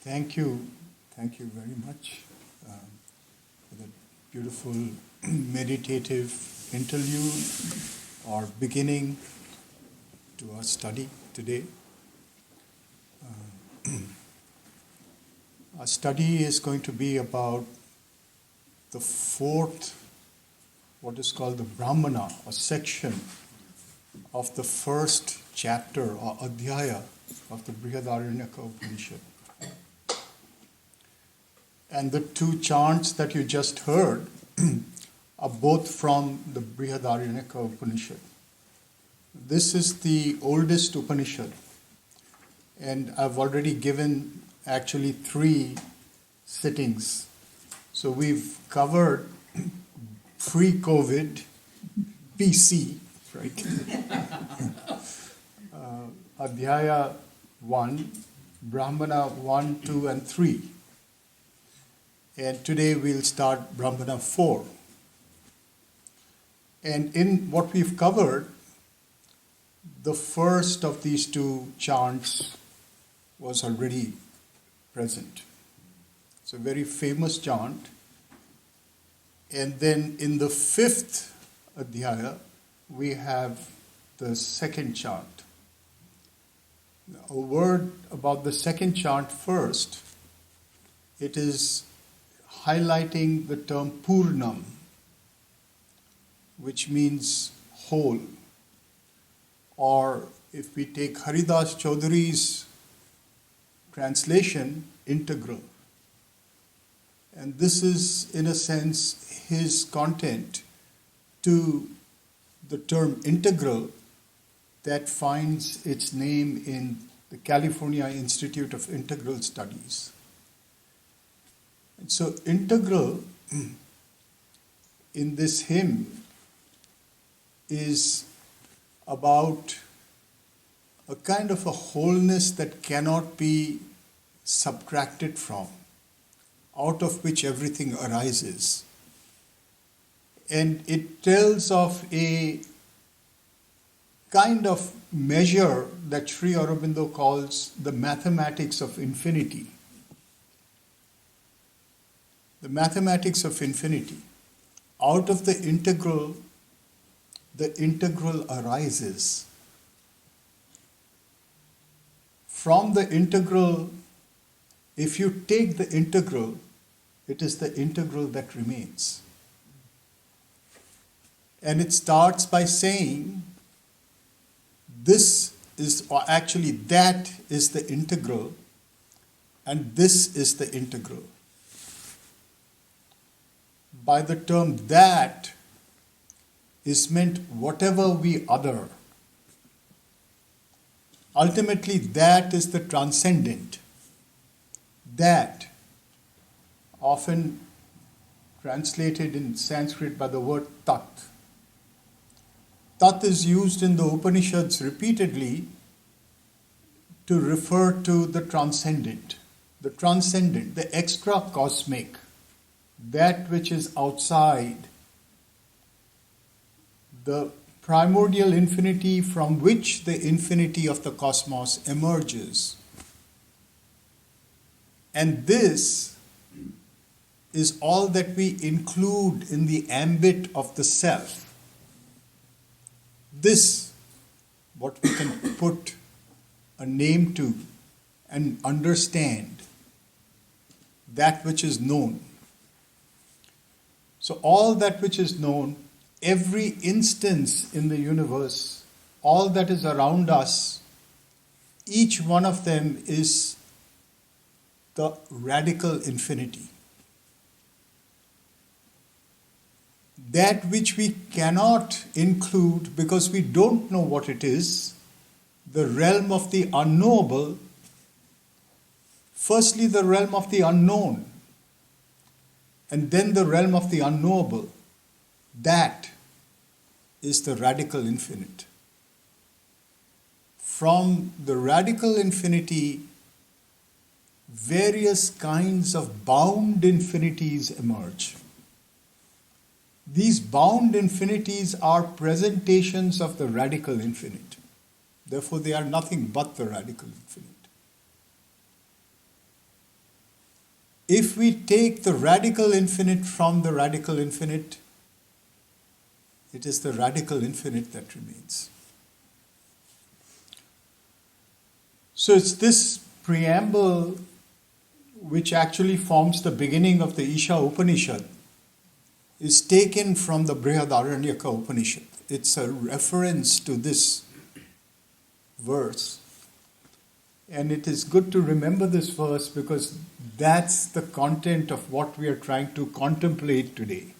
Thank you very much for that beautiful meditative interlude or beginning to our study today. Our study is going to be about the fourth, what is called the Brahmana, or section of the first chapter or Adhyaya of the Brihadaranyaka Upanishad. And the two chants that you just heard are both from the Brihadaranyaka Upanishad. This is the oldest Upanishad, and I've already given actually 3 sittings. So we've covered pre-COVID, BC, right? Adhyaya 1, Brahmana 1, 2, and 3. And today we'll start Brahmana 4. And in what we've covered, the first of these 2 chants was already present. It's a very famous chant. And then in the 5th Adhyaya, we have the second chant. A word about the second chant first. It is highlighting the term Purnam, which means whole. Or if we take Haridas Chaudhary's translation, integral. And this is, in a sense, his content to the term integral that finds its name in the California Institute of Integral Studies. And so integral in this hymn is about a kind of a wholeness that cannot be subtracted from, out of which everything arises. And it tells of a kind of measure that Sri Aurobindo calls the mathematics of infinity. The mathematics of infinity. Out of the integral arises. From the integral, if you take the integral, it is the integral that remains. And it starts by saying, this is, or actually that is the integral, and this is the integral. By the term that is meant whatever we other. Ultimately, that is the transcendent. That, often translated in Sanskrit by the word tat. Tat is used in the Upanishads repeatedly to refer to the transcendent, the extra cosmic, that which is outside the primordial infinity from which the infinity of the cosmos emerges. And this is all that we include in the ambit of the self. This, what we can put a name to and understand, that which is known. So all that which is known, every instance in the universe, all that is around us, each one of them is the radical infinity. That which we cannot include because we don't know what it is, the realm of the unknowable, firstly the realm of the unknown, and then the realm of the unknowable, that is the radical infinite. From the radical infinity, various kinds of bound infinities emerge. These bound infinities are presentations of the radical infinite. Therefore, they are nothing but the radical infinite. If we take the radical infinite from the radical infinite, it is the radical infinite that remains. So it's this preamble which actually forms the beginning of the Isha Upanishad, is taken from the Brihadaranyaka Upanishad. It's a reference to this verse. And it is good to remember this verse because that's the content of what we are trying to contemplate today.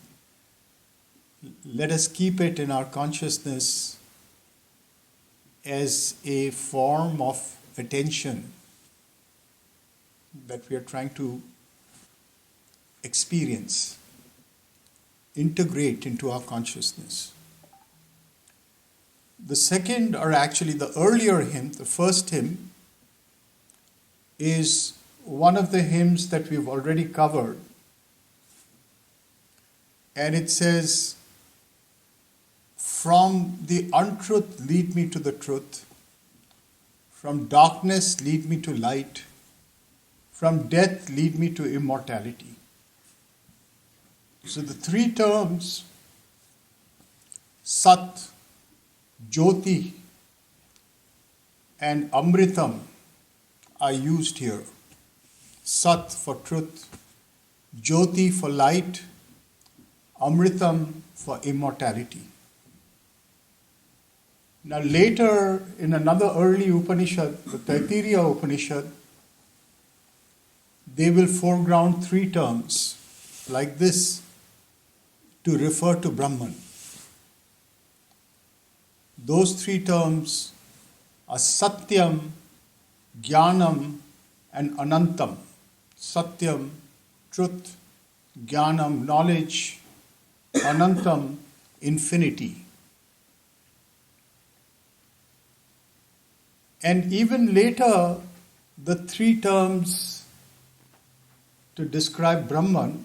Let us keep it in our consciousness as a form of attention that we are trying to experience, integrate into our consciousness. The second, or actually the earlier hymn, the first hymn, is one of the hymns that we've already covered. And it says, "From the untruth lead me to the truth, from darkness lead me to light, from death lead me to immortality." So the three terms, Sat, Jyoti, and Amritam, are used here. Sat for truth, Jyoti for light, Amritam for immortality. Now later, in another early Upanishad, the Taittiriya Upanishad, they will foreground three terms like this to refer to Brahman. Those three terms are Satyam, Jnanam, and Anantam. Satyam, truth; Jnanam, knowledge; Anantam, infinity. And even later, the three terms to describe Brahman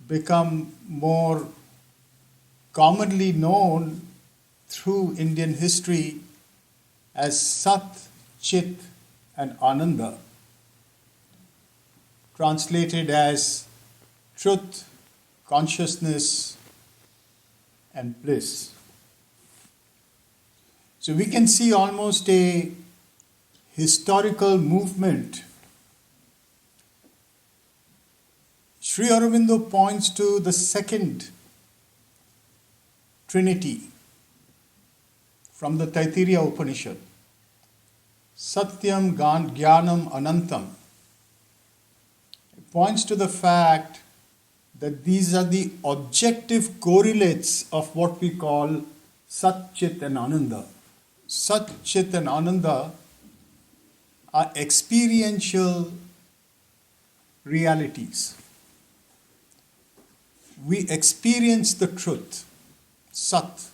become more commonly known through Indian history as Sat, Chit, and Ananda, translated as truth, consciousness, and bliss. So we can see almost a historical movement. Sri Aurobindo points to the second Trinity from the Taittiriya Upanishad. Satyam, Jnanam, Anantam. It points to the fact that these are the objective correlates of what we call Sat, Chit, and Ananda. Sat, Chit, and Ananda are experiential realities. We experience the truth, Sat.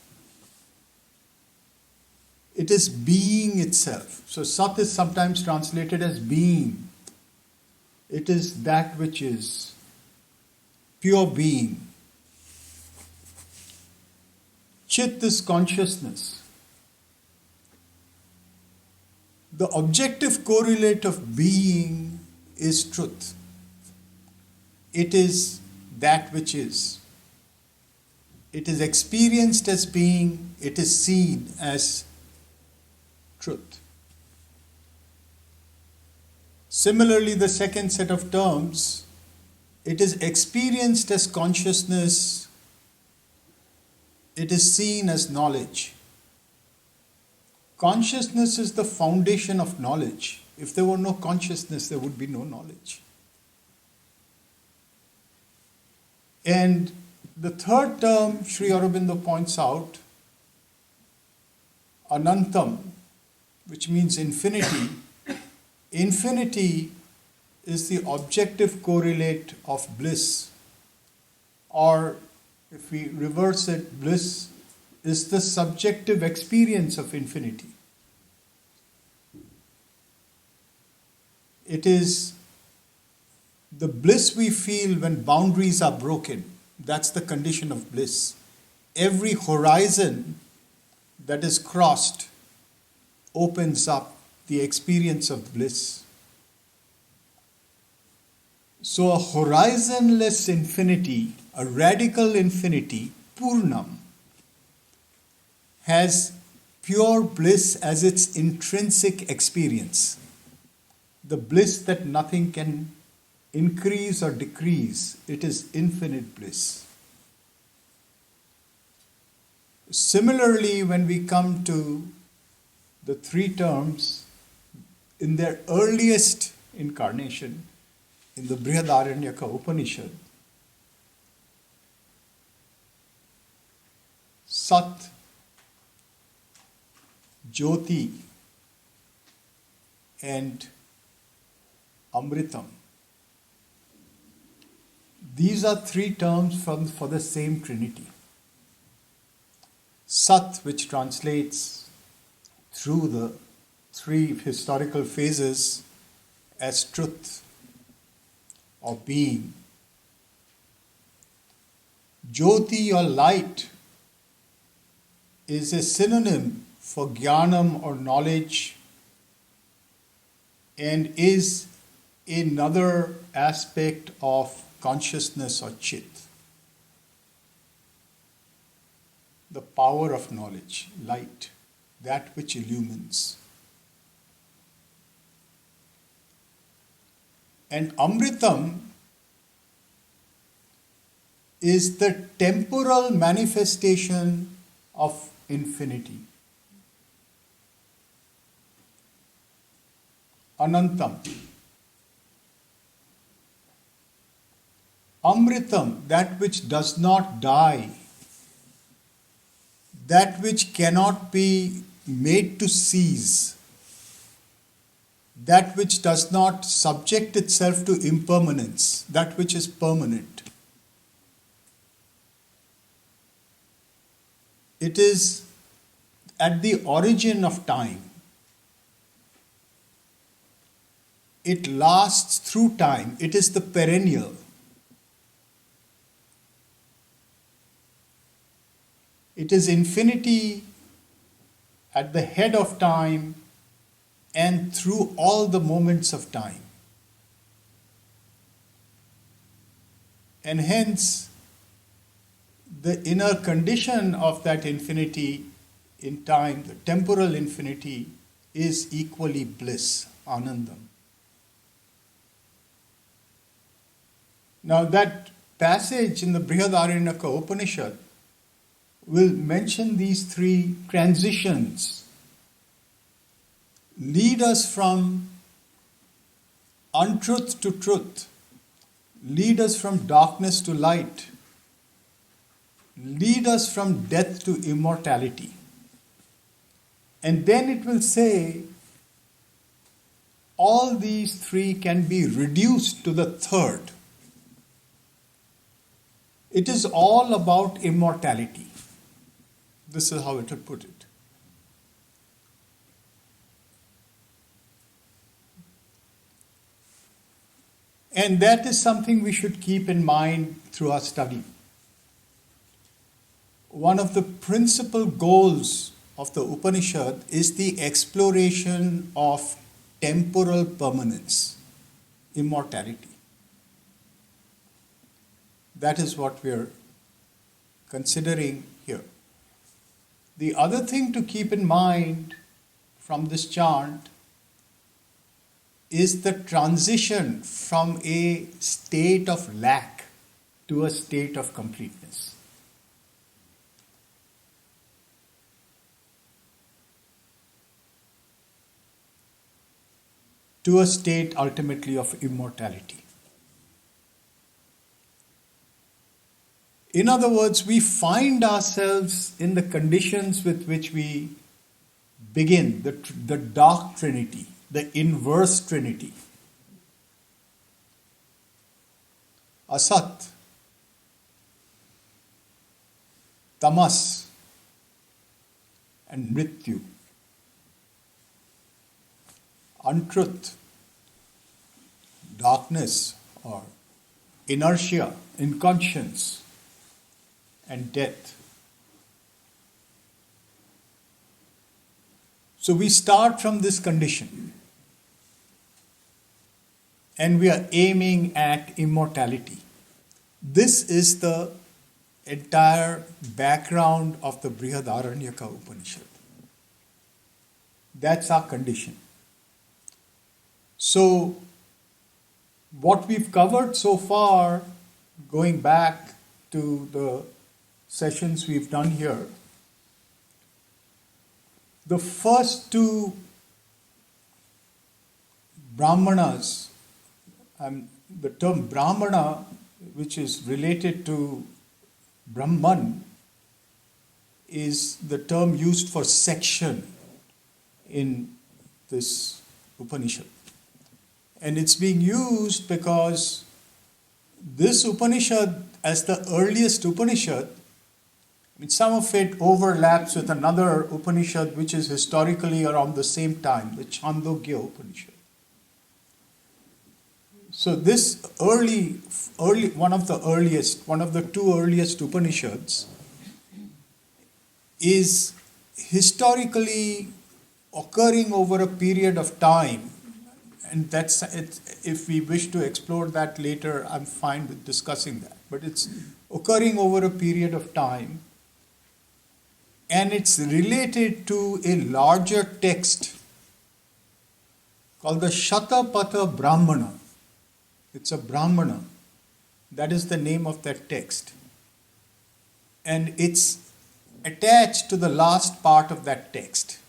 It is being itself. So Sat is sometimes translated as being. It is that which is pure being. Chit is consciousness. The objective correlate of being is truth. It is that which is. It is experienced as being, it is seen as truth. Similarly, the second set of terms, it is experienced as consciousness, it is seen as knowledge. Consciousness is the foundation of knowledge. If there were no consciousness, there would be no knowledge. And the third term Sri Aurobindo points out, Anantam, which means infinity. Infinity is the objective correlate of bliss. Or if we reverse it, bliss is the subjective experience of infinity. It is the bliss we feel when boundaries are broken. That's the condition of bliss. Every horizon that is crossed opens up the experience of bliss. So a horizonless infinity, a radical infinity, Purnam, has pure bliss as its intrinsic experience. The bliss that nothing can increase or decrease, it is infinite bliss. Similarly, when we come to the three terms in their earliest incarnation, in the Brihadaranyaka Upanishad, Sat, Jyoti, and Amritam. These are three terms for the same Trinity. Sat, which translates through the three historical phases as truth or being. Jyoti or light is a synonym for jnanam or knowledge and is another aspect of consciousness or chit. The power of knowledge, light, that which illumines. And Amritam is the temporal manifestation of infinity. Anantam. Amritam, that which does not die, that which cannot be made to cease, that which does not subject itself to impermanence, that which is permanent. It is at the origin of time. It lasts through time. It is the perennial. It is infinity at the head of time and through all the moments of time. And hence, the inner condition of that infinity in time, the temporal infinity, is equally bliss, anandam. Now that passage in the Brihadaranyaka Upanishad will mention these three transitions, lead us from untruth to truth, lead us from darkness to light, lead us from death to immortality. And then it will say, all these three can be reduced to the third. It is all about immortality. This is how it will put it. And that is something we should keep in mind through our study. One of the principal goals of the Upanishad is the exploration of temporal permanence, immortality. That is what we are considering here. The other thing to keep in mind from this chant is the transition from a state of lack to a state of completeness. To a state ultimately of immortality. In other words, we find ourselves in the conditions with which we begin, the dark trinity, the inverse trinity. Asat, Tamas, and Mrityu. Untruth, darkness or inertia, inconscience, and death. So we start from this condition. and we are aiming at immortality. This is the entire background of the Brihadaranyaka Upanishad. That's our condition. So, what we've covered so far, going back to the sessions we've done here, the first two Brahmanas, the term Brahmana, which is related to Brahman, is the term used for section in this Upanishad. And it's being used because this Upanishad, as the earliest Upanishad, some of it overlaps with another Upanishad which is historically around the same time, the Chandogya Upanishad. So this early, one of the two earliest Upanishads is historically occurring over a period of time. And that's it. If we wish to explore that later, I'm fine with discussing that. But it's occurring over a period of time, and it's related to a larger text called the Shatapatha Brahmana. It's a Brahmana. That is the name of that text. And it's attached to the last part of that text.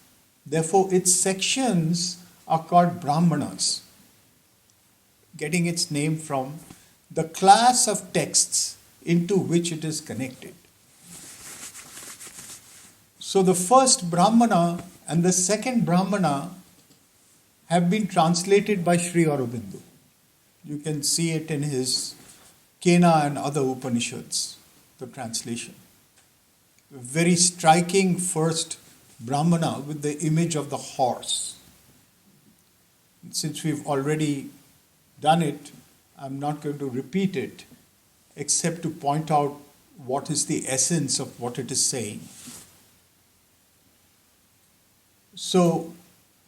Therefore, its sections are called Brahmanas, getting its name from the class of texts into which it is connected. So the first Brahmana and the second Brahmana have been translated by Sri Aurobindo. You can see it in his Kena and other Upanishads, the translation. A very striking first Brahmana with the image of the horse. Since we've already done it, I'm not going to repeat it, except to point out what is the essence of what it is saying. So,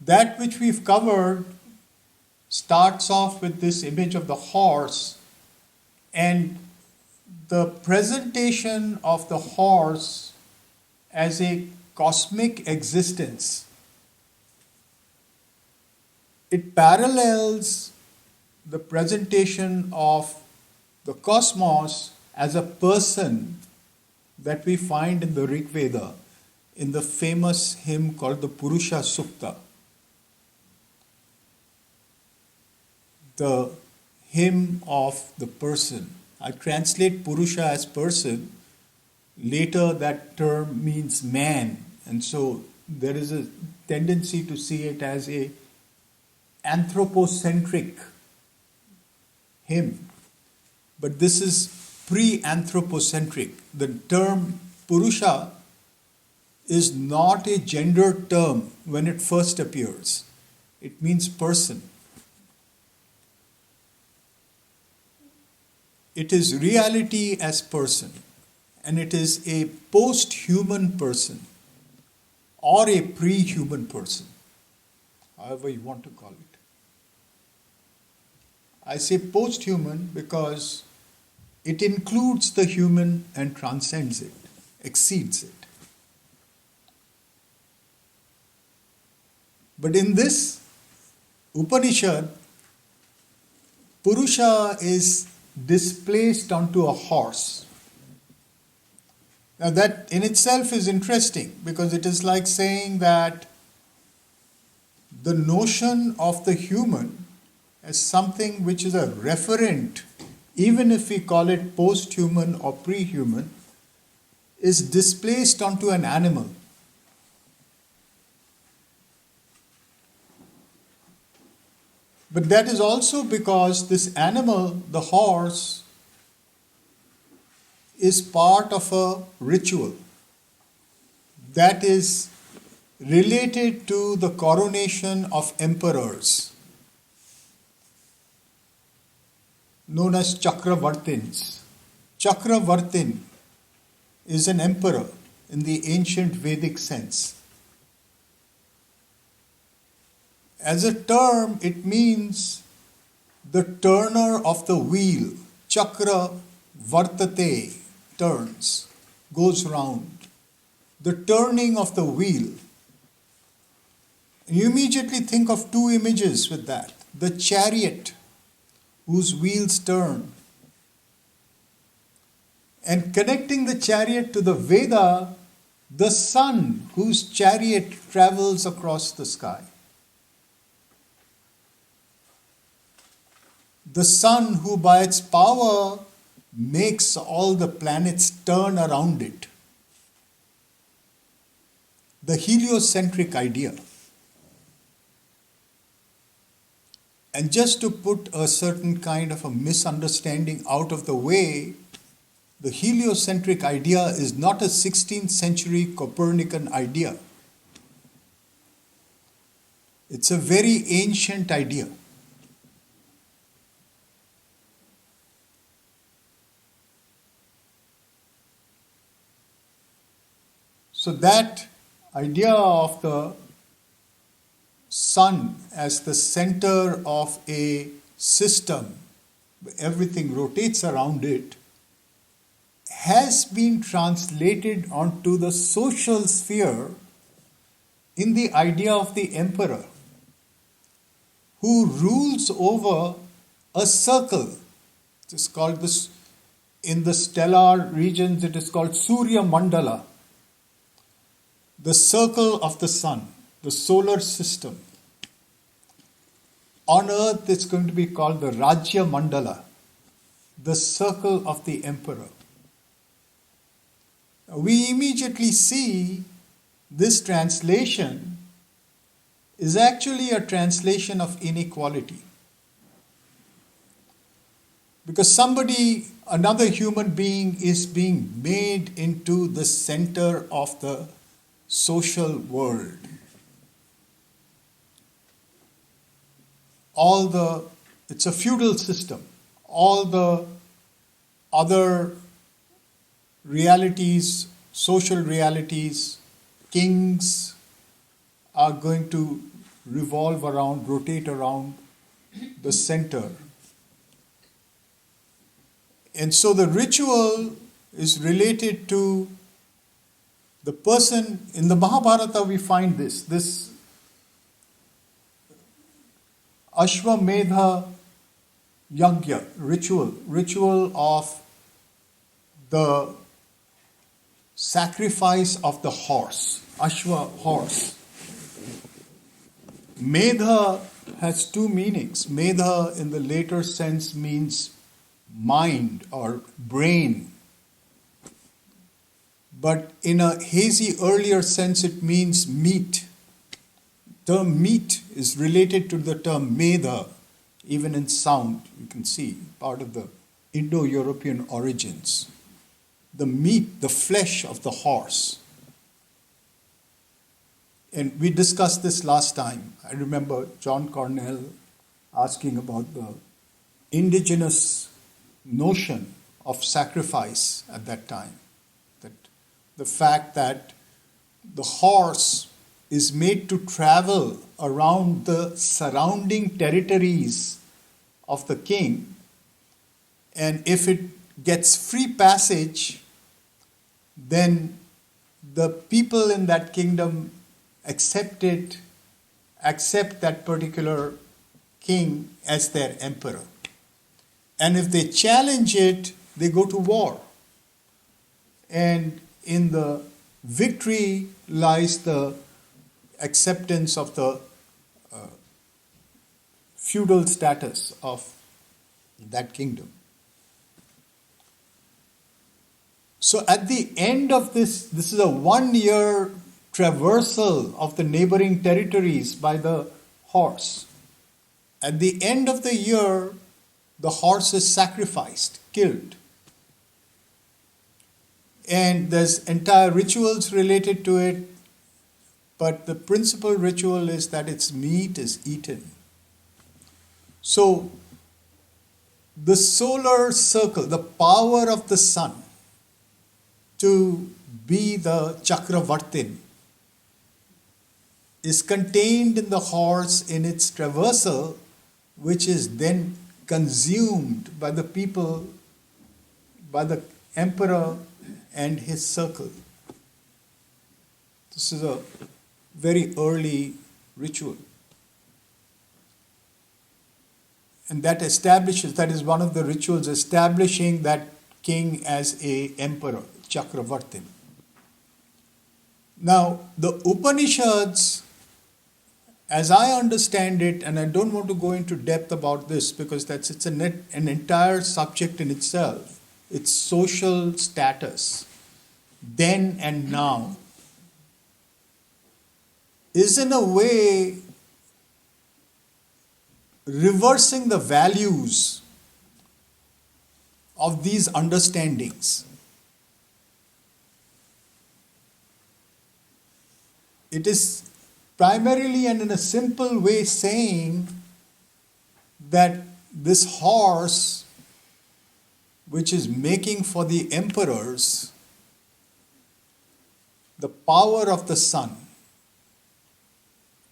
that which we've covered starts off with this image of the horse, and the presentation of the horse as a cosmic existence. It parallels the presentation of the cosmos as a person that we find in the Rig Veda in the famous hymn called the Purusha Sukta. The hymn of the person. I translate Purusha as person. Later that term means man, and so there is a tendency to see it as a anthropocentric hymn. But this is pre-anthropocentric. The term Purusha is not a gender term when it first appears. It means person. It is reality as person, and it is a post-human person or a pre-human person, however you want to call it. I say post-human because it includes the human and transcends it, exceeds it. But in this Upanishad, Purusha is displaced onto a horse. Now that in itself is interesting because it is like saying that the notion of the human as something which is a referent, even if we call it post-human or pre-human, is displaced onto an animal. But that is also because this animal, the horse, is part of a ritual that is related to the coronation of emperors, known as Chakravartins. Chakravartin is an emperor in the ancient Vedic sense. As a term, it means the turner of the wheel, chakra vartate, turns, goes round. The turning of the wheel. You immediately think of two images with that. The chariot, whose wheels turn. And connecting the chariot to the Veda, the sun, whose chariot travels across the sky. The sun, who by its power makes all the planets turn around it. The heliocentric idea. And just to put a certain kind of a misunderstanding out of the way, the heliocentric idea is not a 16th century Copernican idea. It's a very ancient idea. So that idea of the sun as the center of a system, everything rotates around it, has been translated onto the social sphere in the idea of the emperor, who rules over a circle. It is called this, in the stellar regions, it is called Surya Mandala, the circle of the sun, the solar system. On earth, it's going to be called the Rajya Mandala, the circle of the emperor. We immediately see this translation is actually a translation of inequality. Because another human being is being made into the center of the social world. It's a feudal system. All the other realities, social realities, kings are going to rotate around the center. And so the ritual is related to the person. In the Mahabharata we find this Ashwamedha Yagya ritual of the sacrifice of the horse, Ashwa, horse. Medha has two meanings. Medha in the later sense means mind or brain. But in a hazy earlier sense it means meat. Term meat is related to the term medha, even in sound, you can see, part of the Indo-European origins. The meat, the flesh of the horse. And we discussed this last time. I remember John Cornell asking about the indigenous notion of sacrifice at that time. That the fact that the horse is made to travel around the surrounding territories of the king, and if it gets free passage, then the people in that kingdom accept that particular king as their emperor. And if they challenge it, they go to war. And in the victory lies the acceptance of the feudal status of that kingdom. So at the end of this is a 1 year traversal of the neighboring territories by the horse. At the end of the year, the horse is sacrificed, killed. And there's entire rituals related to it, but the principal ritual is that its meat is eaten. So the solar circle, the power of the sun to be the Chakravartin, is contained in the horse in its traversal, which is then consumed by the people, by the emperor and his circle. This is a very early ritual. And that is one of the rituals establishing that king as a emperor, Chakravartin. Now, the Upanishads, as I understand it, and I don't want to go into depth about this because it's an entire subject in itself, its social status, then and now, is in a way reversing the values of these understandings. It is primarily and in a simple way saying that this horse, which is making for the emperors, the power of the sun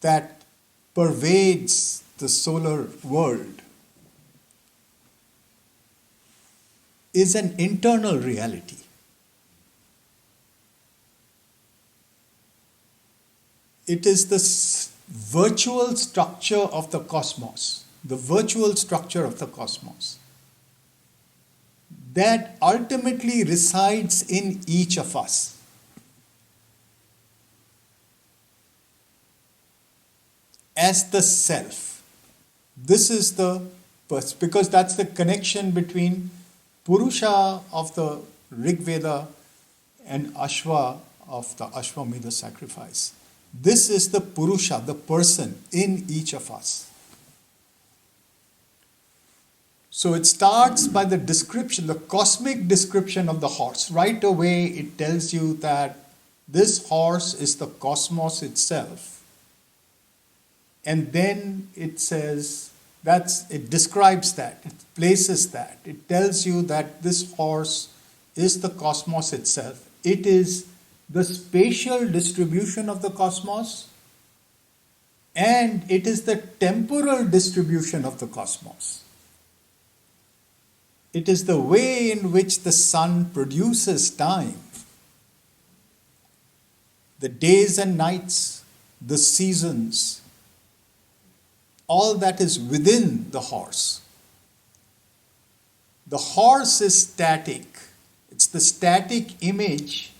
that pervades the solar world, is an internal reality. It is the virtual structure of the cosmos, that ultimately resides in each of us. As the self. This is because that's the connection between Purusha of the Rig Veda and Ashva of the Ashwamedha sacrifice. This is the Purusha, the person in each of us. So it starts by the description, the cosmic description of the horse. Right away it tells you that this horse is the cosmos itself. And then it says, it describes that, it places that, it tells you that this horse is the cosmos itself. It is the spatial distribution of the cosmos, and it is the temporal distribution of the cosmos. It is the way in which the sun produces time. The days and nights, the seasons, all that is within the horse. The horse is static. It's the static image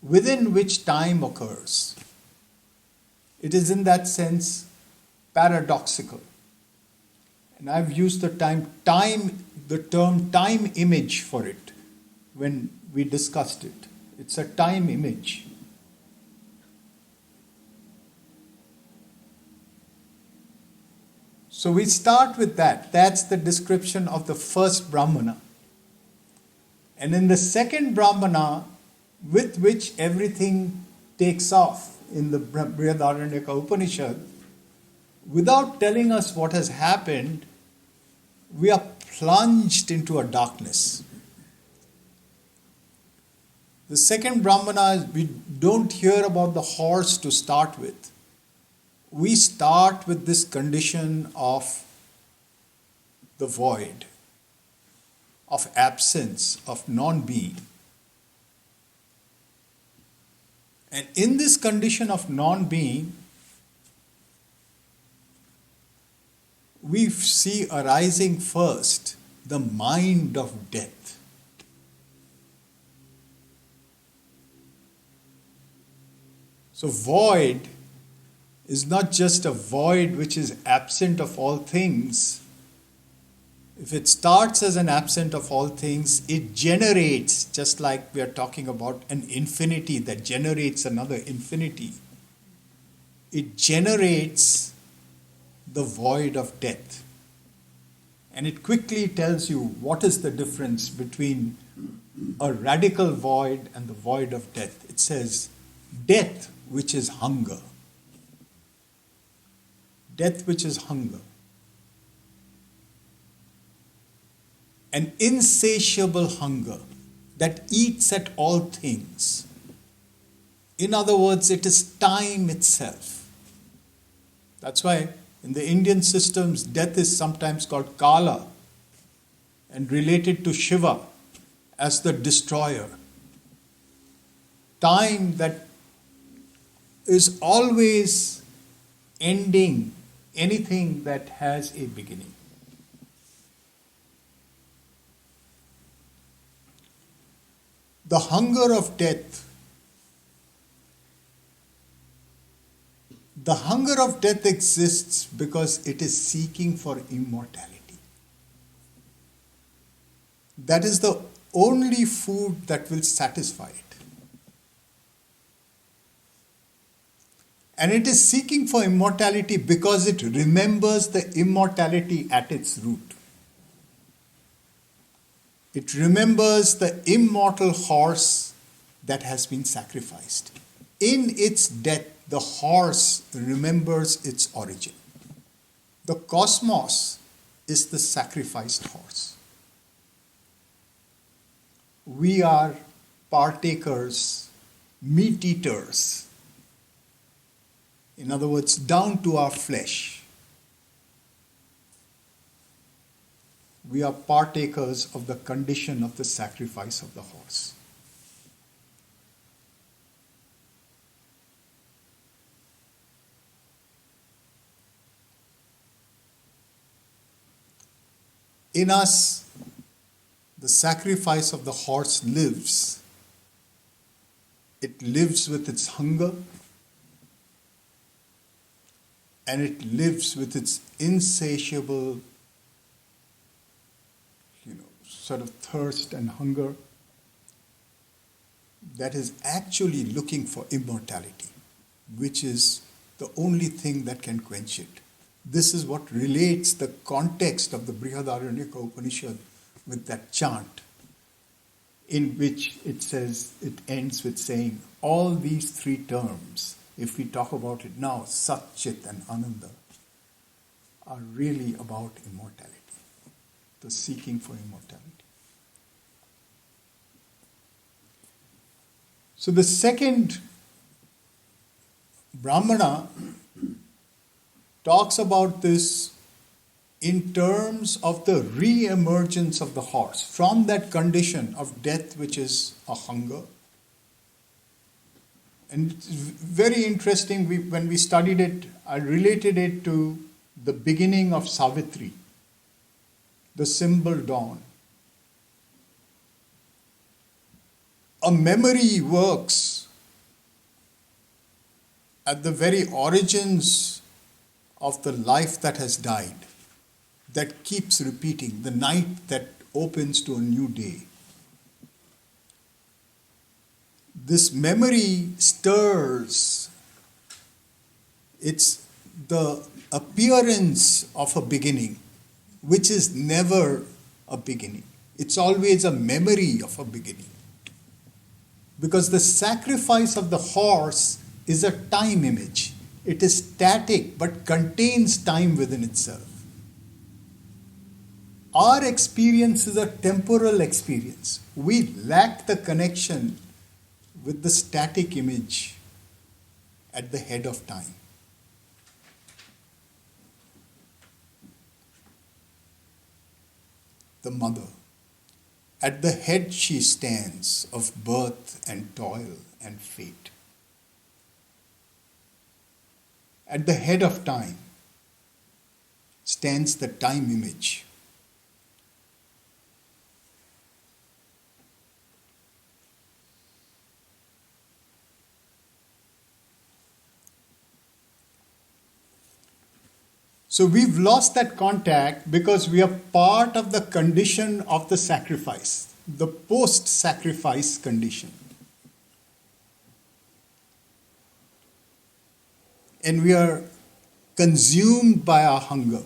within which time occurs. It is in that sense paradoxical. And I've used the term time image for it when we discussed it. It's a time image. So we start with that. That's the description of the first Brahmana. And in the second Brahmana, with which everything takes off in the Brihadaranyaka Upanishad, without telling us what has happened, we are plunged into a darkness. The second Brahmana, we don't hear about the horse to start with. We start with this condition of the void, of absence, of non-being. And in this condition of non-being, we see arising first the mind of death. So void is not just a void which is absent of all things. If it starts as an absent of all things, it generates, just like we are talking about an infinity that generates another infinity. It generates the void of death. And it quickly tells you what is the difference between a radical void and the void of death. It says, death, which is hunger. Death, which is hunger. An insatiable hunger that eats at all things. In other words, it is time itself. That's why In the Indian systems, death is sometimes called Kala and related to Shiva as the destroyer. Time that is always ending anything that has a beginning. The hunger of death. The hunger of death exists because it is seeking for immortality. That is the only food that will satisfy it. And it is seeking for immortality because it remembers the immortality at its root. It remembers the immortal horse that has been sacrificed. In its death, the horse remembers its origin. The cosmos is the sacrificed horse. We are partakers, meat eaters. In other words, down to our flesh. We are partakers of the condition of the sacrifice of the horse. In us, the sacrifice of the horse lives. It lives with its hunger, and it lives with its insatiable, sort of thirst and hunger that is actually looking for immortality, which is the only thing that can quench it. This is what relates the context of the Brihadaranyaka Upanishad with that chant, in which it says, it ends with saying, all these three terms, if we talk about it now, Sat, Chit and Ananda, are really about immortality, the seeking for immortality. So the second Brahmana talks about this in terms of the re-emergence of the horse from that condition of death, which is a hunger. And it's very interesting, when we studied it, I related it to the beginning of Savitri, the symbol dawn. A memory works at the very origins of the life that has died, that keeps repeating, the night that opens to a new day. This memory stirs. It's the appearance of a beginning, which is never a beginning. It's always a memory of a beginning. Because the sacrifice of the horse is a time image. It is static but contains time within itself. Our experience is a temporal experience. We lack the connection with the static image at the head of time. The mother. At the head she stands of birth and toil and fate. At the head of time stands the time image. So we've lost that contact because we are part of the condition of the sacrifice, the post-sacrifice condition. And we are consumed by our hunger.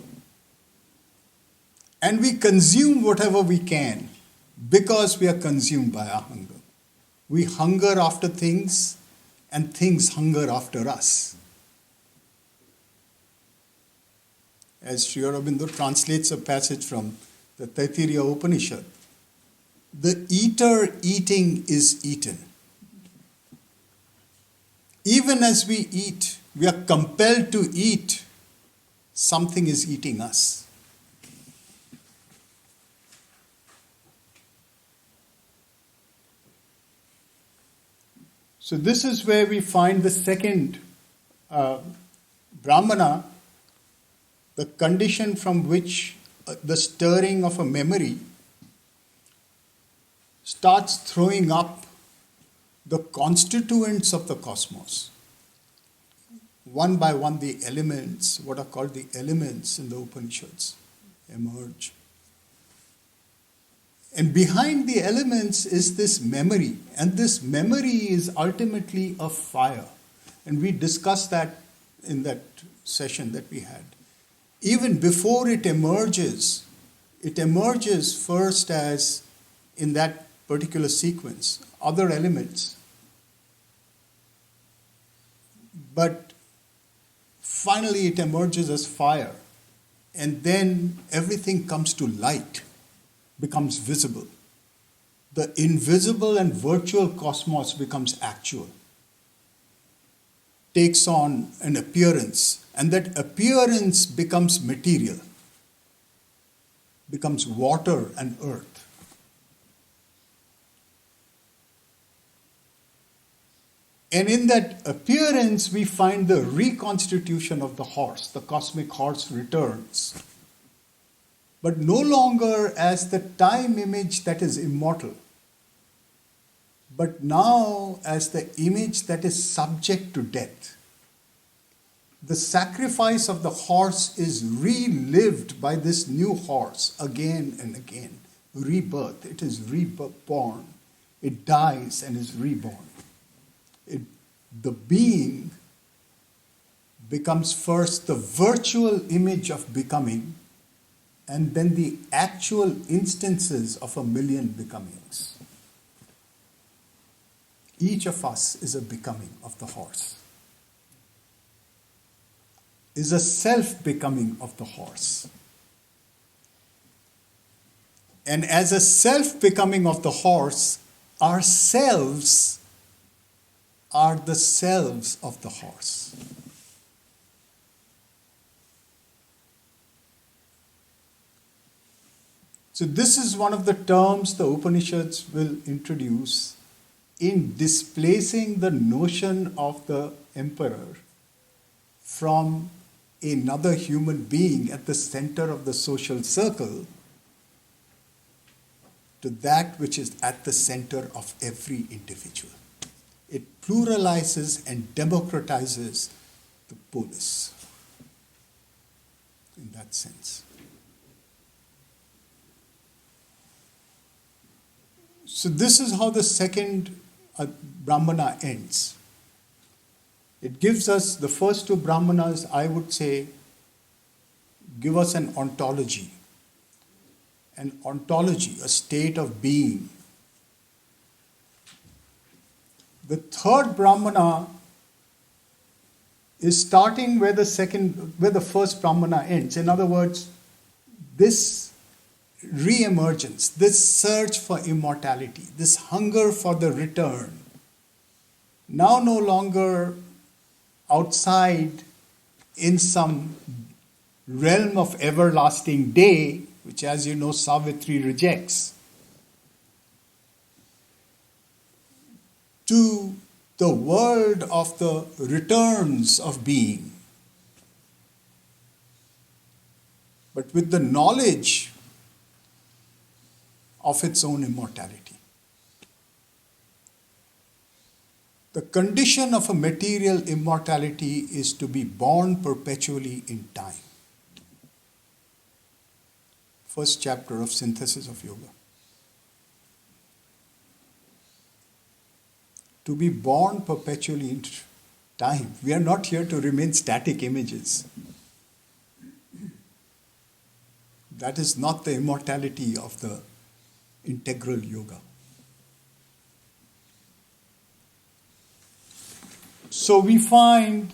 And we consume whatever we can because we are consumed by our hunger. We hunger after things, and things hunger after us. As Sri Aurobindo translates a passage from the Taittiriya Upanishad, the eater eating is eaten. Even as we eat, we are compelled to eat something is eating us. So this is where we find the second Brahmana, the condition from which the stirring of a memory starts throwing up the constituents of the cosmos. One by one, the elements, what are called the elements in the Upanishads, emerge. And behind the elements is this memory, and this memory is ultimately a fire. And we discussed that in that session that we had. Even before it emerges first as, in that particular sequence, other elements. But finally it emerges as fire, and then everything comes to light, becomes visible. The invisible and virtual cosmos becomes actual, takes on an appearance, and that appearance becomes material, becomes water and earth. And in that appearance, we find the reconstitution of the horse. The cosmic horse returns, but no longer as the time image that is immortal, but now as the image that is subject to death. The sacrifice of the horse is relived by this new horse again and again. Rebirth. It is reborn. It dies and is reborn. The being becomes first the virtual image of becoming, and then the actual instances of a million becomings. Each of us is a becoming of the horse, is a self-becoming of the horse. And as a self-becoming of the horse, ourselves are the selves of the horse. So this is one of the terms the Upanishads will introduce in displacing the notion of the emperor from another human being at the center of the social circle to that which is at the center of every individual. It pluralizes and democratizes the polis in that sense. So this is how the second Brahmana ends. It gives us, the first two Brahmanas, I would say, give us an ontology. An ontology, a state of being. The third Brahmana is starting where the first Brahmana ends. In other words, this re-emergence, this search for immortality, this hunger for the return, now no longer outside in some realm of everlasting day, which, as you know, Savitri rejects, to the world of the returns of being, but with the knowledge of its own immortality. The condition of a material immortality is to be born perpetually in time. First chapter of Synthesis of Yoga. To be born perpetually in time. We are not here to remain static images. That is not the immortality of the integral yoga. So we find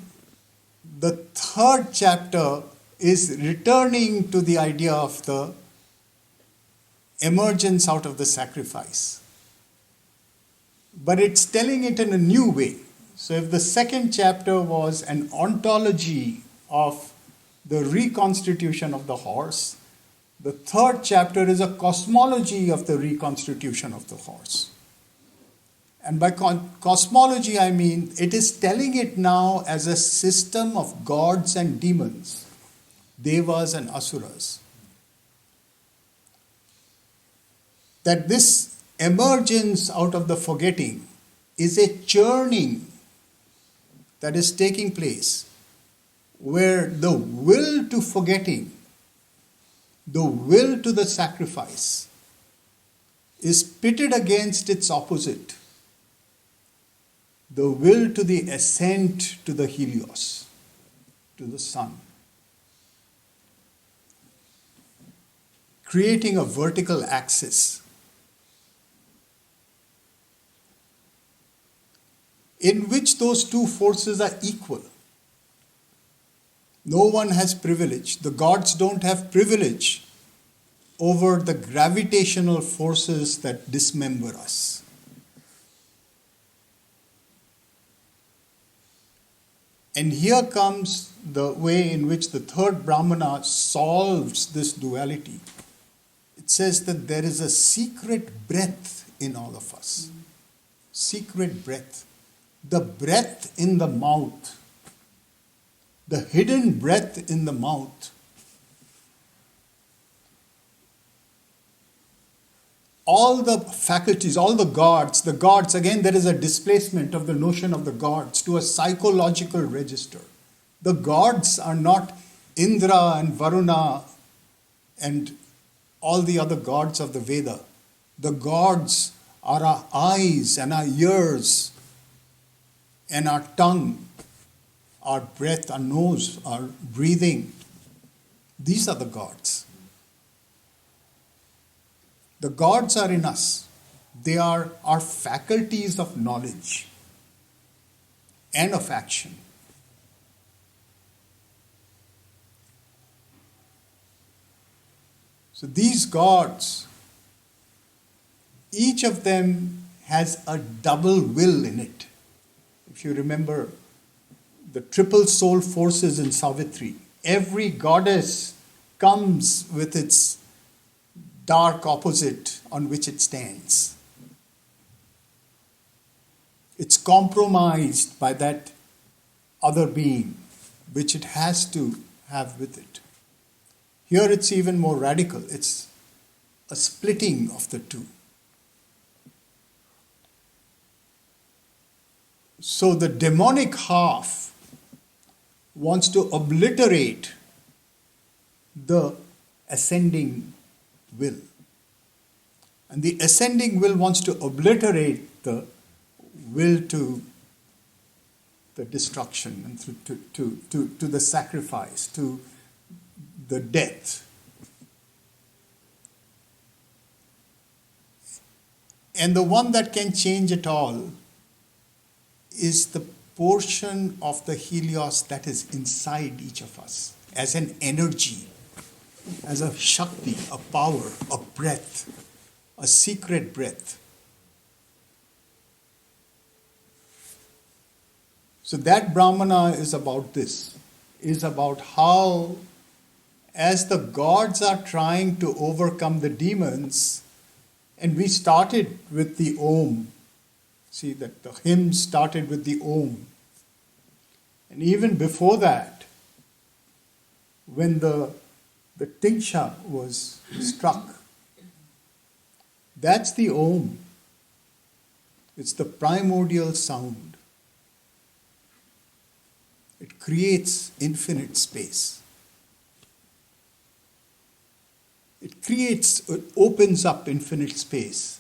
the third chapter is returning to the idea of the emergence out of the sacrifice. But it's telling it in a new way. So if the second chapter was an ontology of the reconstitution of the horse. The third chapter is a cosmology of the reconstitution of the horse. And by cosmology, I mean it is telling it now as a system of gods and demons, devas and asuras. That this emergence out of the forgetting is a churning that is taking place, where the will to forgetting, the will to the sacrifice, is pitted against its opposite, the will to the ascent to the Helios, to the sun, creating a vertical axis in which those two forces are equal. No one has privilege. The gods don't have privilege over the gravitational forces that dismember us. And here comes the way in which the third Brahmana solves this duality. It says that there is a secret breath in all of us. Secret breath. The breath in the mouth. The hidden breath in the mouth. All the faculties, all the gods, again there is a displacement of the notion of the gods to a psychological register. The gods are not Indra and Varuna and all the other gods of the Veda. The gods are our eyes and our ears and our tongue, our breath, our nose, our breathing. These are the gods. The gods are in us. They are our faculties of knowledge and of action. So these gods, each of them has a double will in it. If you remember the triple soul forces in Savitri, every goddess comes with its dark opposite on which it stands. It's compromised by that other being, which it has to have with it. Here it's even more radical. It's a splitting of the two. So the demonic half wants to obliterate the ascending will. And the ascending will wants to obliterate the will to the destruction and to the sacrifice, to the death. And the one that can change it all is the portion of the Helios that is inside each of us as an energy, as a Shakti, a power, a breath, a secret breath. So that Brahmana is about this, is about how, as the gods are trying to overcome the demons, and we started with the Om. See that the hymn started with the Om. And even before that, when the Tingsha was struck, that's the Om. It's the primordial sound. It creates infinite space. It opens up infinite space.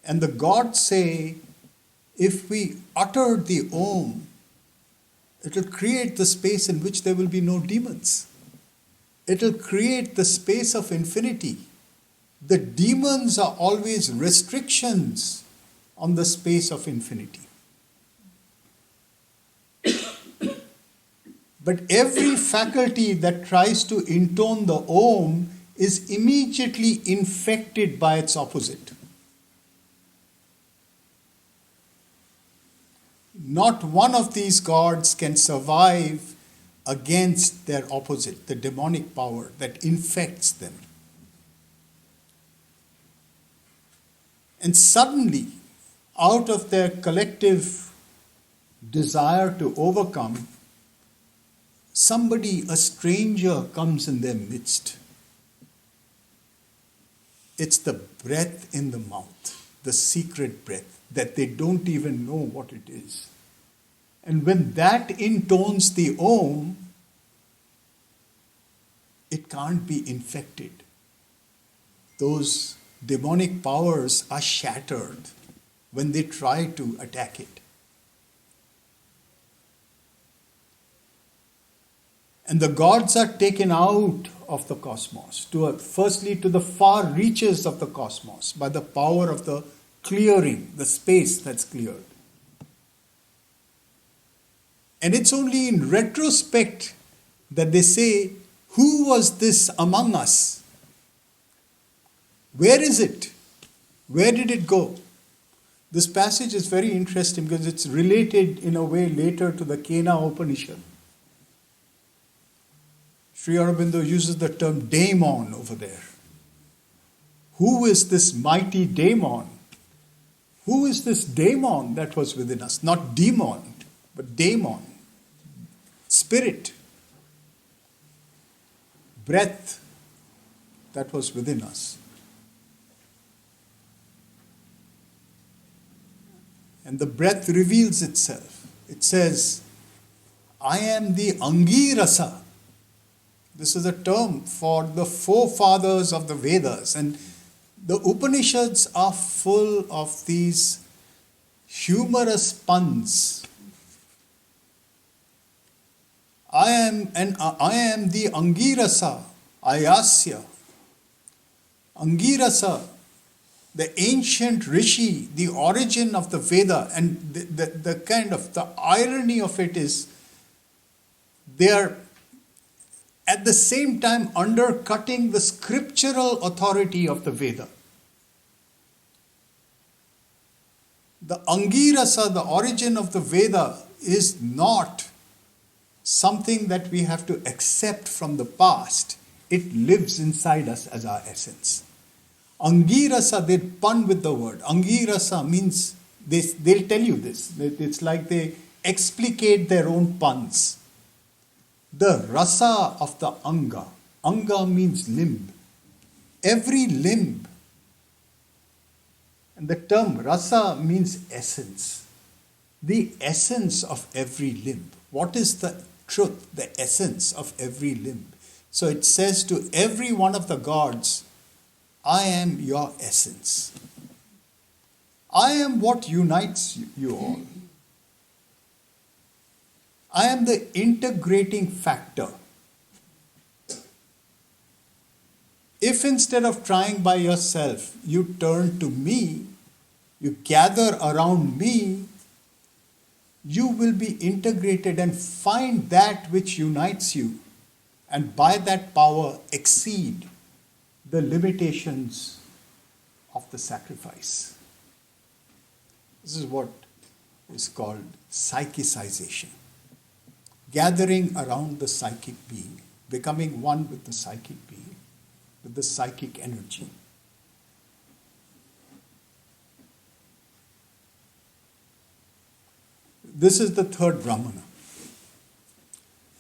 And the gods say, if we utter the Om, it will create the space in which there will be no demons. It will create the space of infinity. The demons are always restrictions on the space of infinity. But every faculty that tries to intone the Om is immediately infected by its opposite. Not one of these gods can survive against their opposite, the demonic power that infects them. And suddenly, out of their collective desire to overcome, somebody, a stranger, comes in their midst. It's the breath in the mouth, the secret breath, that they don't even know what it is. And when that intones the Om, it can't be infected. Those demonic powers are shattered when they try to attack it. And the gods are taken out of the cosmos, firstly to the far reaches of the cosmos by the power of the clearing, the space that's cleared. And it's only in retrospect that they say, who was this among us? Where is it? Where did it go? This passage is very interesting because it's related in a way later to the Kena Upanishad. Sri Aurobindo uses the term daemon over there. Who is this mighty daemon? Who is this daemon that was within us? Not demon, but daemon. Spirit. Breath that was within us. And the breath reveals itself. It says, I am the Angirasa. This is a term for the forefathers of the Vedas. And the Upanishads are full of these humorous puns. I am the Angirasa, Ayasya. Angirasa, the ancient rishi, the origin of the Veda, and the kind of the irony of it is they are at the same time undercutting the scriptural authority of the Veda. The Angirasa, the origin of the Veda, is not something that we have to accept from the past. It lives inside us as our essence. Angirasa, they pun with the word. Angirasa means, they'll tell you this. It's like they explicate their own puns. The rasa of the anga. Anga means limb. Every limb. And the term rasa means essence. The essence of every limb. What is the truth, the essence of every limb? So it says to every one of the gods, I am your essence. I am what unites you all. I am the integrating factor. If instead of trying by yourself, you turn to me, you gather around me, you will be integrated and find that which unites you, and by that power exceed the limitations of the sacrifice. This is what is called psychicization. Gathering around the psychic being, becoming one with the psychic being, with the psychic energy. This is the third Brahmana.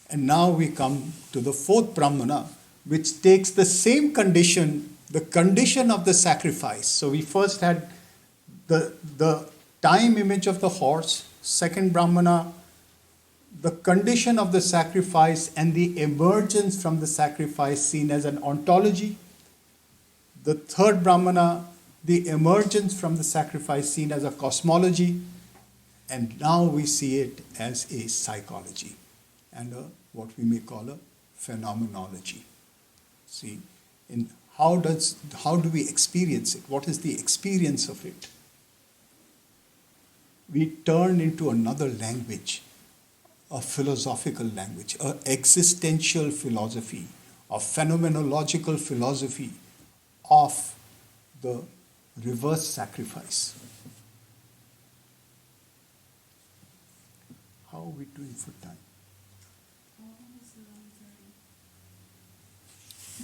And now we come to the fourth Brahmana, which takes the same condition, the condition of the sacrifice. So we first had the time image of the horse, second Brahmana, the condition of the sacrifice and the emergence from the sacrifice seen as an ontology. The third Brahmana, the emergence from the sacrifice seen as a cosmology. And now we see it as a psychology and what we may call a phenomenology. See, in how do we experience it? What is the experience of it? We turn into another language, a philosophical language, an existential philosophy, a phenomenological philosophy of the reverse sacrifice. How are we doing for time?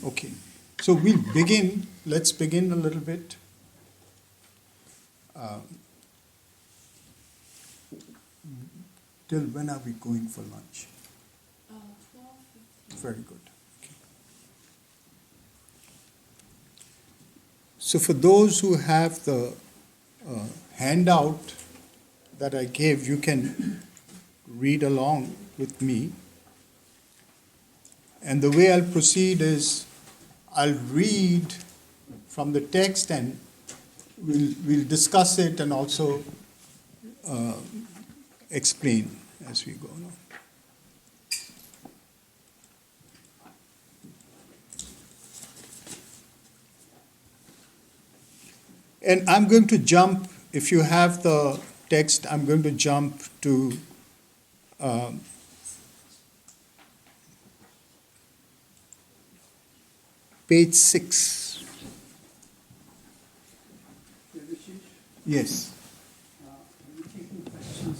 Okay. So let's begin a little bit. Till when are we going for lunch? 12:15. Very good. Okay. So for those who have the handout that I gave, you can read along with me. And the way I'll proceed is I'll read from the text and we'll discuss it and also explain as we go along. And I'm going to jump, if you have the text, I'm going to jump to page 6. Yes.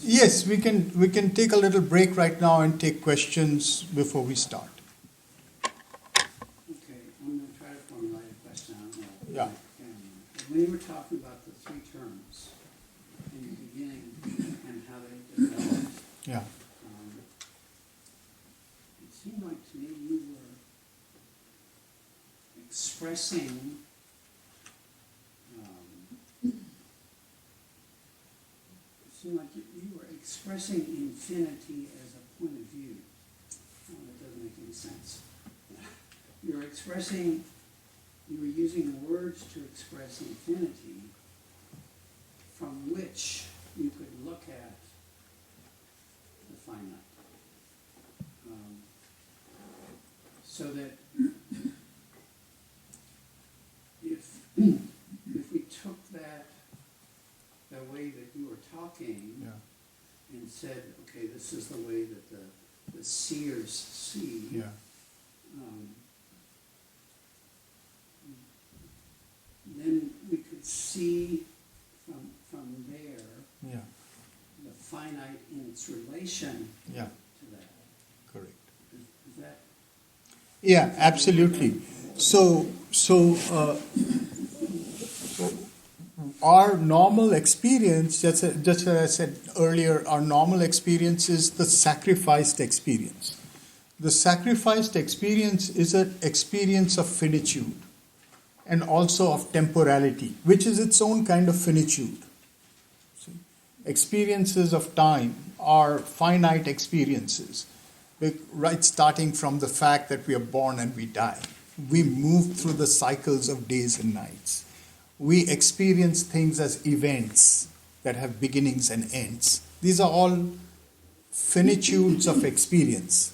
Yes, we can take a little break right now and take questions before we start. Okay, I'm going to try to formulate a question. I don't know. Yeah. When you were talking about the three terms in the beginning and how they developed, Yeah. It seemed like to me you were expressing infinity as a point of view. Oh, that doesn't make any sense. You were using words to express infinity from which you could look at the finite. So that if we took that the way that you were talking, Yeah. and said, okay, this is the way that the seers see, Yeah. Then we could see from there Yeah. the finite in its relation Yeah. to that. Correct. Is that? Yeah, absolutely. So our normal experience, just as I said earlier, our normal experience is the sacrificed experience. The sacrificed experience is an experience of finitude and also of temporality, which is its own kind of finitude. See? Experiences of time are finite experiences, right, starting from the fact that we are born and we die. We move through the cycles of days and nights. We experience things as events that have beginnings and ends. These are all finitudes of experience.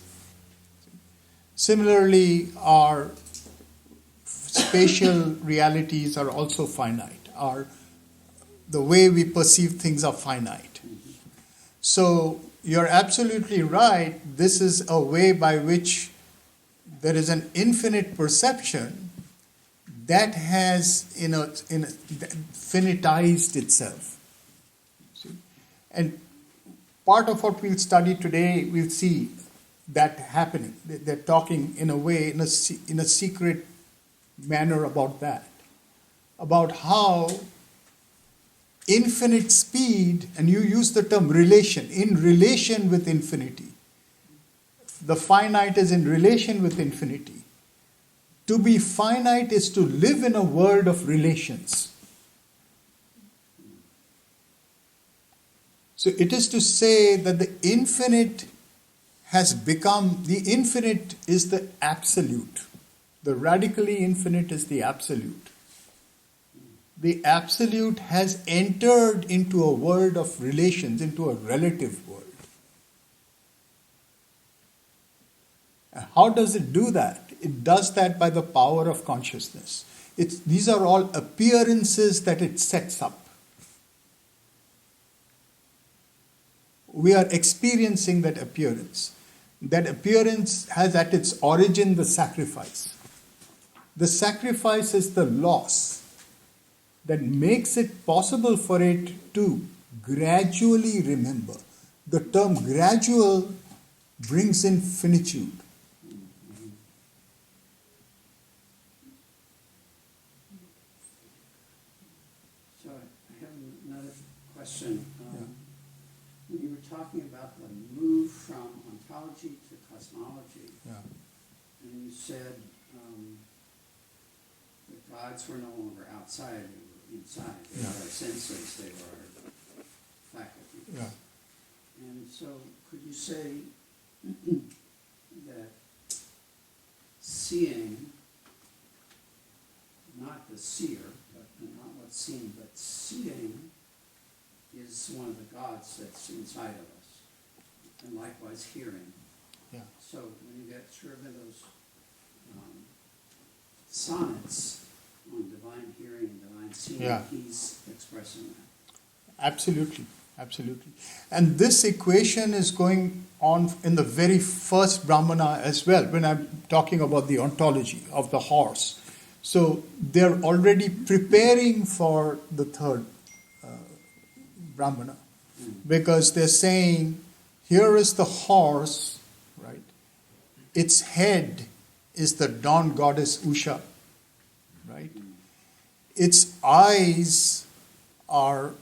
Similarly, our spatial realities are also finite. The way we perceive things are finite. So you're absolutely right. This is a way by which there is an infinite perception that has finitized itself. See? And part of what we'll study today, we'll see that happening. They're talking in a way, in a secret manner about that. About how infinite speed, and you use the term relation, in relation with infinity. The finite is in relation with infinity. To be finite is to live in a world of relations. So it is to say that the infinite is the absolute. The radically infinite is the absolute. The absolute has entered into a world of relations, into a relative world. And how does it do that? It does that by the power of consciousness. These are all appearances that it sets up. We are experiencing that appearance. That appearance has at its origin the sacrifice. The sacrifice is the loss that makes it possible for it to gradually remember. The term gradual brings in finitude. question. When you were talking about the move from ontology to cosmology, and you said the gods were no longer outside, they were inside. They were our senses, they were our faculties. Yeah. And so could you say that seeing, not the seer, but not what's seen, but seeing is one of the gods that's inside of us, and likewise hearing. Yeah. So when you get Sriaurobido's sonnets on divine hearing and divine seeing, he's expressing that. Absolutely, absolutely. And this equation is going on in the very first Brahmana as well, when I'm talking about the ontology of the horse. So they're already preparing for the third Brahmana, because they're saying, here is the horse, right? Its head is the dawn goddess Usha, right? Its eyes are,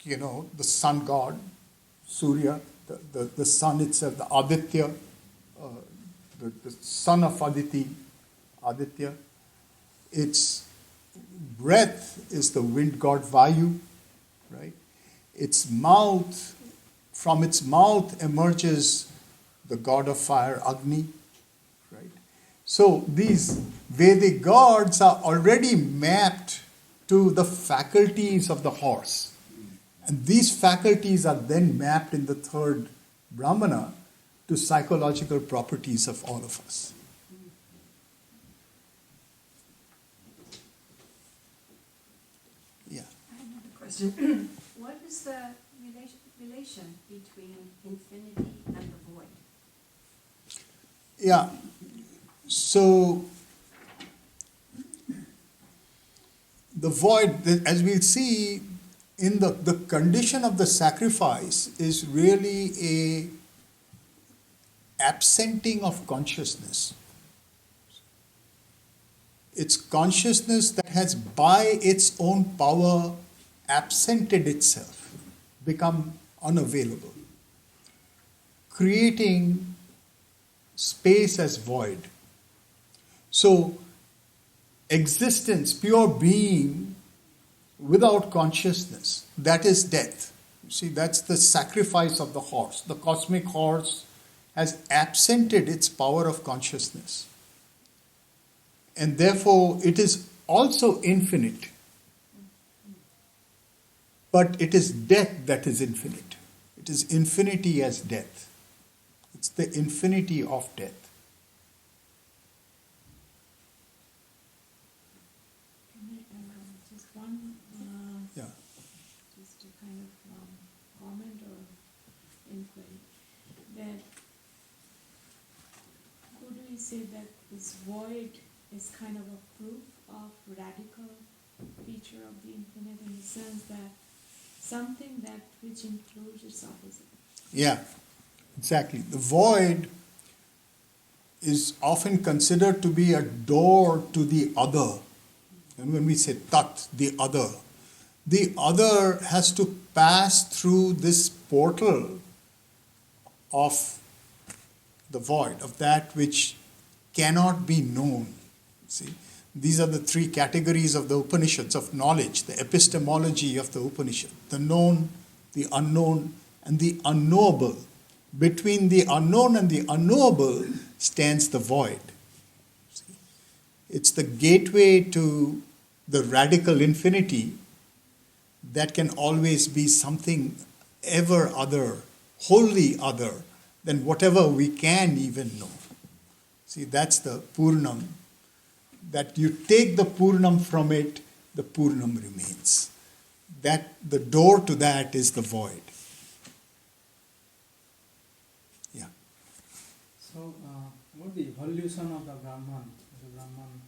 the sun god, Surya, the sun itself, the Aditya, the son of Aditya. Its breath is the wind god Vayu, right? Its mouth, from its mouth emerges the god of fire, Agni, right? So these Vedic gods are already mapped to the faculties of the horse. And these faculties are then mapped in the third Brahmana to psychological properties of all of us. Yeah. I have another question. What is the relation between infinity and the void? Yeah. So the void, as we'll see, in the condition of the sacrifice is really a absenting of consciousness. It's consciousness that has by its own power absented itself, become unavailable, creating space as void. So existence, pure being without consciousness, that is death. You see, that's the sacrifice of the horse. The cosmic horse has absented its power of consciousness. And therefore, it is also infinite. But it is death that is infinite. It is infinity as death. It's the infinity of death. Just one, Yeah. just a kind of comment or inquiry. That could we say that this void is kind of a proof of radical feature of the infinite, in the sense that something that which includes its opposite? Yeah, exactly. The void is often considered to be a door to the other. And when we say tat, the other has to pass through this portal of the void, of that which cannot be known. See, these are the three categories of the Upanishads of knowledge, the epistemology of the Upanishad: the known, the unknown, and the unknowable. Between the unknown and the unknowable stands the void. See? It's the gateway to the radical infinity that can always be something ever other, wholly other than whatever we can even know. See, that's the Purnam. That you take the Purnam from it, the Purnam remains. That the door to that is the void. Yeah. So, what the evolution of the Brahman, the Brahman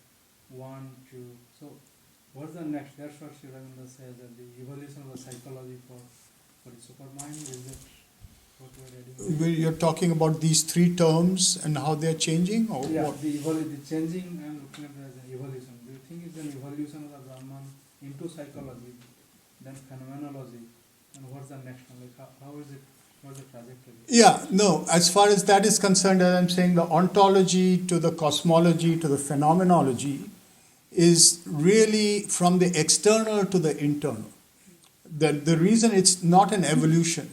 One, Two. So, what's the next? That's what Surya Mandala says, that the evolution of the psychology for the supermind. Is it what we're reading? You're talking about these three terms and how they're changing, or Yeah, what? the changing, I'm looking at it as an evolution. Do you think it's an evolution of the Brahman into psychology, then phenomenology, And what's the next one? Like how is it? What's the trajectory? Yeah, no, as far as that is concerned, as I'm saying, the ontology to the cosmology to the phenomenology is really from the external to the internal. The reason it's not an evolution,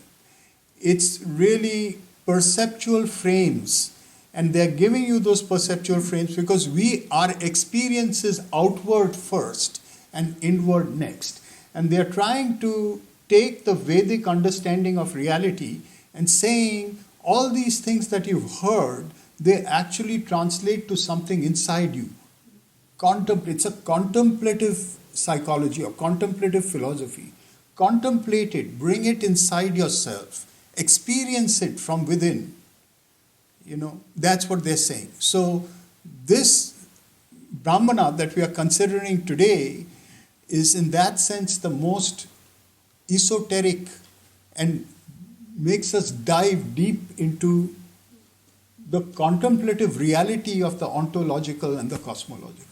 it's really perceptual frames. And they're giving you those perceptual frames because our experience is outward first and inward next. And they're trying to take the Vedic understanding of reality and saying all these things that you've heard, they actually translate to something inside you. It's a contemplative psychology or contemplative philosophy. Contemplate it, bring it inside yourself, experience it from within. That's what they're saying. So this Brahmana that we are considering today is in that sense the most esoteric and makes us dive deep into the contemplative reality of the ontological and the cosmological.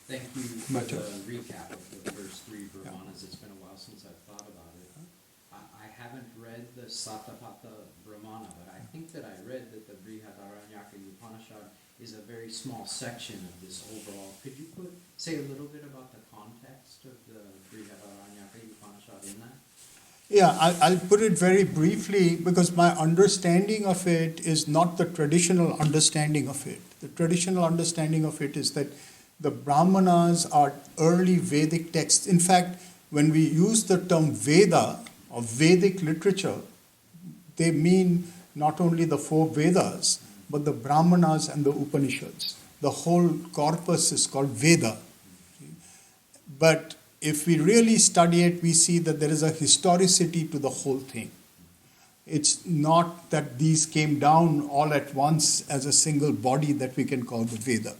Thank you for the recap of the first three Brahmanas. It's been a while since I've thought about it. I haven't read the Satapatha Brahmana, but I think that I read that the Brihadaranyaka Upanishad is a very small section of this overall. Could you say a little bit about the context of the Brihadaranyaka Upanishad in that? Yeah, I'll put it very briefly because my understanding of it is not the traditional understanding of it. The traditional understanding of it is that the Brahmanas are early Vedic texts. In fact, when we use the term Veda or Vedic literature, they mean not only the 4 Vedas, but the Brahmanas and the Upanishads. The whole corpus is called Veda. But if we really study it, we see that there is a historicity to the whole thing. It's not that these came down all at once as a single body that we can call the Veda.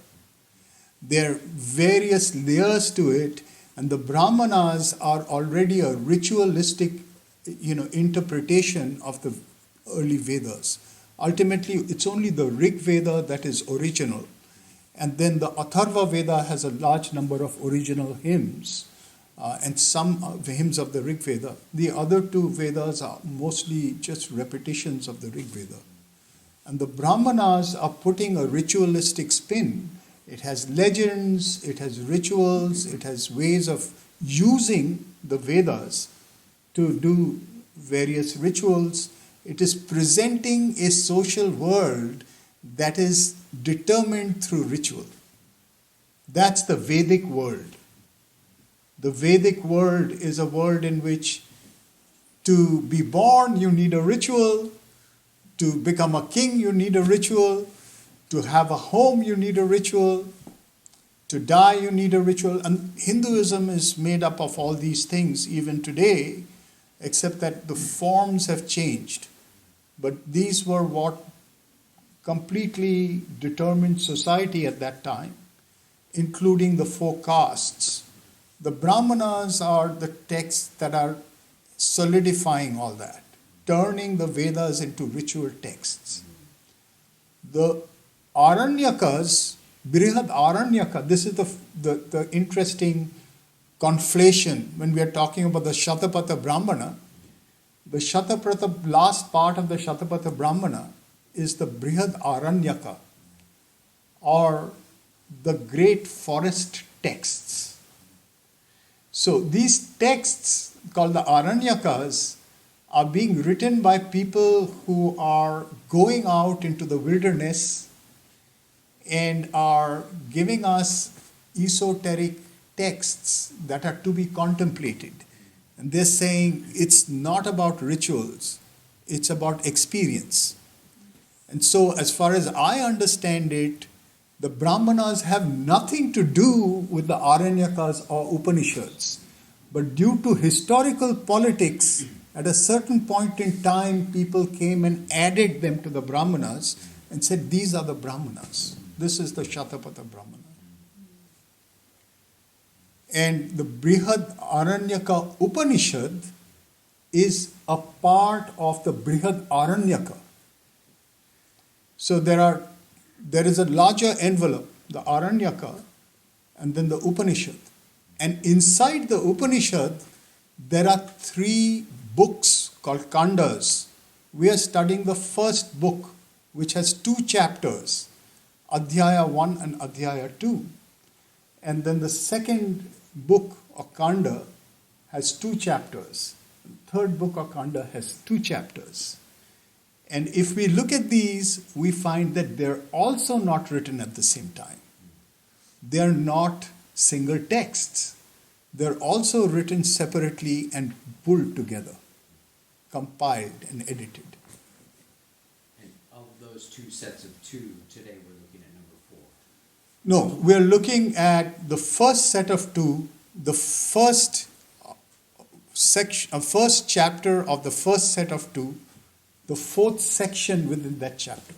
There are various layers to it, and the Brahmanas are already a ritualistic, interpretation of the early Vedas. Ultimately, it's only the Rig Veda that is original, and then the Atharva Veda has a large number of original hymns, and some hymns of the Rig Veda. The other 2 Vedas are mostly just repetitions of the Rig Veda. And the Brahmanas are putting a ritualistic spin. It has legends, it has rituals, it has ways of using the Vedas to do various rituals. It is presenting a social world that is determined through ritual. That's the Vedic world. The Vedic world is a world in which to be born you need a ritual, to become a king you need a ritual, to have a home, you need a ritual. To die, you need a ritual. And Hinduism is made up of all these things even today, except that the forms have changed. But these were what completely determined society at that time, including the 4 castes. The Brahmanas are the texts that are solidifying all that, turning the Vedas into ritual texts. The Aranyakas, Brihadaranyaka, this is the interesting conflation when we are talking about the Shatapatha Brahmana. The last part of the Shatapatha Brahmana is the Brihadaranyaka, or the great forest texts. So these texts, called the Aranyakas, are being written by people who are going out into the wilderness and are giving us esoteric texts that are to be contemplated. And they're saying it's not about rituals, it's about experience. And so, as far as I understand it, the Brahmanas have nothing to do with the Aranyakas or Upanishads. But due to historical politics, at a certain point in time, people came and added them to the Brahmanas and said, these are the Brahmanas. This is the Shatapatha Brahmana. And the Brihadaranyaka Upanishad is a part of the Brihadaranyaka. So there is a larger envelope, the Aranyaka, and then the Upanishad. And inside the Upanishad, there are 3 books called Kandas. We are studying the first book, which has 2 chapters, Adhyaya 1 and Adhyaya 2. And then the second book, or Kanda, has 2 chapters. The third book, or Kanda, has 2 chapters. And if we look at these, we find that they're also not written at the same time. They are not single texts. They're also written separately and pulled together, compiled and edited. And of those 2 sets of 2, today we're looking at number 4. No, we're looking at the first set of 2, the first section, first chapter of the first set of 2, the 4th section within that chapter.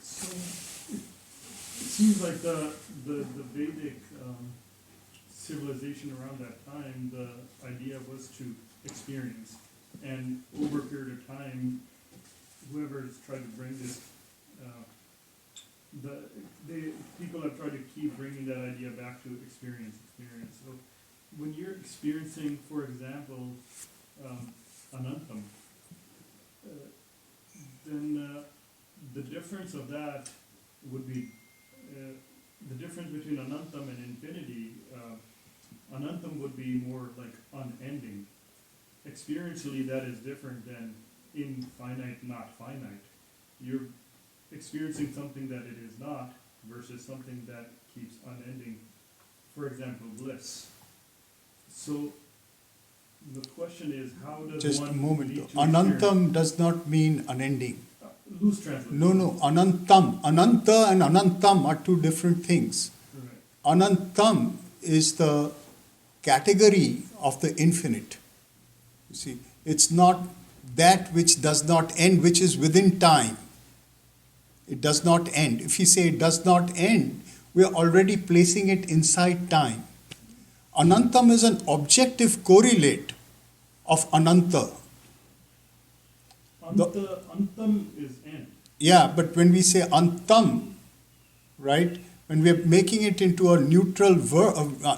So it seems like the Vedic civilization around that time, the idea was to experience. And over a period of time, whoever has tried to bring this, people have tried to keep bringing that idea back to experience. So when you're experiencing, for example, Anantam, then the difference of that would be the difference between Anantam and infinity. Anantam would be more like unending. Experientially, that is different than infinite, not finite. You're experiencing something that it is not versus something that keeps unending. For example, bliss. So the question is, how does Just one a moment lead though. to experience? Anantam does not mean unending. Loose translation. No, Anantam. Ananta and Anantam are 2 different things. Right. Anantam is the category of the infinite. You see, it's not that which does not end, which is within time. It does not end. If you say it does not end, we are already placing it inside time. Anantam is an objective correlate of Ananta. Antam is end. Yeah, but when we say Antam, right, when we are making it into a neutral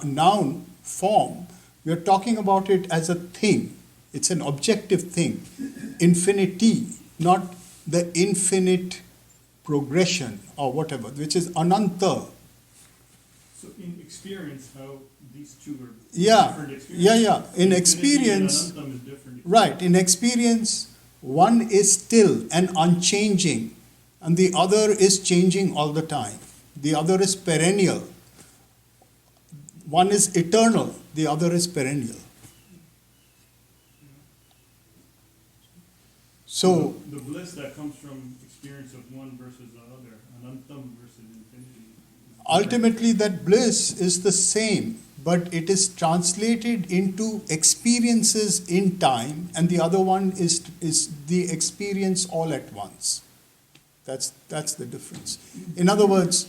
noun form, we are talking about it as a thing. It's an objective thing. Infinity, not the infinite progression or whatever, which is Ananta. So in experience, how these 2 are Yeah, different experiences. yeah. In Infinity experience, and Anantam is different. right, in experience, one is still and unchanging, and the other is changing all the time. The other is perennial. One is eternal, the other is perennial. So, the bliss that comes from experience of one versus the other, Anantam versus infinity. is ultimately, that bliss is the same, but it is translated into experiences in time, and the other one is the experience all at once. That's the difference. In other words,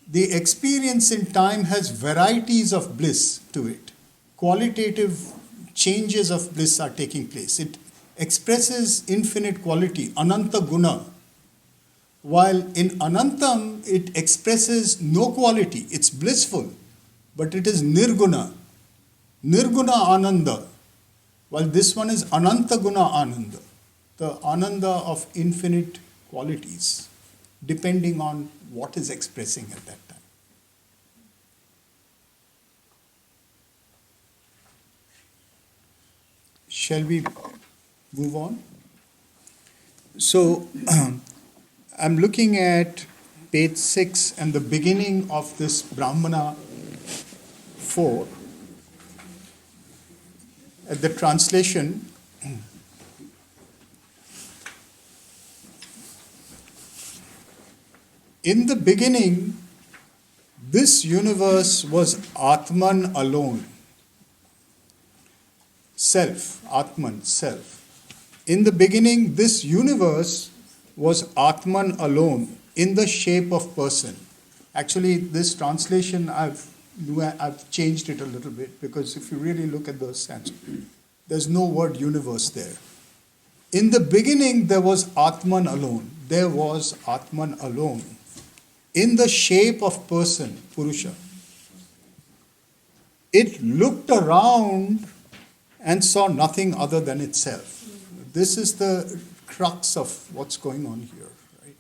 the experience in time has varieties of bliss to it. Qualitative changes of bliss are taking place. It expresses infinite quality, Ananta Guna. While in Anantam, it expresses no quality. It's blissful, but it is Nirguna. Nirguna Ananda. While this one is Ananta Guna Ananda. The Ananda of infinite qualities, depending on what is expressing at that time. Shall we move on? So, I'm looking at page 6 and the beginning of this Brahmana Four. At the translation, in the beginning, this universe was Atman alone. Self, Atman, self. In the beginning, this universe was Atman alone in the shape of person. Actually, this translation, I've changed it a little bit because if you really look at the Sanskrit, there's no word universe there. In the beginning there was Atman alone. There was Atman alone. In the shape of person, Purusha. It looked around and saw nothing other than itself. This is the crux of what's going on here, right?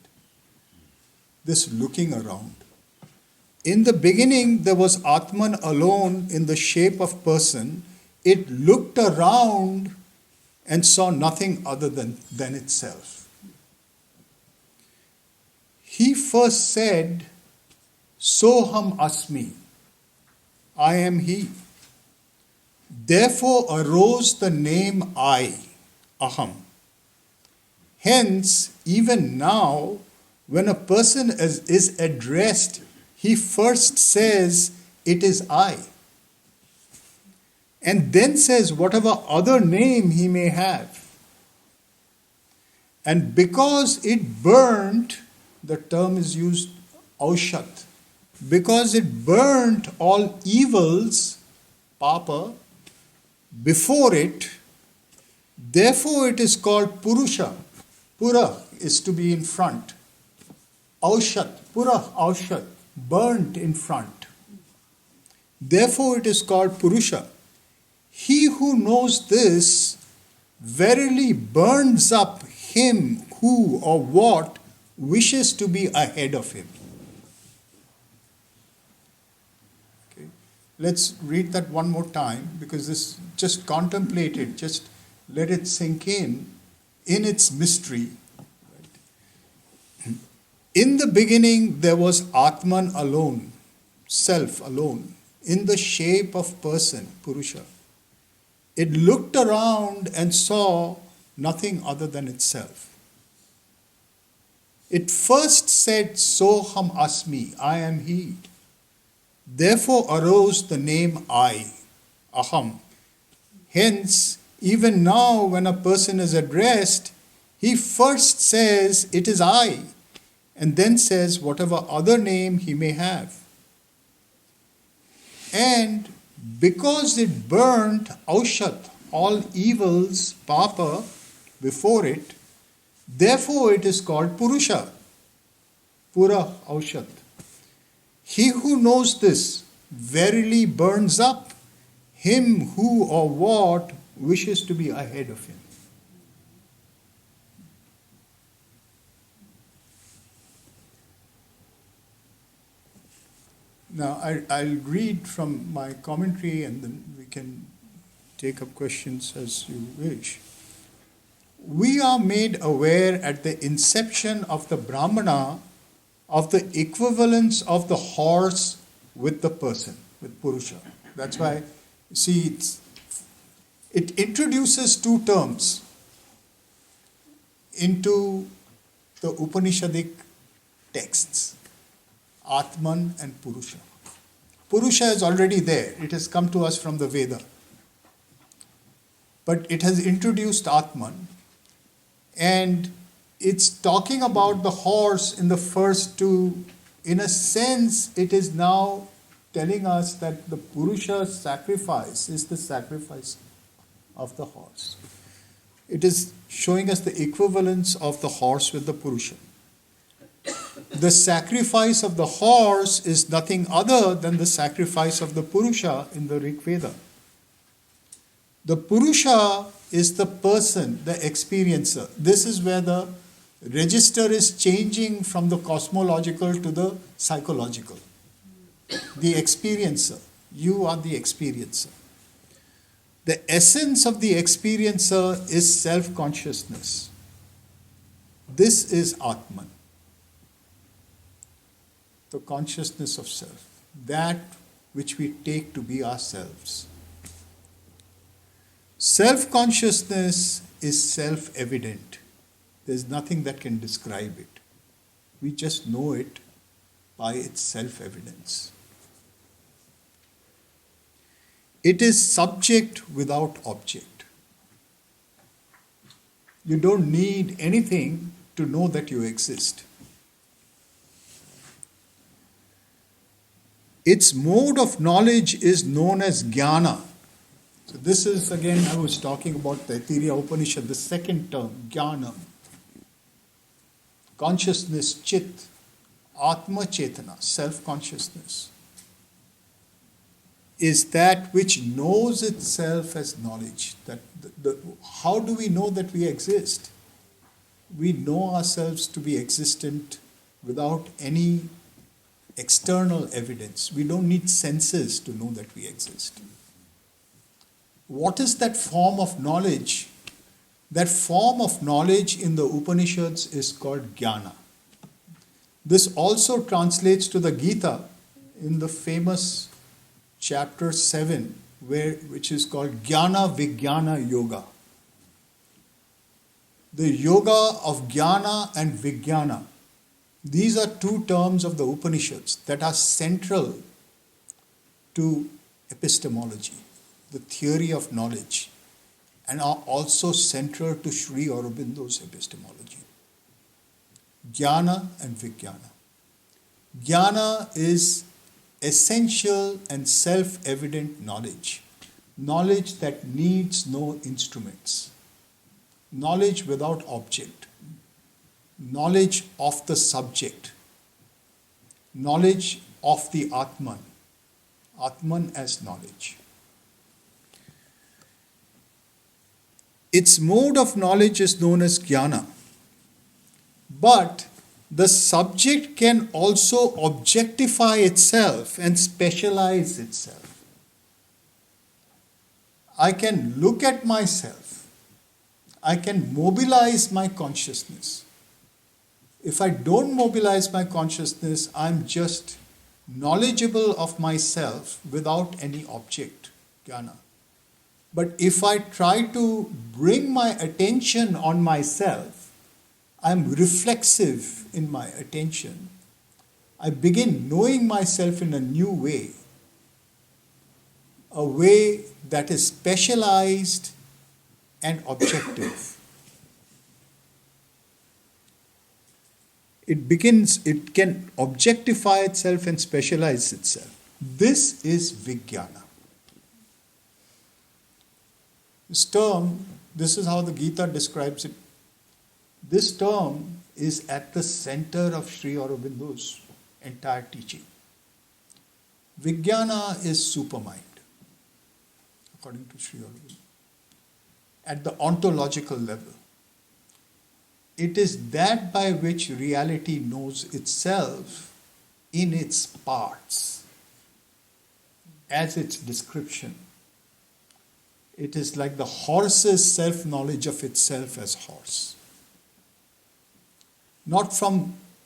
This looking around. In the beginning, there was Atman alone in the shape of person. It looked around and saw nothing other than itself. He first said, Soham Asmi, I am he. Therefore arose the name I, Aham. Hence, even now, when a person is addressed, he first says, it is I. And then says whatever other name he may have. And because it burnt, the term is used, aushat, because it burnt all evils, papa, before it, therefore it is called Purusha. Pura is to be in front. Aushat, Pura, Aushat, burnt in front. Therefore it is called Purusha. He who knows this verily burns up him who or what wishes to be ahead of him. Okay. Let's read that one more time, because this, just contemplate it, just let it sink in its mystery. Right? In the beginning there was Atman alone, self alone, in the shape of person, Purusha. It looked around and saw nothing other than itself. It first said, Soham Asmi, I am he. Therefore arose the name I, Aham. Hence, even now when a person is addressed, he first says, it is I, and then says whatever other name he may have. And because it burnt aushat, all evils, papa, before it, therefore it is called Purusha, Pura aushat. He who knows this verily burns up him who or what wishes to be ahead of him. Now, I'll read from my commentary and then we can take up questions as you wish. We are made aware at the inception of the Brahmana of the equivalence of the horse with the person, with Purusha. That's why, see, it introduces two terms into the Upanishadic texts. Atman and Purusha. Purusha is already there. It has come to us from the Veda. But it has introduced Atman. And it's talking about the horse in the first two. In a sense, it is now telling us that the Purusha sacrifice is the sacrifice of the horse. It is showing us the equivalence of the horse with the Purusha. The sacrifice of the horse is nothing other than the sacrifice of the Purusha in the Rig Veda. The Purusha is the person, the experiencer. This is where the register is changing from the cosmological to the psychological. The experiencer. You are the experiencer. The essence of the experiencer is self-consciousness. This is Atman. The consciousness of self, that which we take to be ourselves. Self-consciousness is self-evident. There's nothing that can describe it. We just know it by its self-evidence. It is subject without object. You don't need anything to know that you exist. Its mode of knowledge is known as jnana. So this is, again, I was talking about the Athyaya Upanishad, the second term, jnana. Consciousness, chit, atma chetana, self-consciousness, is that which knows itself as knowledge. That how do we know that we exist? We know ourselves to be existent without any external evidence. We don't need senses to know that we exist. What is that form of knowledge? That form of knowledge in the Upanishads is called jnana. This also translates to the Gita in the famous chapter 7, which is called Jnana Vijnana Yoga. The yoga of jnana and vijnana. These are two terms of the Upanishads that are central to epistemology, the theory of knowledge, and are also central to Sri Aurobindo's epistemology. Jnana and Vijnana. Jnana is essential and self-evident knowledge. Knowledge that needs no instruments. Knowledge without object. Knowledge of the subject. Knowledge of the Atman. Atman as knowledge. Its mode of knowledge is known as jnana. But the subject can also objectify itself and specialize itself. I can look at myself. I can mobilize my consciousness. If I don't mobilize my consciousness, I'm just knowledgeable of myself without any object, jnana. But if I try to bring my attention on myself, I'm reflexive in my attention. I begin knowing myself in a new way, a way that is specialized and objective. It can objectify itself and specialize itself. This is Vijnana. This term, this is how the Gita describes it. This term is at the center of Sri Aurobindo's entire teaching. Vijnana is supermind, according to Sri Aurobindo, at the ontological level. It is that by which reality knows itself in its parts, as its description. It is like the horse's self-knowledge of itself as horse. Not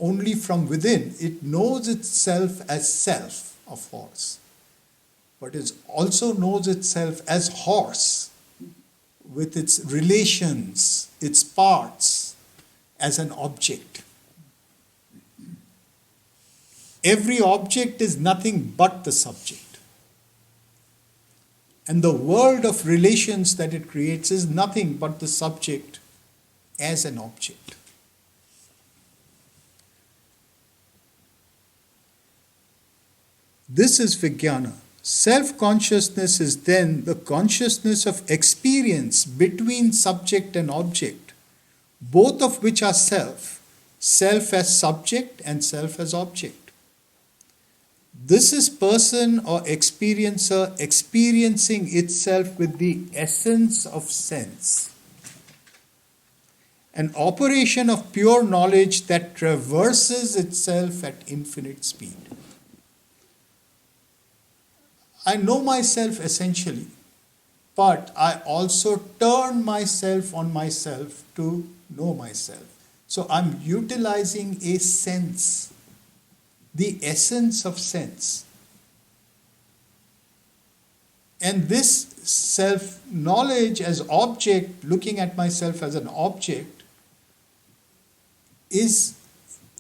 only from within, it knows itself as self of horse, but it also knows itself as horse with its relations, its parts, as an object. Every object is nothing but the subject. And the world of relations that it creates is nothing but the subject as an object. This is Vijnana. Self-consciousness is then the consciousness of experience between subject and object, both of which are self, self as subject and self as object. This is person or experiencer experiencing itself with the essence of sense. An operation of pure knowledge that traverses itself at infinite speed. I know myself essentially, but I also turn myself on myself to know myself. So I'm utilizing a sense, the essence of sense. And this self-knowledge as object, looking at myself as an object, is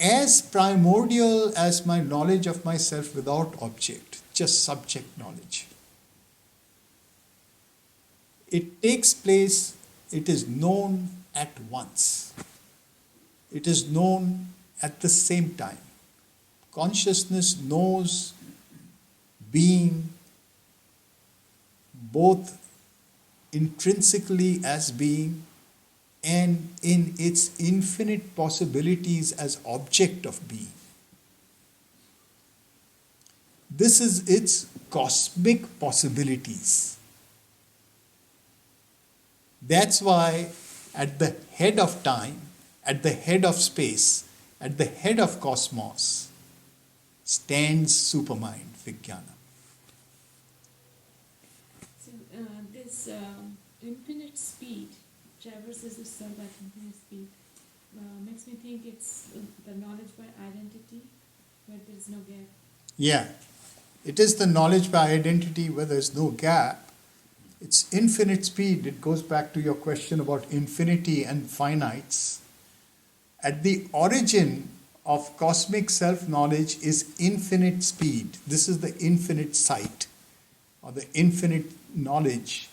as primordial as my knowledge of myself without object, just subject knowledge. It takes place, it is known at once. It is known at the same time. Consciousness knows being both intrinsically as being and in its infinite possibilities as object of being. This is its cosmic possibilities. That's why at the head of time, at the head of space, at the head of cosmos, stands supermind, Vijnana. So this infinite speed traverses itself at infinite speed. Makes me think it's the knowledge by identity, where there is no gap. Yeah, it is the knowledge by identity where there is no gap. It's infinite speed. It goes back to your question about infinity and finites. At the origin of cosmic self-knowledge is infinite speed. This is the infinite sight, or the infinite knowledge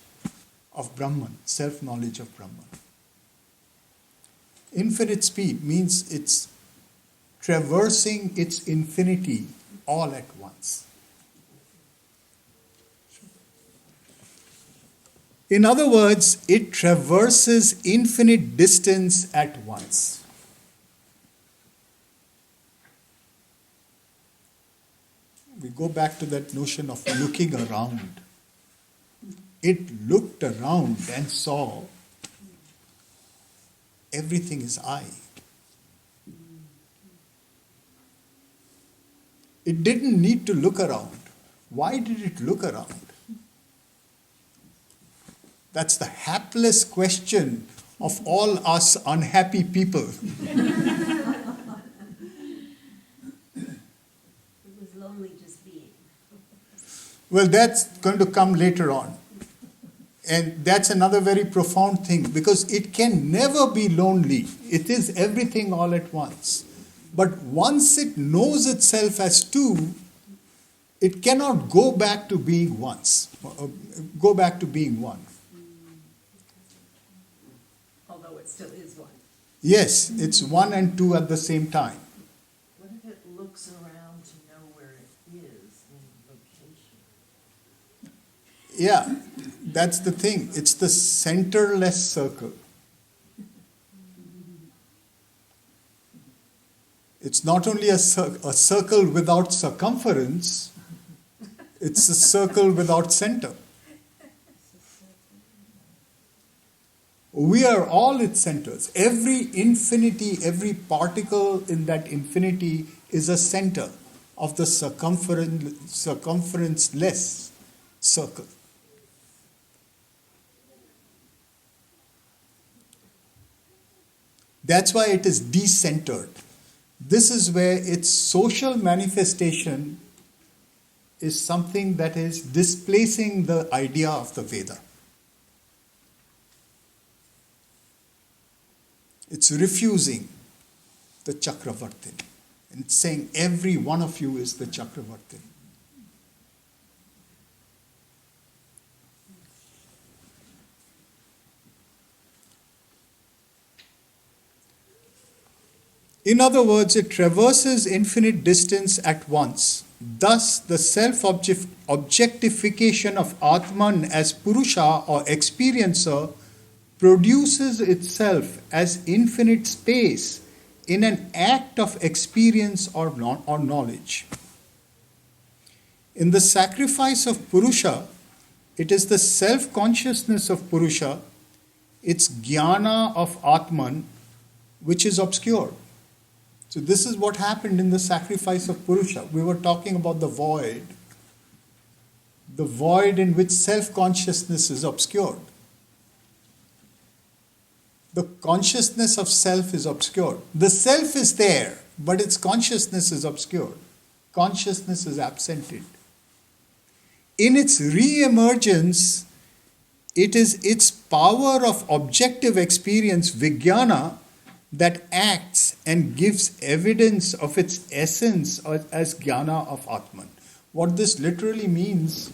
of Brahman, self-knowledge of Brahman. Infinite speed means it's traversing its infinity all at once. In other words, it traverses infinite distance at once. We go back to that notion of looking around. It looked around and saw everything is I. It didn't need to look around. Why did it look around? That's the hapless question of all us unhappy people. It was lonely just being. Well, that's going to come later on. And that's another very profound thing, because it can never be lonely. It is everything all at once. But once it knows itself as two, it cannot go back to being once, go back to being one. Although it still is one. Yes, it's one and two at the same time. What if it looks around to know where it is in location? Yeah, that's the thing. It's the centerless circle. It's not only a circle without circumference, it's a circle without center. We are all its centers. Every infinity, every particle in that infinity is a center of the circumference-less circle. That's why it is decentered. This is where its social manifestation is something that is displacing the idea of the Veda. It's refusing the Chakravartin. And it's saying every one of you is the Chakravartin. In other words, it traverses infinite distance at once. Thus, the self-objectification of Atman as Purusha or experiencer produces itself as infinite space in an act of experience or knowledge. In the sacrifice of Purusha, it is the self-consciousness of Purusha, its jnana of Atman, which is obscured. So this is what happened in the sacrifice of Purusha. We were talking about the void in which self-consciousness is obscured. The consciousness of self is obscured. The self is there, but its consciousness is obscured. Consciousness is absented. In its re-emergence, it is its power of objective experience, vijnana, that acts and gives evidence of its essence as jnana of Atman. What this literally means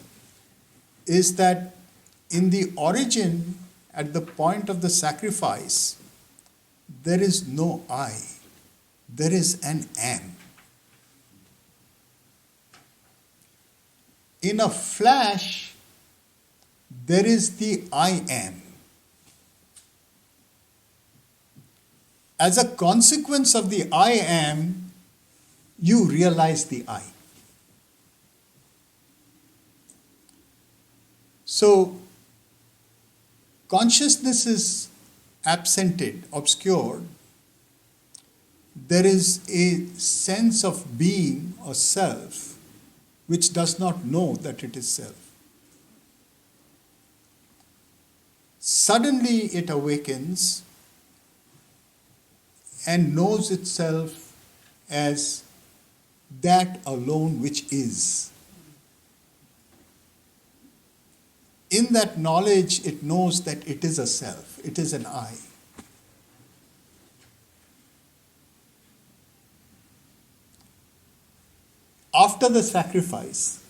is that in the origin, at the point of the sacrifice, there is no I. There is an am. In a flash, there is the I am. As a consequence of the I am, you realize the I. So, consciousness is absented, obscured. There is a sense of being or self which does not know that it is self. Suddenly it awakens and knows itself as that alone which is. In that knowledge, it knows that it is a self, it is an I. After the sacrifice,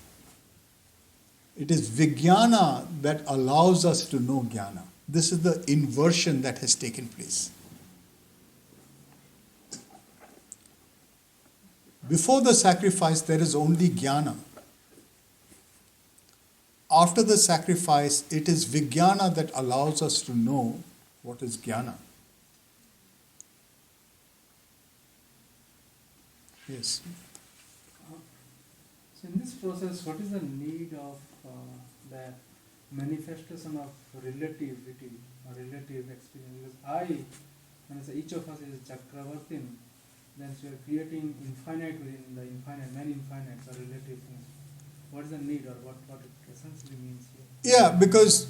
it is Vijnana that allows us to know Jnana. This is the inversion that has taken place. Before the sacrifice, there is only Jnana. After the sacrifice, it is Vijnana that allows us to know what is Jnana. Yes. So in this process, what is the need of the manifestation of relativity or relative experience? Because when I say each of us is Chakravartin, then we are creating infinite within the infinite, many infinites or relative things. What is the need or what it essentially means here? Yeah, because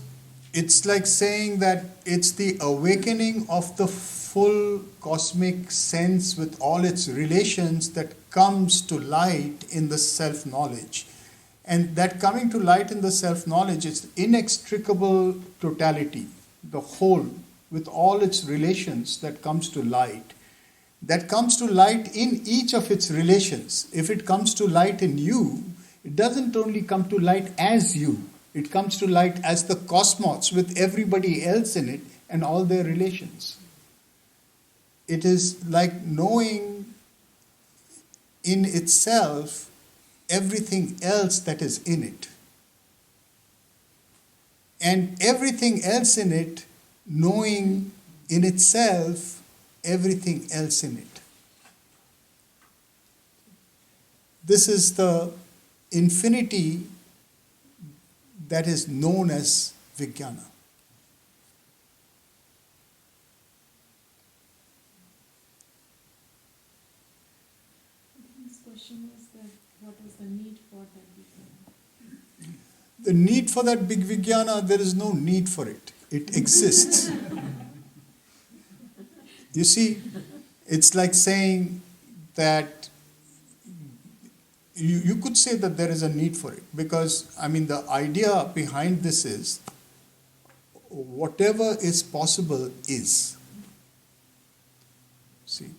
it's like saying that it's the awakening of the full cosmic sense with all its relations that comes to light in the self-knowledge. And that coming to light in the self-knowledge is inextricable totality, the whole, with all its relations that comes to light. That comes to light in each of its relations. If it comes to light in you, it doesn't only come to light as you, it comes to light as the cosmos with everybody else in it and all their relations. It is like knowing in itself everything else that is in it. And everything else in it, knowing in itself everything else in it. This is the infinity that is known as Vijnana. His question was that what was the need for that Vijnana? The need for that big Vijnana, there is no need for it. It exists. You see, it's like saying that you could say that there is a need for it because, the idea behind this is whatever is possible is. See,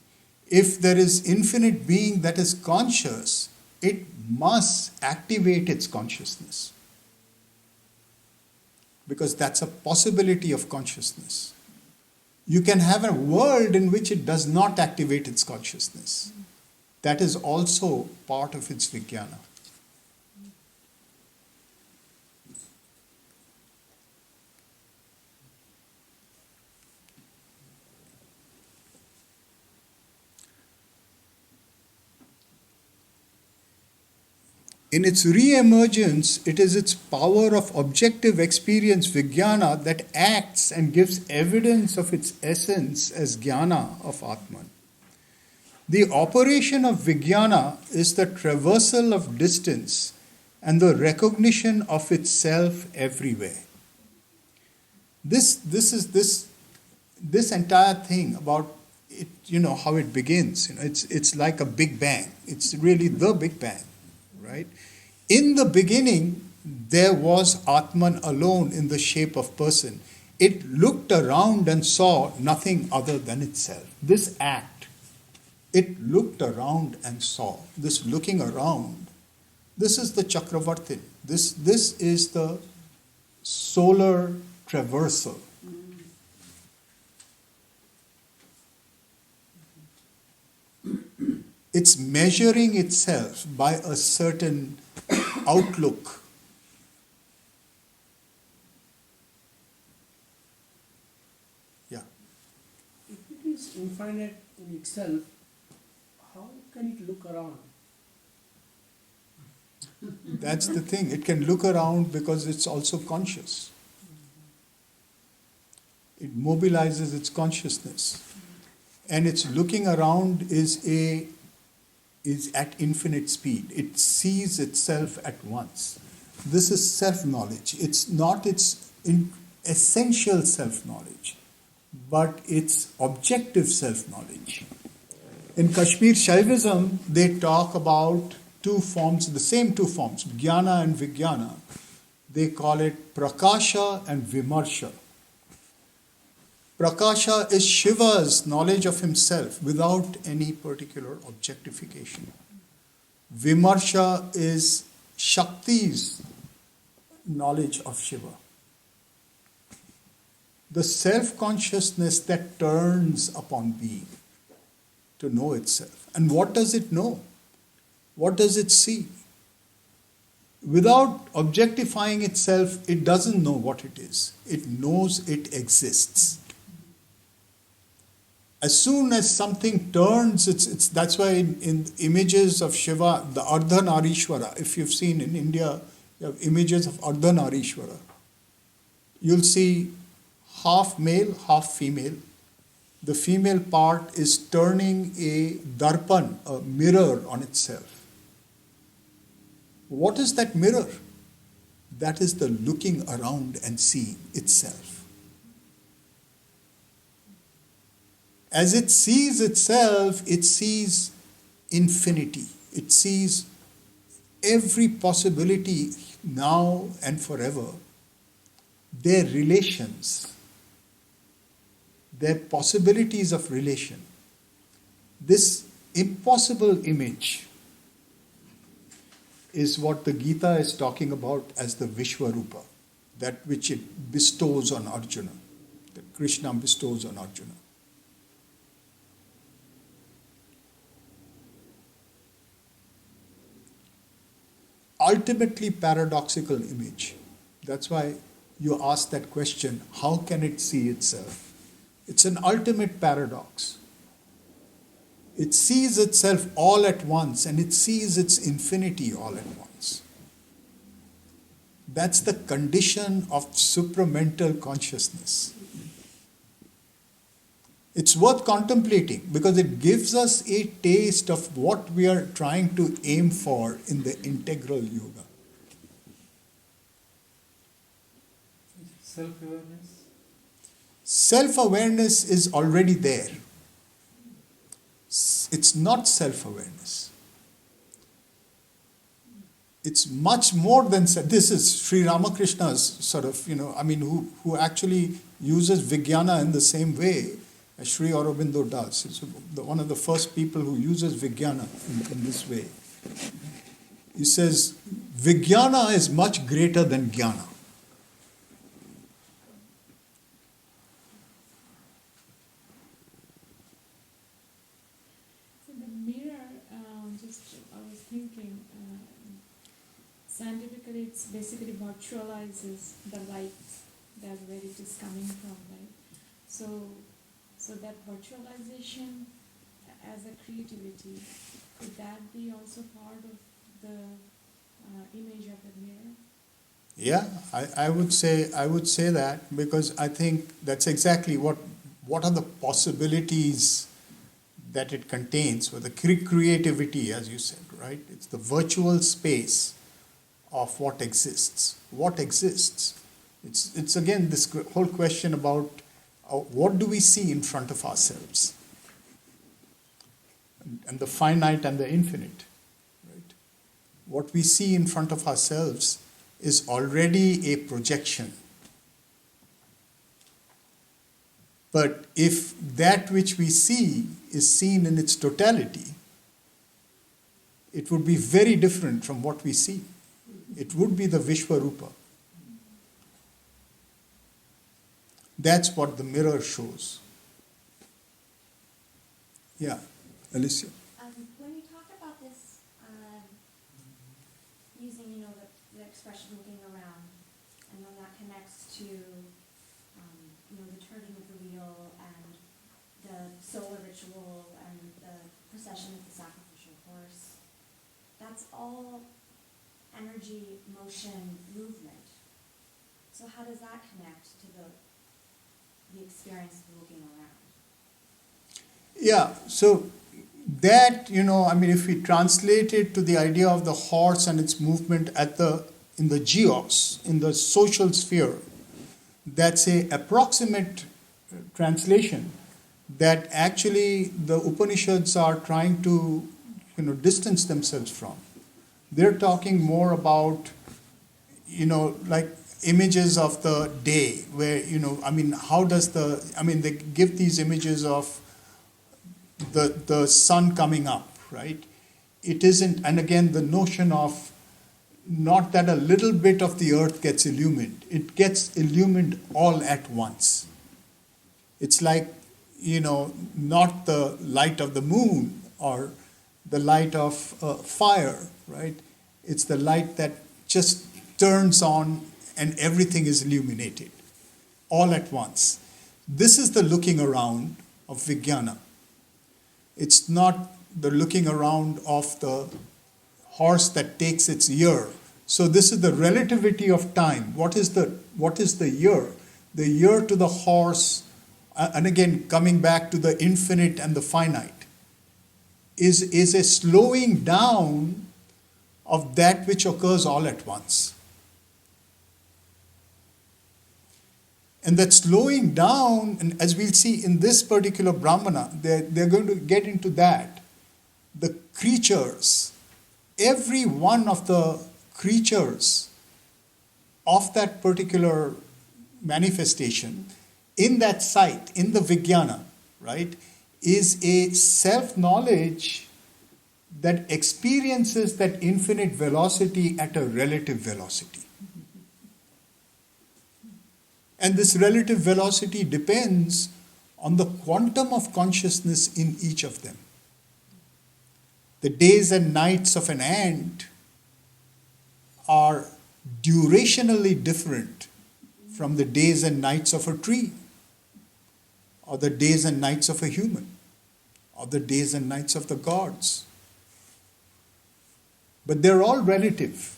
if there is infinite being that is conscious, it must activate its consciousness because that's a possibility of consciousness. You can have a world in which it does not activate its consciousness. That is also part of its Vijnana. In its re-emergence, it is its power of objective experience, Vijnana, that acts and gives evidence of its essence as Jnana of Atman. The operation of Vijnana is the traversal of distance and the recognition of itself everywhere. This entire thing about it, how it begins. It's like a Big Bang. It's really the Big Bang, right? In the beginning, there was Atman alone in the shape of person. It looked around and saw nothing other than itself. This act. It looked around and saw. This looking around, this is the Chakravartin. This is the solar traversal. It's measuring itself by a certain outlook. is infinite in itself, how can it look around? That's the thing. It can look around because it's also conscious. It mobilizes its consciousness. And its looking around is at infinite speed. It sees itself at once. This is self-knowledge. It's not its essential self-knowledge, but it's objective self-knowledge. In Kashmir Shaivism, they talk about two forms, the same two forms, jnana and vijnana. They call it prakasha and vimarsha. Prakasha is Shiva's knowledge of himself without any particular objectification. Vimarsha is Shakti's knowledge of Shiva. The self-consciousness that turns upon being to know itself. And what does it know? What does it see? Without objectifying itself, it doesn't know what it is. It knows it exists. As soon as something turns, that's why in images of Shiva, the Ardhanarishwara, if you've seen in India, you have images of Ardhanarishwara. You'll see half male, half female. The female part is turning a darpan, a mirror on itself. What is that mirror? That is the looking around and seeing itself. As it sees itself, it sees infinity. It sees every possibility now and forever. Their relations, their possibilities of relation. This impossible image is what the Gita is talking about as the Vishwarupa, that which it bestows on Arjuna, that Krishna bestows on Arjuna. Ultimately paradoxical image. That's why you ask that question, how can it see itself? It's an ultimate paradox. It sees itself all at once and it sees its infinity all at once. That's the condition of supramental consciousness. It's worth contemplating because it gives us a taste of what we are trying to aim for in the integral yoga. Self-awareness? Self-awareness is already there. It's not self-awareness. It's much more than, this is Sri Ramakrishna's sort of, who actually uses Vijnana in the same way as Sri Aurobindo does. He's one of the first people who uses Vijnana in this way. He says, Vijnana is much greater than Jnana. So the mirror, I was thinking, scientifically it's basically virtualizes the light that where it is coming from, right? So that virtualization as a creativity, could that be also part of the image of the mirror? Yeah, I would say that because I think that's exactly what are the possibilities that it contains, with the creativity, as you said, right? It's the virtual space of what exists. What exists? It's again this whole question about what do we see in front of ourselves, and the finite and the infinite, right? What we see in front of ourselves is already a projection. But if that which we see is seen in its totality, it would be very different from what we see. It would be the Vishwarupa. That's what the mirror shows. Yeah, Alicia. When you talk about this, using the expression looking around, and then that connects to the turning of the wheel and the solar ritual and the procession of the sacrificial horse, that's all energy, motion, movement. So how does that connect to the experience of looking around? Yeah, so that, I mean, if we translate it to the idea of the horse and its movement in the geos, in the social sphere, that's a approximate translation that actually the Upanishads are trying to, distance themselves from. They're talking more about, like images of the day where, they give these images of the sun coming up, right? It isn't, and again, the notion of not that a little bit of the earth gets illumined, it gets illumined all at once. It's like, not the light of the moon or the light of fire, right? It's the light that just turns on and everything is illuminated all at once. This is the looking around of Vijnana. It's not the looking around of the horse that takes its year. So this is the relativity of time. What is the year? The year to the horse, and again coming back to the infinite and the finite, is a slowing down of that which occurs all at once. And that slowing down, and as we'll see in this particular Brahmana, they're going to get into that. The creatures, every one of the creatures of that particular manifestation, in that site, in the Vijnana, right, is a self-knowledge that experiences that infinite velocity at a relative velocity. And this relative velocity depends on the quantum of consciousness in each of them. The days and nights of an ant are durationally different from the days and nights of a tree, or the days and nights of a human, or the days and nights of the gods. But they're all relative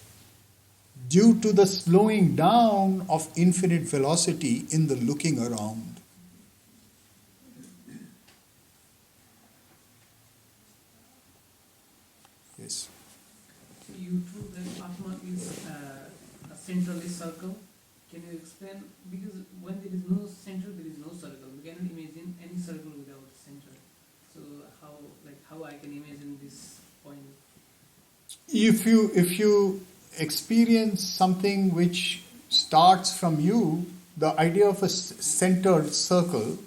due to the slowing down of infinite velocity in the looking around. Yes. So you told that Atman is a centrally circle. Can you explain? Because when there is no center, there is no circle. We cannot imagine any circle without center. So how I can imagine this point? If you experience something which starts from you, the idea of a centered circle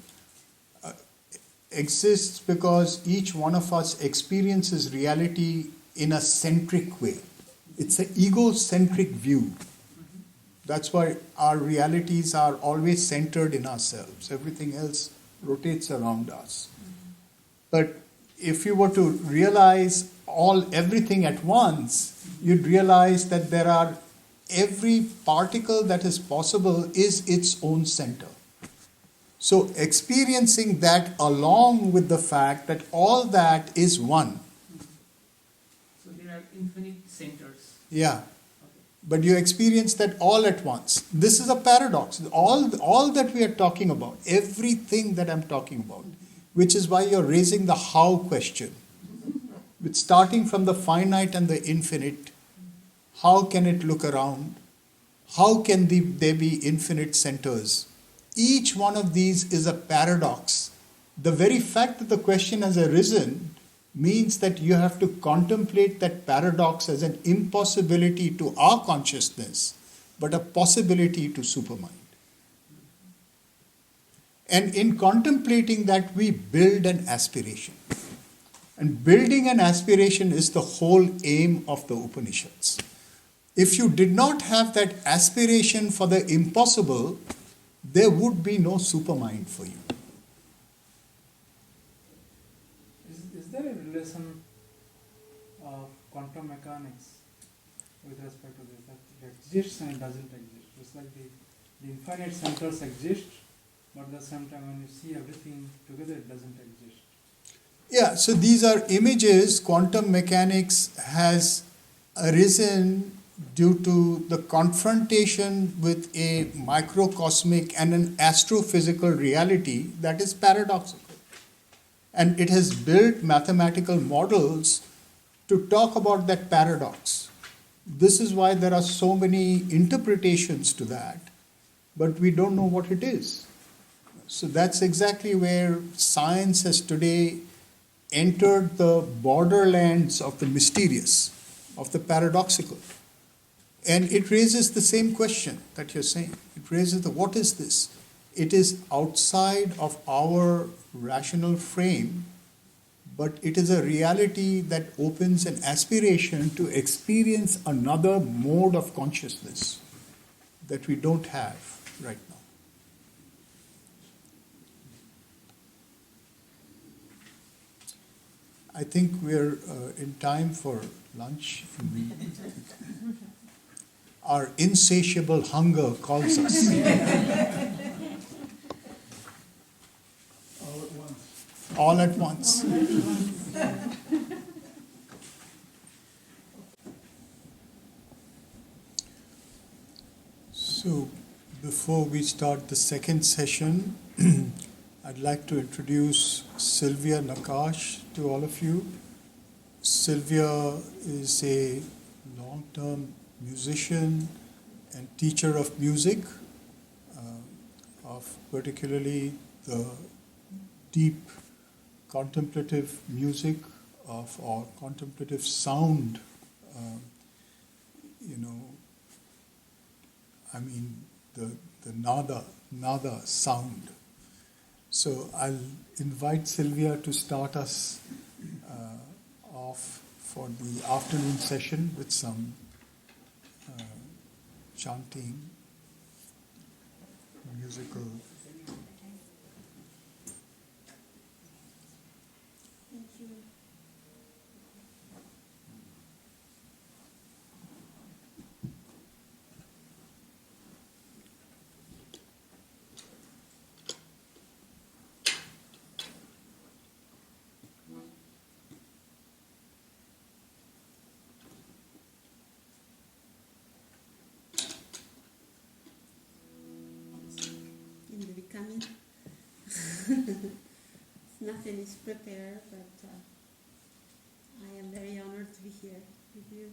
exists because each one of us experiences reality in a centric way. It's an egocentric view. That's why our realities are always centered in ourselves. Everything else rotates around us. But if you were to realize everything at once, you'd realize that every particle that is possible is its own center. So experiencing that along with the fact that all that is one. So there are infinite centers. Yeah. But you experience that all at once. This is a paradox. All that we are talking about, everything that I'm talking about, which is why you're raising the how question. With starting from the finite and the infinite, how can it look around? How can there be infinite centers? Each one of these is a paradox. The very fact that the question has arisen means that you have to contemplate that paradox as an impossibility to our consciousness, but a possibility to supermind. And in contemplating that, we build an aspiration. And building an aspiration is the whole aim of the Upanishads. If you did not have that aspiration for the impossible, there would be no supermind for you. Is there a relation of quantum mechanics with respect to this, that it exists and it doesn't exist? Just like the infinite centers exist, but at the same time when you see everything together, it doesn't exist. Yeah, so these are images. Quantum mechanics has arisen due to the confrontation with a microcosmic and an astrophysical reality that is paradoxical. And it has built mathematical models to talk about that paradox. This is why there are so many interpretations to that, but we don't know what it is. So that's exactly where science has today entered the borderlands of the mysterious, of the paradoxical. And it raises the same question that you're saying. It raises the what is this? It is outside of our rational frame, but it is a reality that opens an aspiration to experience another mode of consciousness that we don't have right now. I think we're in time for lunch. Our insatiable hunger calls us. All at once. So, before we start the second session, I'd like to introduce Sylvia Nakash to all of you. Sylvia is a long-term musician and teacher of music, of particularly the deep contemplative music of or contemplative sound, the nada sound. So I'll invite Sylvia to start us off for the afternoon session with some chanting, musical. Thank you. In the becoming, nothing is prepared, but I am very honored to be here with you.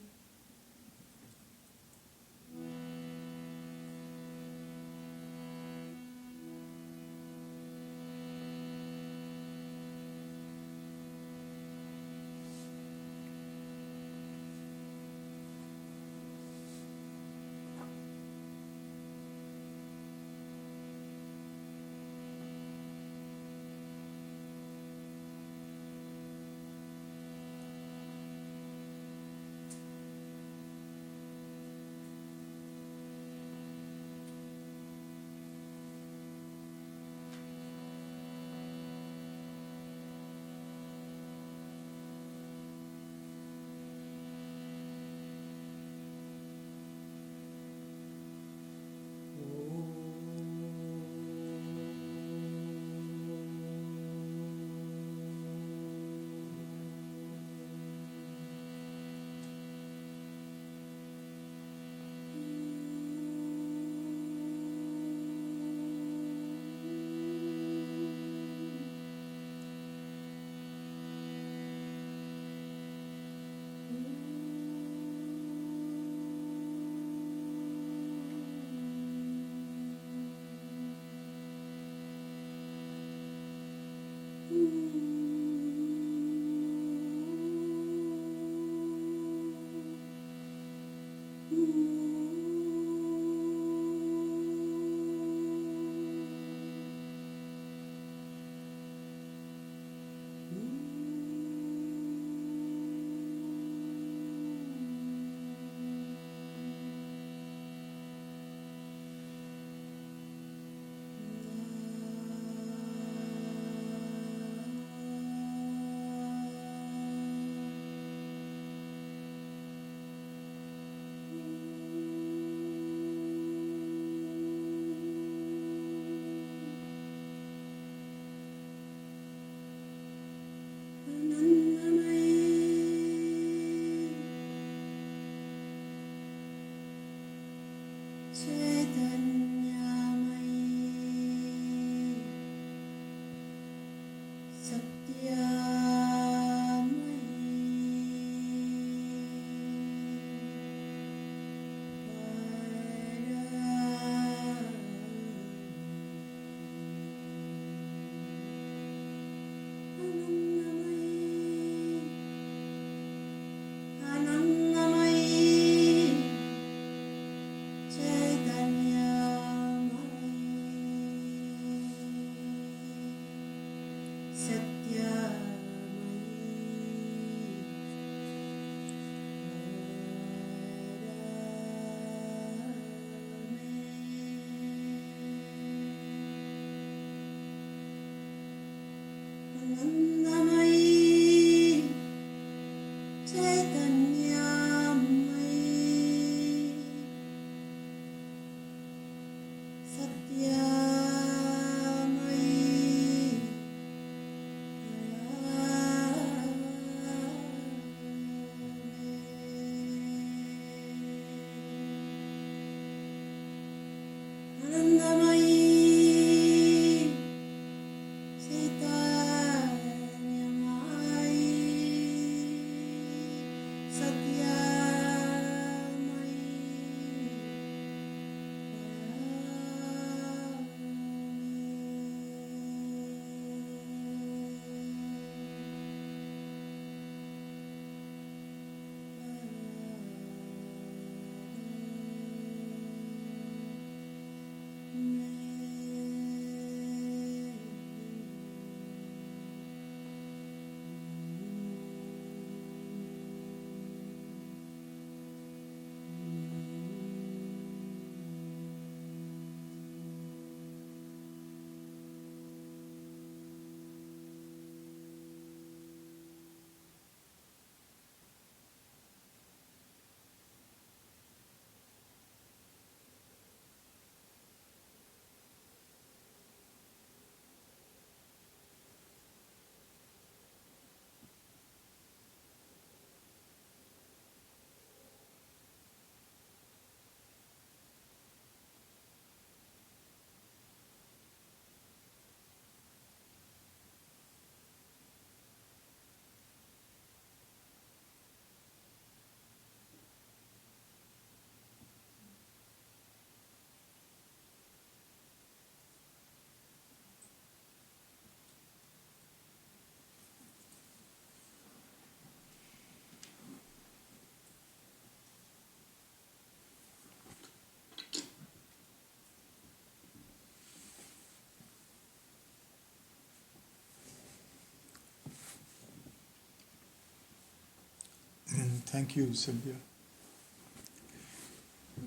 Thank you, Sylvia.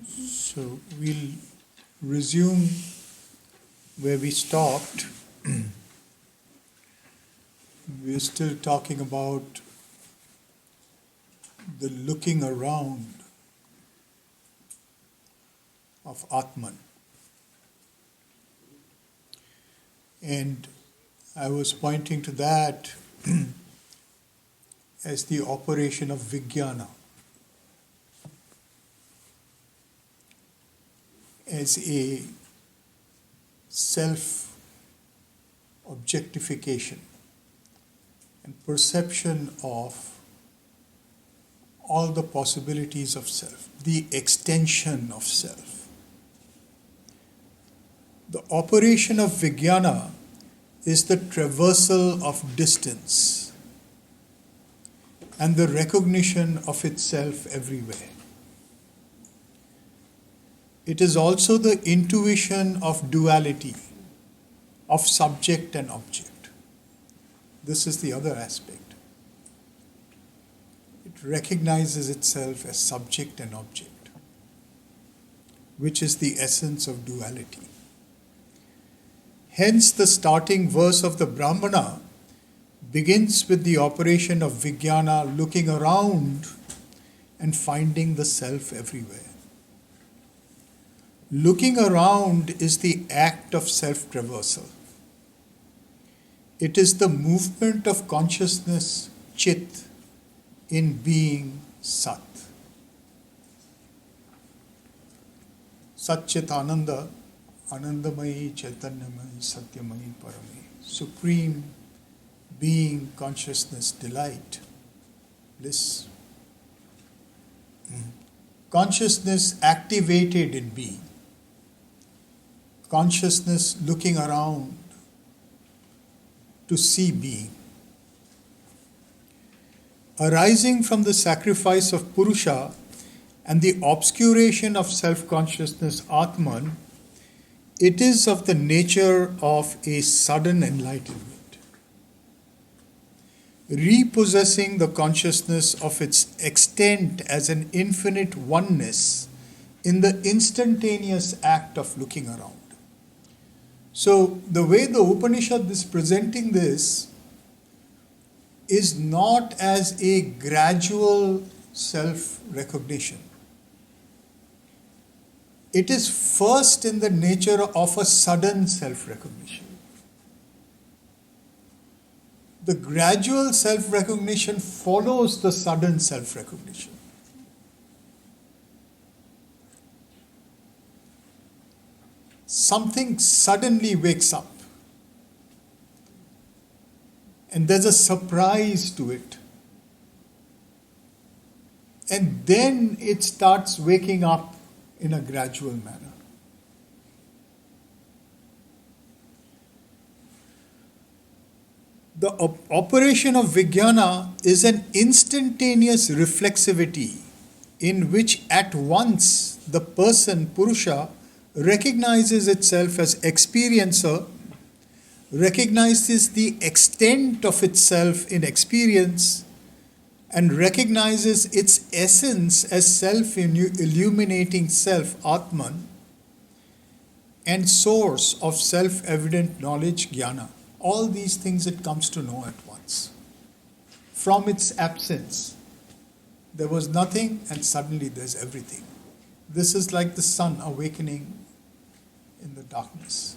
So we'll resume where we stopped. We're still talking about the looking around of Atman. And I was pointing to that as the operation of Vijnana, as a self-objectification and perception of all the possibilities of self, the extension of self. The operation of Vijnana is the traversal of distance and the recognition of itself everywhere. It is also the intuition of duality, of subject and object. This is the other aspect. It recognizes itself as subject and object, which is the essence of duality. Hence, the starting verse of the Brahmana begins with the operation of Vijnana, looking around and finding the self everywhere. Looking around is the act of self-traversal. It is the movement of consciousness, Chit, in being Sat. Sat Chit Ananda, Anandamayi, Chaitanyamayi, Satyamayi, Paramayi. Supreme being, consciousness, delight, bliss. Consciousness activated in being. Consciousness looking around to see being. Arising from the sacrifice of Purusha and the obscuration of self-consciousness Atman, it is of the nature of a sudden enlightenment, repossessing the consciousness of its extent as an infinite oneness in the instantaneous act of looking around. So the way the Upanishad is presenting this is not as a gradual self-recognition. It is first in the nature of a sudden self-recognition. The gradual self-recognition follows the sudden self-recognition. Something suddenly wakes up, and there's a surprise to it. And then it starts waking up in a gradual manner. The operation of Vijnana is an instantaneous reflexivity in which at once the person, Purusha, recognizes itself as experiencer, recognizes the extent of itself in experience, and recognizes its essence as self-illuminating self, Atman, and source of self-evident knowledge, Jnana. All these things it comes to know at once. From its absence, there was nothing and suddenly there's everything. This is like the sun awakening in the darkness.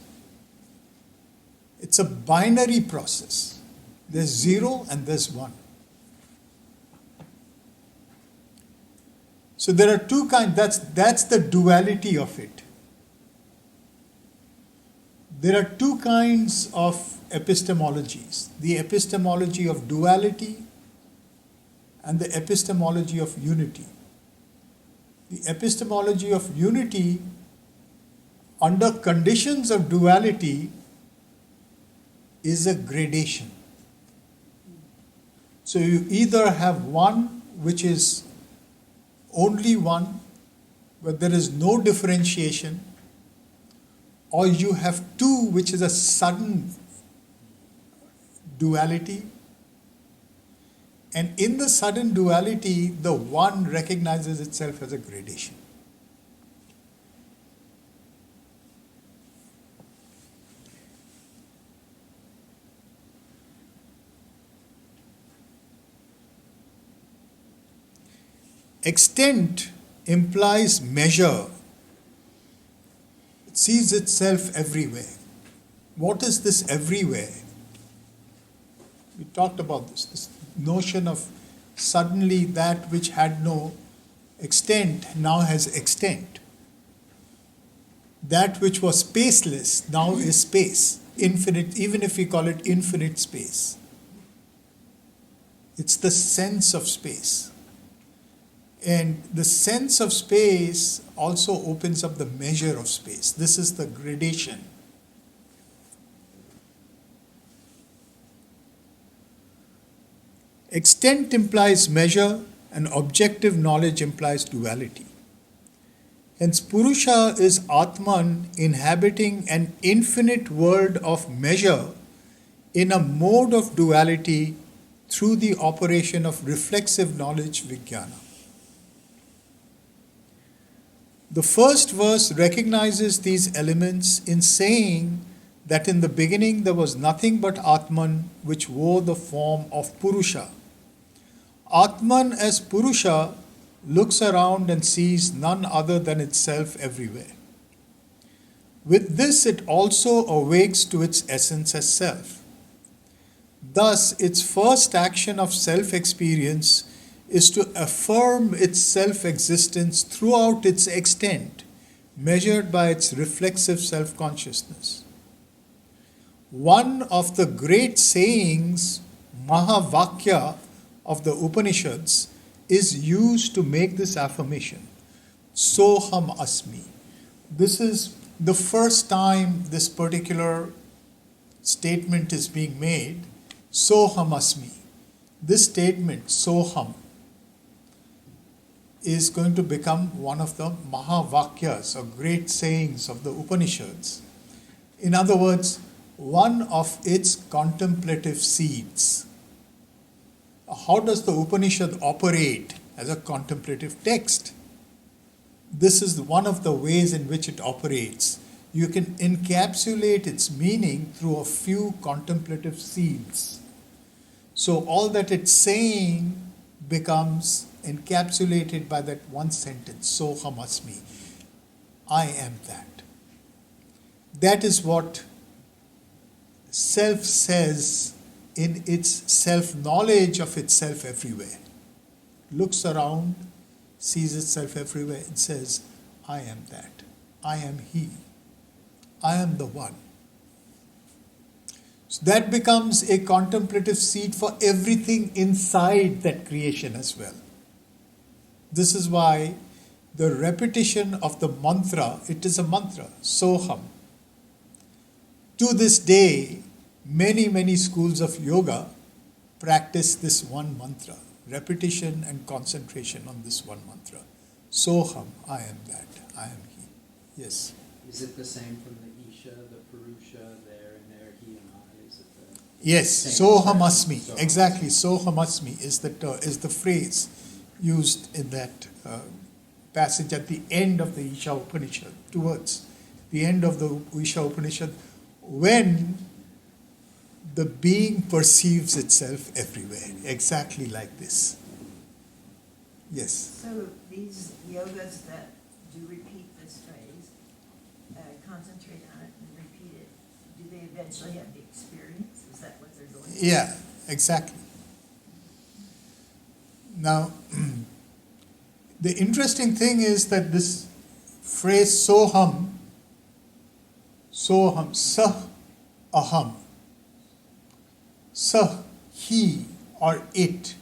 It's a binary process. There's zero and there's one. So there are two kinds, that's the duality of it. There are two kinds of epistemologies. The epistemology of duality and the epistemology of unity. The epistemology of unity, under conditions of duality, is a gradation. So you either have one which is only one, where there is no differentiation, or you have two which is a sudden duality, And in the sudden duality, the one recognizes itself as a gradation. Extent implies measure. It sees itself everywhere. What is this everywhere? We talked about this notion of suddenly that which had no extent now has extent. That which was spaceless now is space, infinite, even if we call it infinite space. It's the sense of space. And the sense of space also opens up the measure of space. This is the gradation. Extent implies measure, and objective knowledge implies duality. Hence, Purusha is Atman inhabiting an infinite world of measure in a mode of duality through the operation of reflexive knowledge, Vijnana. The first verse recognizes these elements in saying that in the beginning there was nothing but Atman which wore the form of Purusha. Atman as Purusha looks around and sees none other than itself everywhere. With this, it also awakes to its essence as self. Thus, its first action of self-experience is to affirm its self-existence throughout its extent, measured by its reflexive self-consciousness. One of the great sayings, mahavakya, of the Upanishads is used to make this affirmation. Soham asmi. This is the first time this particular statement is being made. Soham asmi. This statement, Soham, is going to become one of the mahavakyas, or great sayings of the Upanishads. In other words, one of its contemplative seeds. How does the Upanishad operate as a contemplative text? This is one of the ways in which it operates. You can encapsulate its meaning through a few contemplative seeds. So all that it's saying becomes encapsulated by that one sentence, Soham asmi. I am that. That is what self says in its self-knowledge of itself everywhere. Looks around, sees itself everywhere and says, I am that. I am he. I am the one. So that becomes a contemplative seed for everything inside that creation as well. This is why the repetition of the mantra, it is a mantra, Soham. To this day, many schools of yoga practice this one mantra, repetition and concentration on this one mantra. Soham, I am that, I am he. Yes. Is it the same from the Isha, the Purusha, there and there, he and I? Is it the yes, same Soham expression? asmi. Exactly, Soham asmi is the phrase used in that passage at the end of the Isha Upanishad, towards the end of the Isha Upanishad, when the being perceives itself everywhere, exactly like this. Yes. So these yogas that do repeat this phrase, concentrate on it and repeat it, do they eventually have the experience? Is that what they're going to do? Yeah, exactly. Now, the interesting thing is that this phrase Soham, Sah, Aham, Sah, he or it,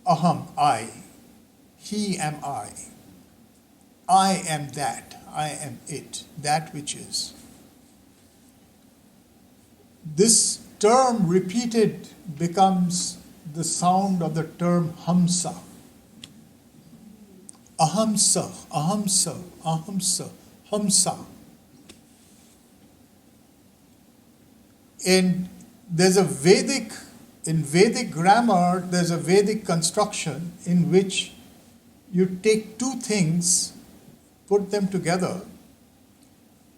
Aham, I, he am I am that, I am it, that which is. This term repeated becomes the sound of the term Hamsa. Ahamsa, Ahamsa, Ahamsa, Hamsa. And there's a Vedic in Vedic grammar, there's a Vedic construction in which you take two things, put them together,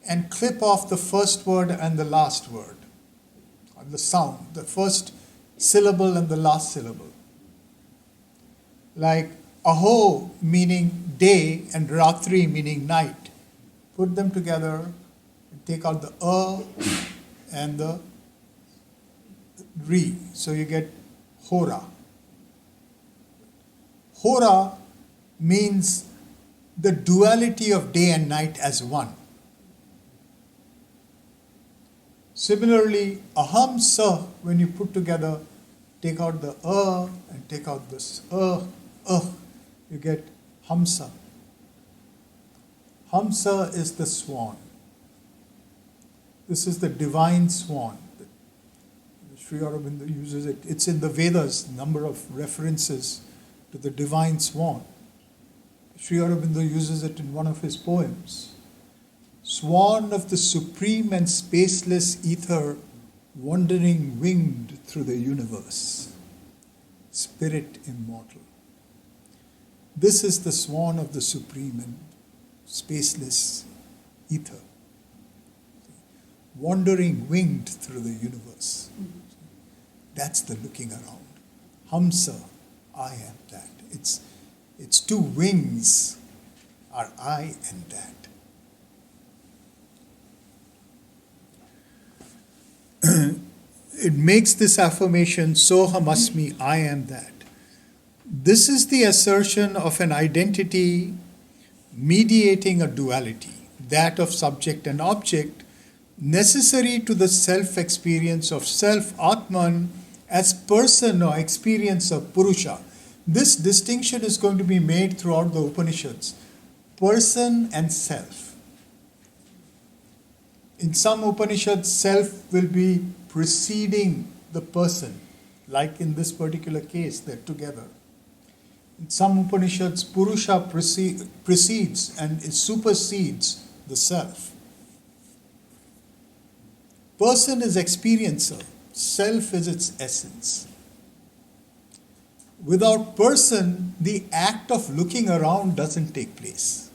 and clip off the first word and the last word, or the sound, the first syllable and the last syllable. Like aho meaning day and ratri meaning night. Put them together and take out the and the re. So you get hora. Hora means the duality of day and night as one. Similarly, aham sa, when you put together, take out the and take out this you get hamsa. Hamsa is the swan. This is the divine swan. Sri Aurobindo uses it. It's in the Vedas, number of references to the divine swan. Sri Aurobindo uses it in one of his poems. Swan of the supreme and spaceless ether, wandering winged through the universe, spirit immortal. This is the swan of the supreme and spaceless ether, wandering winged through the universe. That's the looking around. Hamsa, I am that. Its two wings are I and that. It makes this affirmation, Soham Asmi, I am that. This is the assertion of an identity mediating a duality, that of subject and object, necessary to the self-experience of self, Atman, as person or experience of Purusha. This distinction is going to be made throughout the Upanishads. Person and self. In some Upanishads, self will be preceding the person, like in this particular case, they're together. In some Upanishads, Purusha precedes and it supersedes the self. Person is experiencer, self is its essence. Without person, the act of looking around doesn't take place.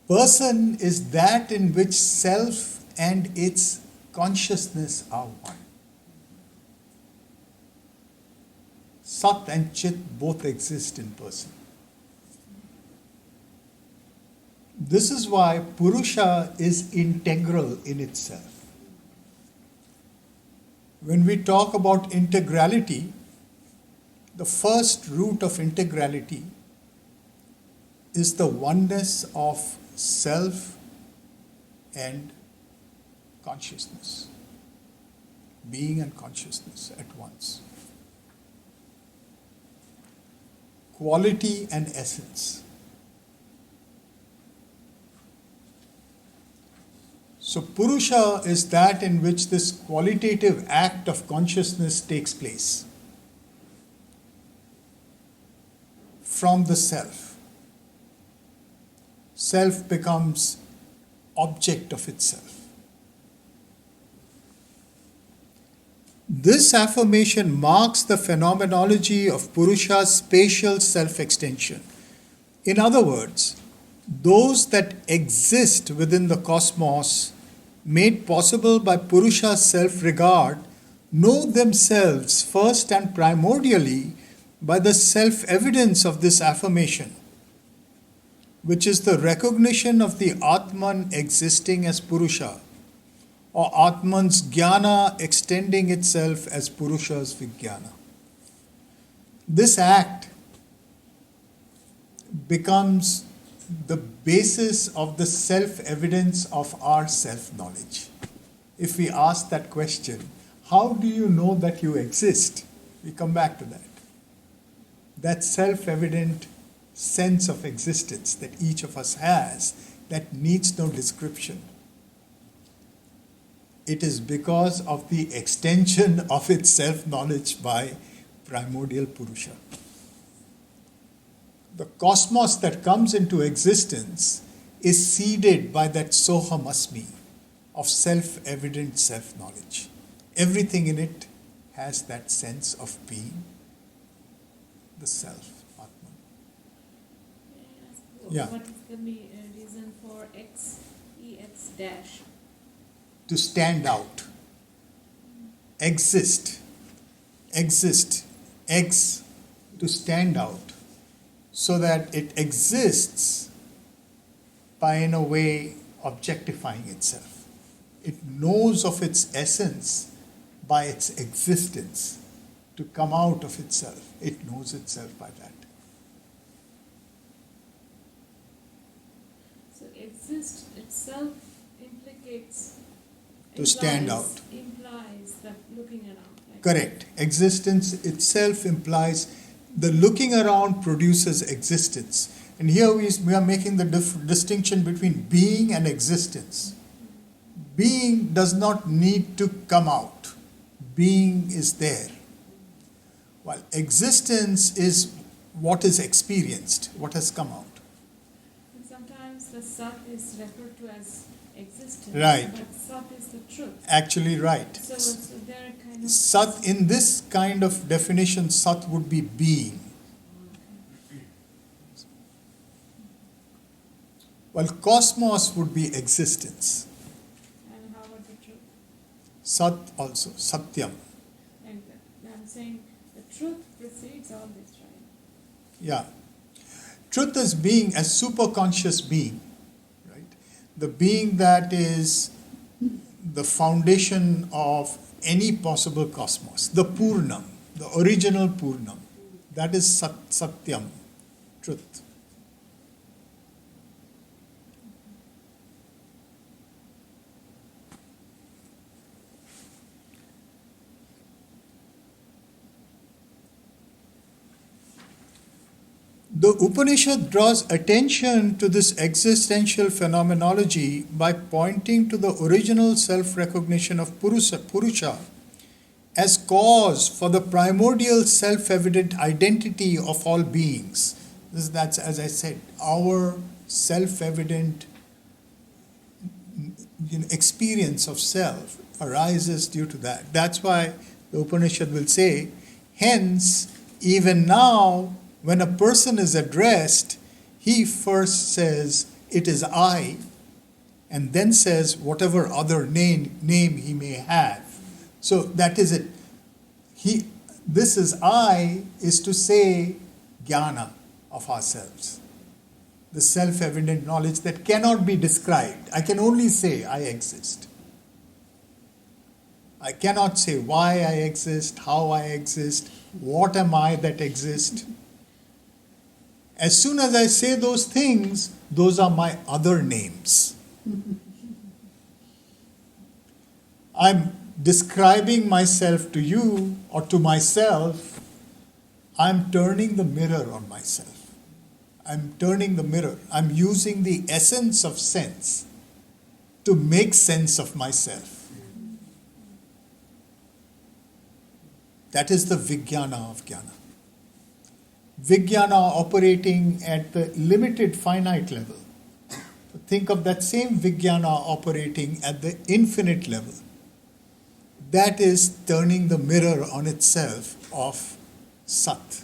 Person is that in which self and its consciousness are one. Sat and Chit both exist in person. This is why Purusha is integral in itself. When we talk about integrality, the first root of integrality is the oneness of self and consciousness, being and consciousness at once. Quality and essence. So Purusha is that in which this qualitative act of consciousness takes place from the self. Self becomes object of itself. This affirmation marks the phenomenology of Purusha's spatial self-extension. In other words, those that exist within the cosmos, made possible by Purusha's self-regard, know themselves first and primordially by the self-evidence of this affirmation, which is the recognition of the Atman existing as Purusha, or Atman's jnana extending itself as Purusha's vijnana. This act becomes the basis of the self-evidence of our self-knowledge. If we ask that question, how do you know that you exist? We come back to that. That self-evident sense of existence that each of us has that needs no description. It is because of the extension of its self-knowledge by primordial Purusha. The cosmos that comes into existence is seeded by that Soham Asmi of self-evident self-knowledge. Everything in it has that sense of being, the self, Atman. Yeah. What is the reason for X, EX dash? To stand out, exist, X, to stand out, so that it exists by, in a way, objectifying itself. It knows of its essence by its existence. To come out of itself, it knows itself by that. So exist itself implicates. To stand implies- out. Implies the looking around. Like Correct. Existence itself implies the looking around produces existence. And here we are making the distinction between being and existence. Being does not need to come out. Being is there. While existence is what is experienced, what has come out. And sometimes the Sat is referred to as existence. Right. But Sat is the truth. Actually, right. So they're kind of. Sat, in this kind of definition, Sat would be being. While cosmos would be existence. And how about the truth? Sat also, Satyam. And I'm saying the truth precedes all this, right? Yeah. Truth is being, as superconscious being, right? The being that is the foundation of any possible cosmos. The Purnam, the original Purnam. That is Satyam, truth. The Upanishad draws attention to this existential phenomenology by pointing to the original self-recognition of Purusha as cause for the primordial self-evident identity of all beings. That's, as I said, our self-evident experience of self arises due to that. That's why the Upanishad will say, hence, even now, when a person is addressed, he first says, it is I, and then says whatever other name he may have. So that is it. This is I is to say jnana of ourselves. The self-evident knowledge that cannot be described. I can only say I exist. I cannot say why I exist, how I exist, what am I that exist. As soon as I say those things, those are my other names. I'm describing myself to you or to myself. I'm turning the mirror on myself. I'm turning the mirror. I'm using the essence of sense to make sense of myself. That is the Vijnana of Jnana. Vijnana operating at the limited finite level. Think of that same Vijnana operating at the infinite level. That is turning the mirror on itself of Sat.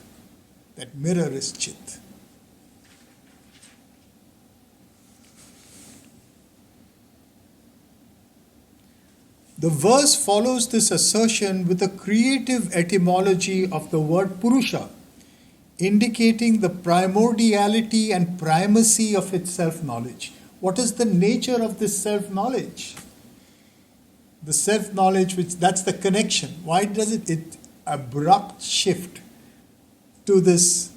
That mirror is Chit. The verse follows this assertion with a creative etymology of the word Purusha, indicating the primordiality and primacy of its self-knowledge. What is the nature of this self-knowledge? The self-knowledge, that's the connection. Why does it abrupt shift to this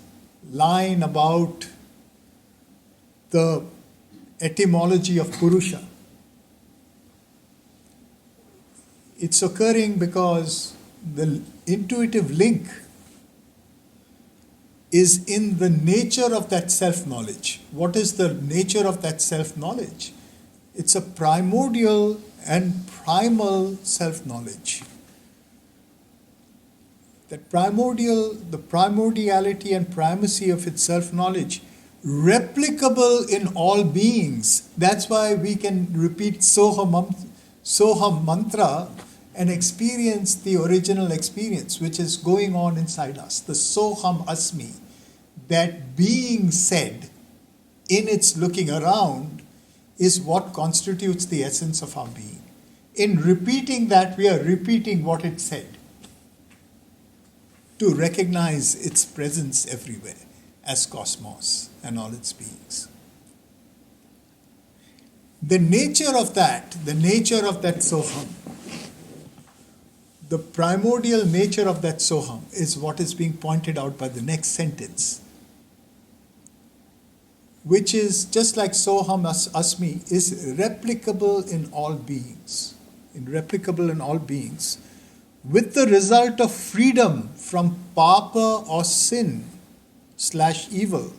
line about the etymology of Purusha? It's occurring because the intuitive link is in the nature of that self-knowledge. What is the nature of that self-knowledge? It's a primordial and primal self-knowledge. That the primordiality and primacy of its self-knowledge, replicable in all beings. That's why we can repeat Soham mantra and experience the original experience which is going on inside us. The Soham Asmi, that being said in its looking around, is what constitutes the essence of our being. In repeating that, we are repeating what it said, to recognize its presence everywhere as cosmos and all its beings. The nature of that Soham, the primordial nature of that Soham is what is being pointed out by the next sentence, which is just like Soham Asmi, is replicable in all beings. With the result of freedom from papa or sin / evil,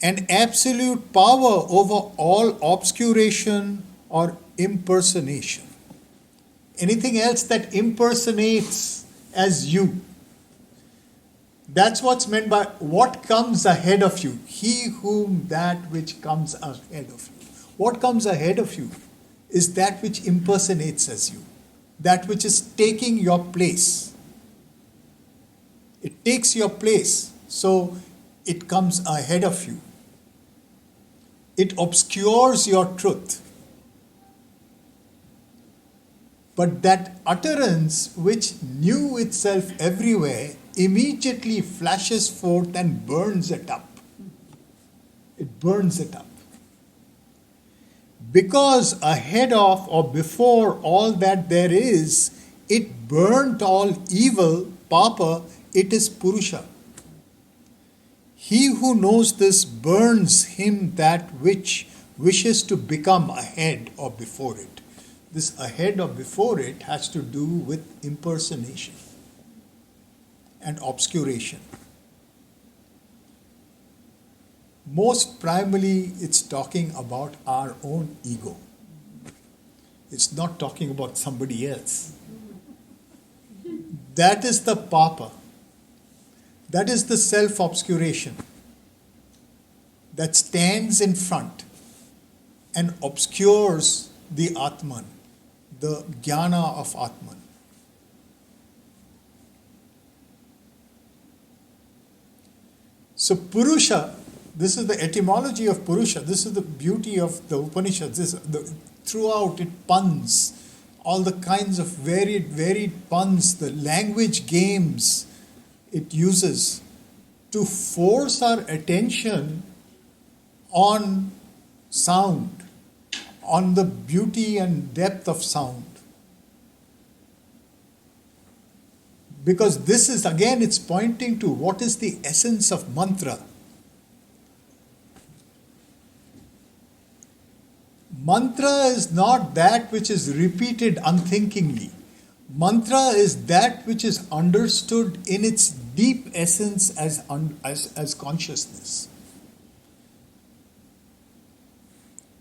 and absolute power over all obscuration or impersonation. Anything else that impersonates as you. That's what's meant by what comes ahead of you. He whom that which comes ahead of you. What comes ahead of you is that which impersonates as you. That which is taking your place. It takes your place, so it comes ahead of you. It obscures your truth. But that utterance which knew itself everywhere immediately flashes forth and burns it up. It burns it up. Because ahead of or before all that there is, it burnt all evil, papa, it is Purusha. He who knows this burns him that which wishes to become ahead or before it. This ahead or before it has to do with impersonation and obscuration. Most primarily, it's talking about our own ego. It's not talking about somebody else. That is the papa. That is the self-obscuration that stands in front and obscures the Atman, the jnana of Atman. So Purusha, this is the etymology of Purusha, this is the beauty of the Upanishads. Throughout it puns, all the kinds of varied puns, the language games it uses to force our attention on sound, on the beauty and depth of sound. Because this is, again, it's pointing to what is the essence of mantra. Mantra is not that which is repeated unthinkingly. Mantra is that which is understood in its deep essence as consciousness.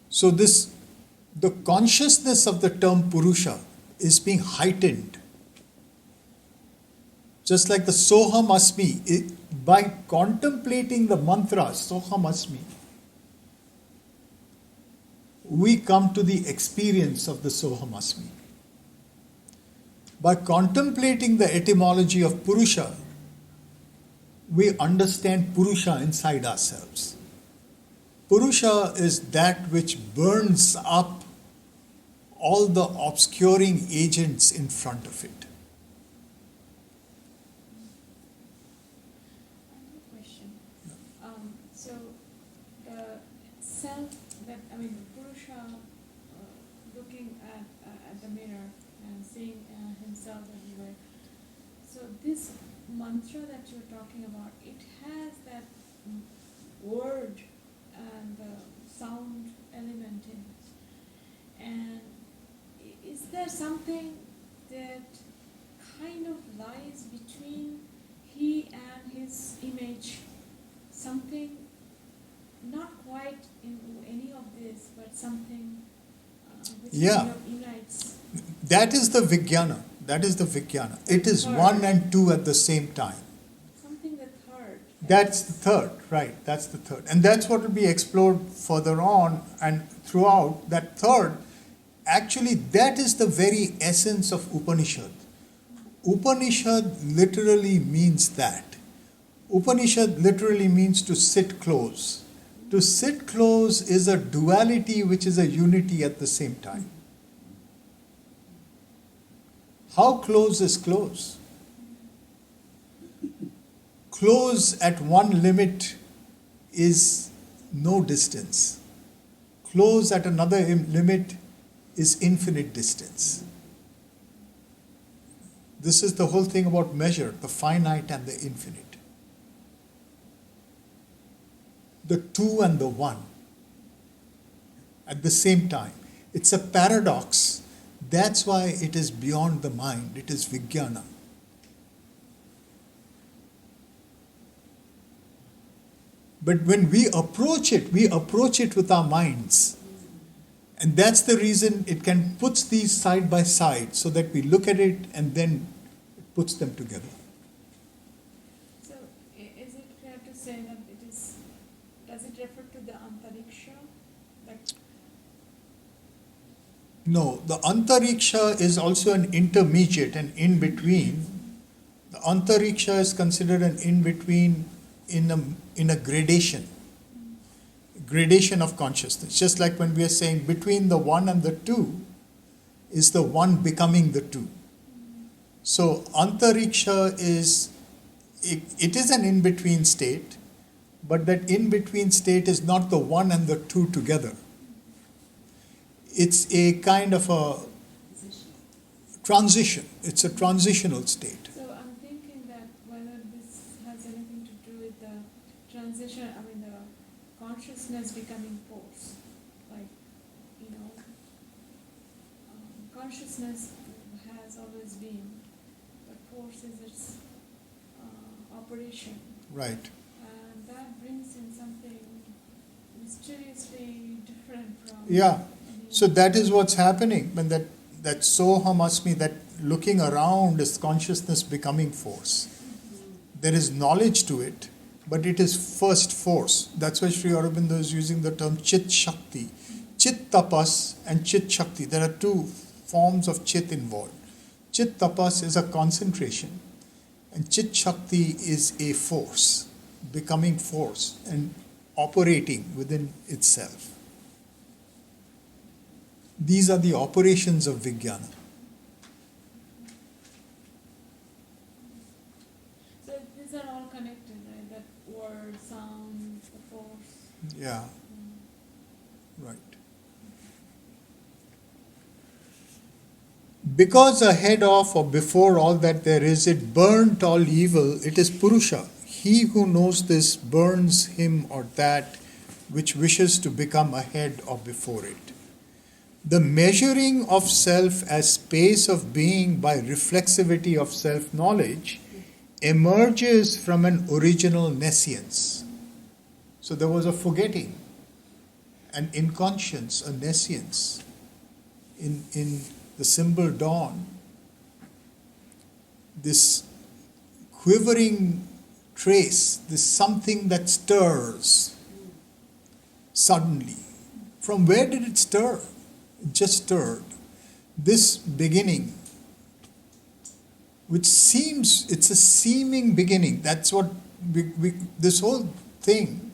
So the consciousness of the term Purusha is being heightened. Just like the Soham Asmi, by contemplating the mantra Soham Asmi, we come to the experience of the Soham Asmi. By contemplating the etymology of Purusha, we understand Purusha inside ourselves. Purusha is that which burns up all the obscuring agents in front of it. Question. So the self that Purusha looking at the mirror and seeing himself everywhere. So this mantra that you're talking about, it has that word and the sound element in it. And is there something that kind of lies between he and his image? Something not quite in any of this, but something which unites. That is the Vijnana. It is Third. one and two at the same time. Something the third. That's the third, right? That's the third. And that's what will be explored further on and throughout. That third Actually, that is the very essence of Upanishad. Upanishad literally means that. Upanishad literally means to sit close. To sit close is a duality which is a unity at the same time. How close is close? Close at one limit is no distance. Close at another limit is infinite distance. This is the whole thing about measure, the finite and the infinite. The two and the one at the same time. It's a paradox. That's why it is beyond the mind. It is vijnana. But when we approach it with our minds. And that's the reason it can put these side by side, so that we look at it and then it puts them together. So, is it fair to say that it is, does it refer to the Antariksha? Like, No, the Antariksha is also an intermediate, an in-between. The Antariksha is considered an in-between in a gradation of consciousness. Just like when we are saying between the one and the two is the one becoming the two. So Antariksha is, it is an in-between state, but that in-between state is not the one and the two together. It's a kind of a transition. It's a transitional state. so I'm thinking that whether this has anything to do with the transition, the consciousness becoming force. Like, consciousness has always been, but force is its operation. Right. And that brings in something mysteriously different from... Yeah. So that is what's happening when that soham asmi, that looking around is consciousness becoming force. There is knowledge to it, but it is first force. That's why Sri Aurobindo is using the term Chit Shakti. Chit Tapas and Chit Shakti. There are two forms of Chit involved. Chit Tapas is a concentration, and Chit Shakti is a force, becoming force and operating within itself. These are the operations of vijnana. So these are all connected, right? That word, sound, the force. Yeah, right. Because ahead of or before all that there is, it burnt all evil, it is Purusha. He who knows this burns him or that which wishes to become ahead or before it. The measuring of self as space of being by reflexivity of self-knowledge emerges from an original nescience. So there was a forgetting, an inconscience, a nescience in the symbol dawn. This quivering trace, this something that stirs suddenly. From where did it stir? It just stirred. This beginning, which seems, it's a seeming beginning. That's what this whole thing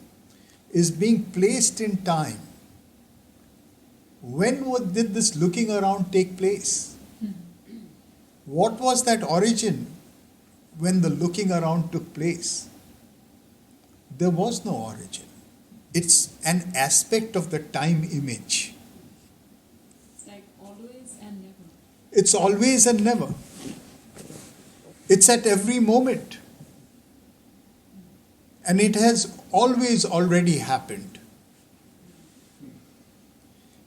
is being placed in time. When did this looking around take place? What was that origin when the looking around took place? There was no origin. It's an aspect of the time image. It's like always and never. It's always and never. It's at every moment. And it has always already happened.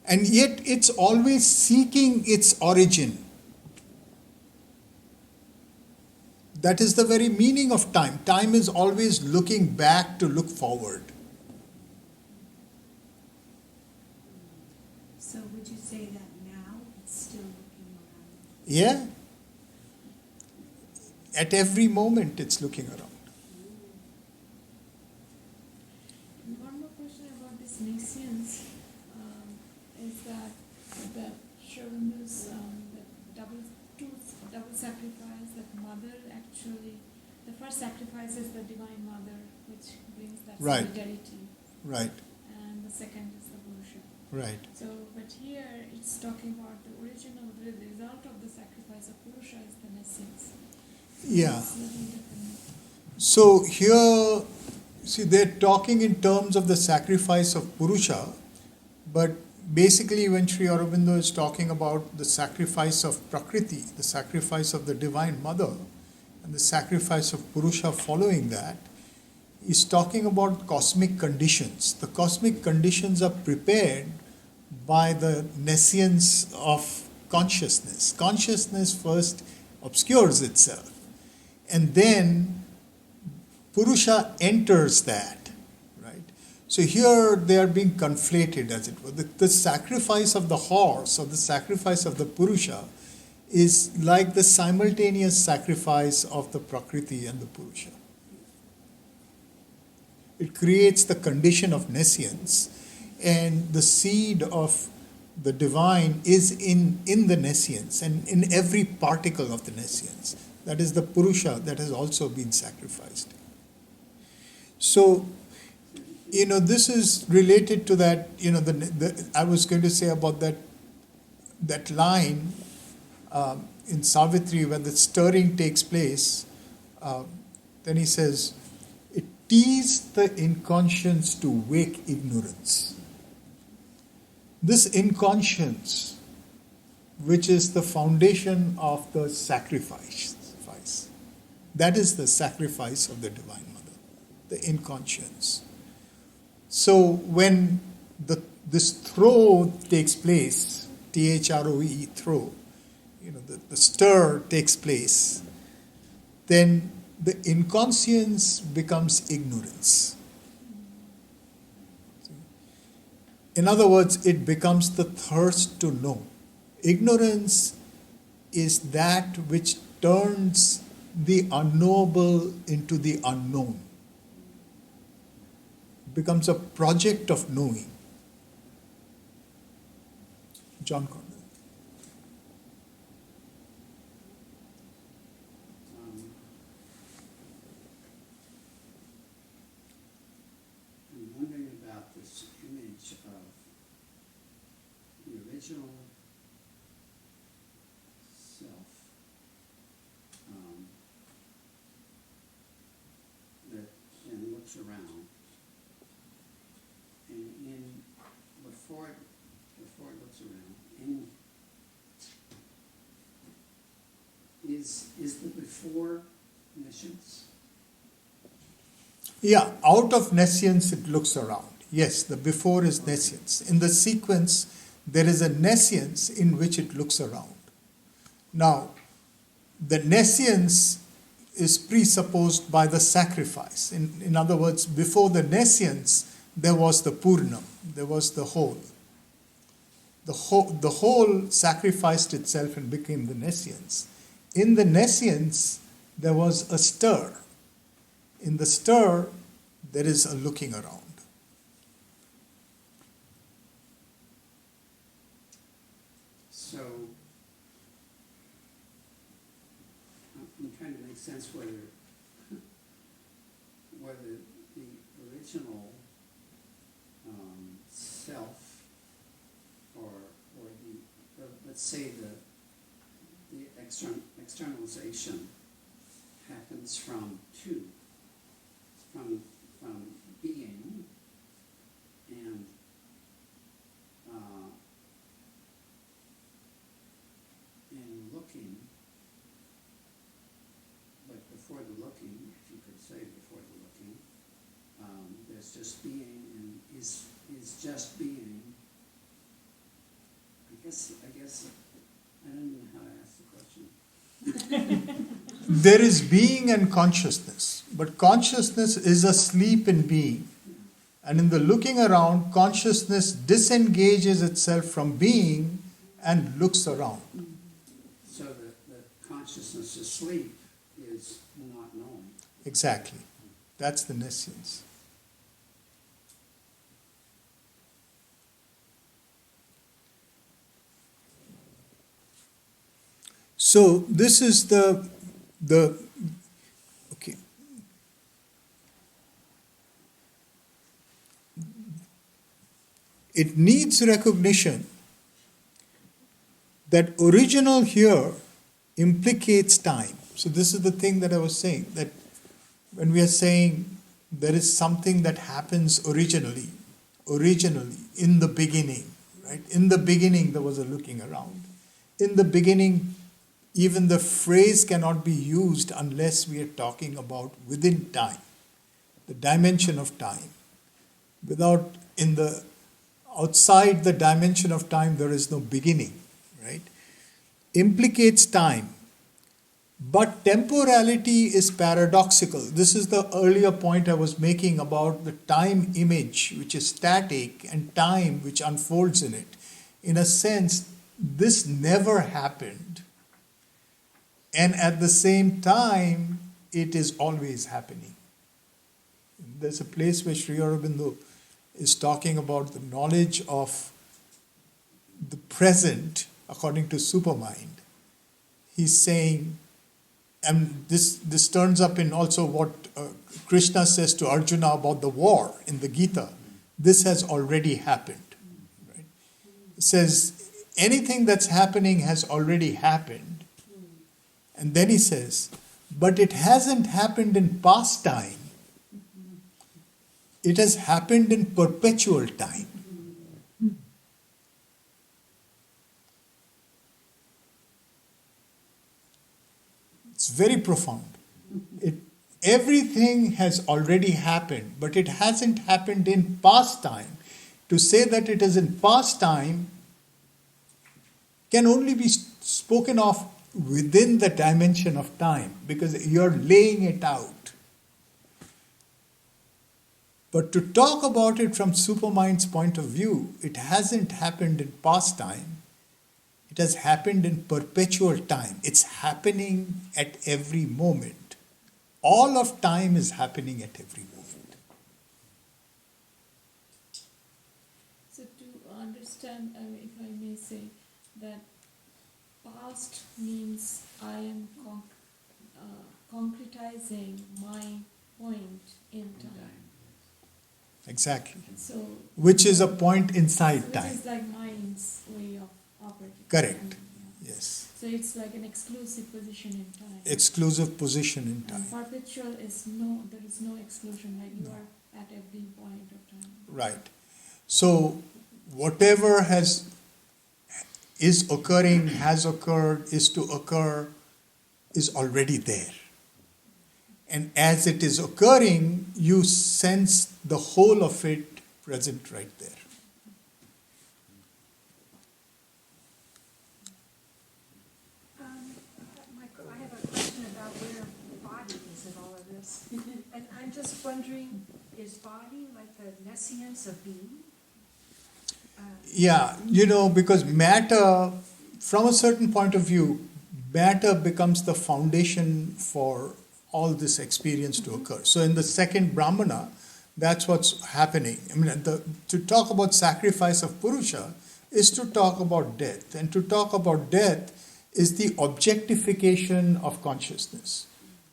And yet it's always seeking its origin. That is the very meaning of time. Time is always looking back to look forward. So would you say that now it's still looking around? Yeah? At every moment it's looking around. And one more question about this nescience is that the Sri Aurobido's the double sacrifice, that mother actually, the first sacrifice is the Divine Mother, which brings that Right. solidarity, Right, and the second is the Purusha. right. So, but here it's talking about the original, the result of the sacrifice of Purusha is the nescience. Yeah. It's little different. So here, see, they're talking in terms of the sacrifice of Purusha, but basically when Sri Aurobindo is talking about the sacrifice of Prakriti, the sacrifice of the Divine Mother, and the sacrifice of Purusha following that, he's talking about cosmic conditions. The cosmic conditions are prepared by the nescience of consciousness. Consciousness first obscures itself, and then Purusha enters that, right? So here they are being conflated, as it were. The sacrifice of the horse or the sacrifice of the Purusha is like the simultaneous sacrifice of the Prakriti and the Purusha. It creates the condition of nescience, and the seed of the divine is in the nescience and in every particle of the nescience. That is the Purusha that has also been sacrificed. So, this is related to that, I was going to say about that line in Savitri when the stirring takes place. Then he says, it teased the inconscience to wake ignorance. This inconscience, which is the foundation of the sacrifice, that is the sacrifice of the Divine Mother, the inconscience. So when this throw takes place, THROE, throw, the stir takes place, then the inconscience becomes ignorance. In other words, it becomes the thirst to know. Ignorance is that which turns the unknowable into the unknown. Becomes a project of knowing. John Cornell. I'm wondering about this image of the original self that then looks around, and before it looks around, is the before nescience? Yeah, out of nescience it looks around. Yes, the before is nescience. In the sequence, there is a nescience in which it looks around. Now, the nescience is presupposed by the sacrifice. In other words, before the nescience, there was the Purnam, there was the whole. The whole sacrificed itself and became the nescience. In the nescience, there was a stir. In the stir, there is a looking around. So, I'm trying to make sense whether the original self, or let's say the externalization happens from two. From being and looking, but before the looking, if you could say before the looking, there's just being, and is just being. I guess I don't even know how to ask the question. There is being and consciousness, but consciousness is asleep in being. And in the looking around, consciousness disengages itself from being and looks around. So the consciousness asleep is not knowing. Exactly. That's the nescience. So this is the okay. It needs recognition that original here implicates time. So this is the thing that I was saying, that when we are saying there is something that happens originally, in the beginning, right? In the beginning there was a looking around. In the beginning, even the phrase cannot be used unless we are talking about within time, the dimension of time. Outside the dimension of time, there is no beginning, right? Implicates time. But temporality is paradoxical. This is the earlier point I was making about the time image, which is static, and time which unfolds in it. In a sense, this never happened. And at the same time, it is always happening. There's a place where Sri Aurobindo is talking about the knowledge of the present according to supermind. He's saying, and this turns up in also what Krishna says to Arjuna about the war in the Gita. This has already happened. Right? It says, anything that's happening has already happened. And then he says, but it hasn't happened in past time. It has happened in perpetual time. It's very profound. Everything has already happened, but it hasn't happened in past time. To say that it is in past time can only be spoken of within the dimension of time, because you're laying it out. But to talk about it from supermind's point of view, it hasn't happened in past time. It has happened in perpetual time. It's happening at every moment. All of time is happening at every moment. So to understand, if I may say, that past means I am concretizing my point in time. Exactly. So, which is a point inside time. Which is like mind's way of operating. Correct. And, Yes. So it's like an exclusive position in time. Exclusive position in time. And perpetual is there is no exclusion, like you are at every point of time. Right. So whatever is occurring, has occurred, is to occur, is already there. And as it is occurring, you sense the whole of it present right there. I have a question about where body is in all of this. And I'm just wondering, is body like the nescience of being? Yeah, because matter, from a certain point of view, matter becomes the foundation for all this experience to occur. So in the second Brahmana, that's what's happening. I mean, to talk about sacrifice of Purusha is to talk about death. And to talk about death is the objectification of consciousness.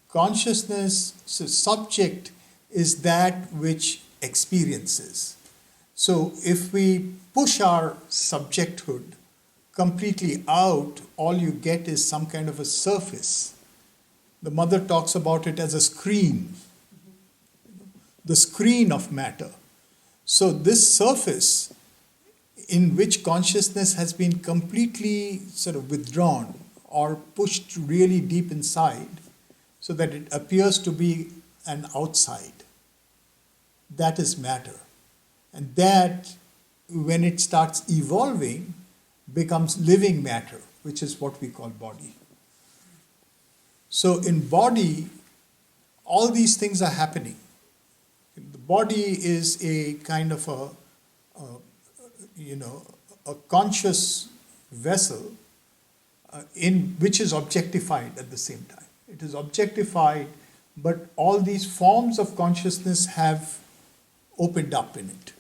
Consciousness, so subject is that which experiences. So if we push our subjecthood completely out, all you get is some kind of a surface. The mother talks about it as a screen, the screen of matter. So this surface in which consciousness has been completely sort of withdrawn or pushed really deep inside so that it appears to be an outside, that is matter. And that, when it starts evolving, becomes living matter, which is what we call body. So in body, all these things are happening. The body is a kind of a conscious vessel in which is objectified at the same time. It is objectified, but all these forms of consciousness have opened up in it.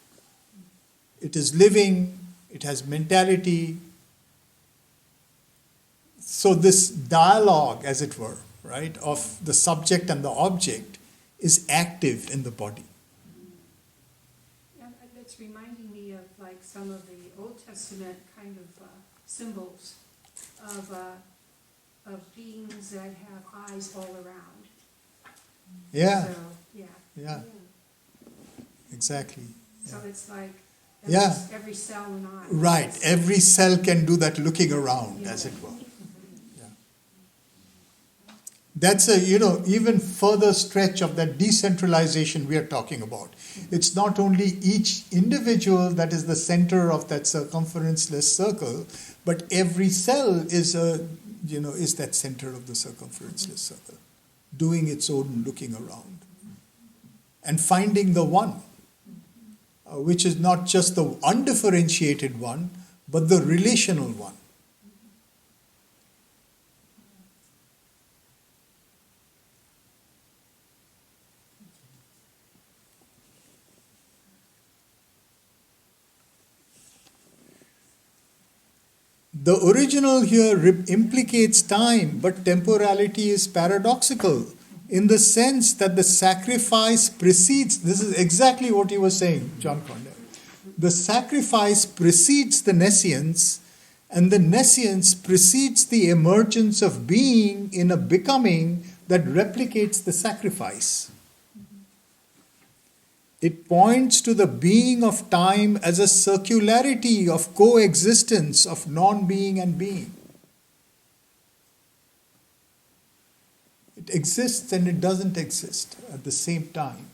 It is living, it has mentality. So this dialogue, as it were, right, of the subject and the object is active in the body. And it's reminding me of like some of the Old Testament kind of symbols of beings that have eyes all around. Yeah, So, yeah. yeah, exactly. So it's like Yeah. every cell and eye. Right, every cell can do that looking around, as it were. Yeah. That's a, even further stretch of that decentralization we are talking about. It's not only each individual that is the center of that circumferenceless circle, but every cell is is that center of the circumferenceless circle, doing its own looking around and finding the one, which is not just the undifferentiated one, but the relational one. The original here implicates time, but temporality is paradoxical in the sense that the sacrifice precedes, this is exactly what he was saying, John Condell. The sacrifice precedes the nescience, and the nescience precedes the emergence of being in a becoming that replicates the sacrifice. It points to the being of time as a circularity of coexistence of non-being and being. It exists and it doesn't exist at the same time.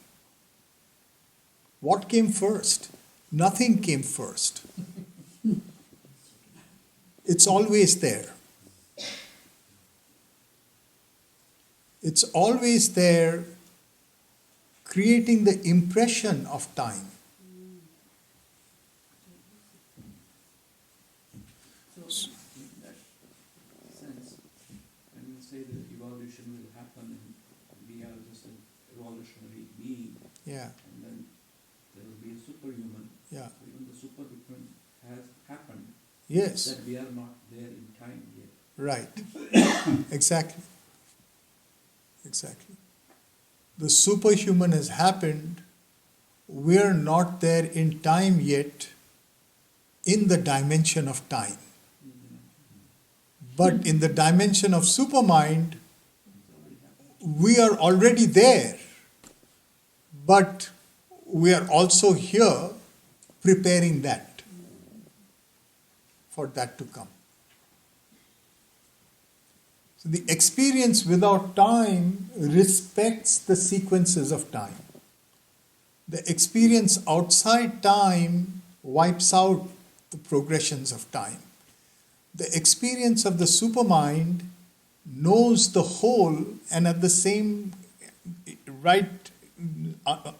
What came first? Nothing came first. It's always there. It's always there, creating the impression of time. So, in that sense, when you say that evolution will happen and we are just an evolutionary being, Yeah, and then there will be a superhuman, yeah. even the superhuman has happened, Yes, that we are not there in time yet. right. Exactly. Exactly. The superhuman has happened. We're not there in time yet, in the dimension of time. But in the dimension of supermind, we are already there. But we are also here preparing that, for that to come. So the experience without time respects the sequences of time. The experience outside time wipes out the progressions of time. The experience of the supermind knows the whole and at the same right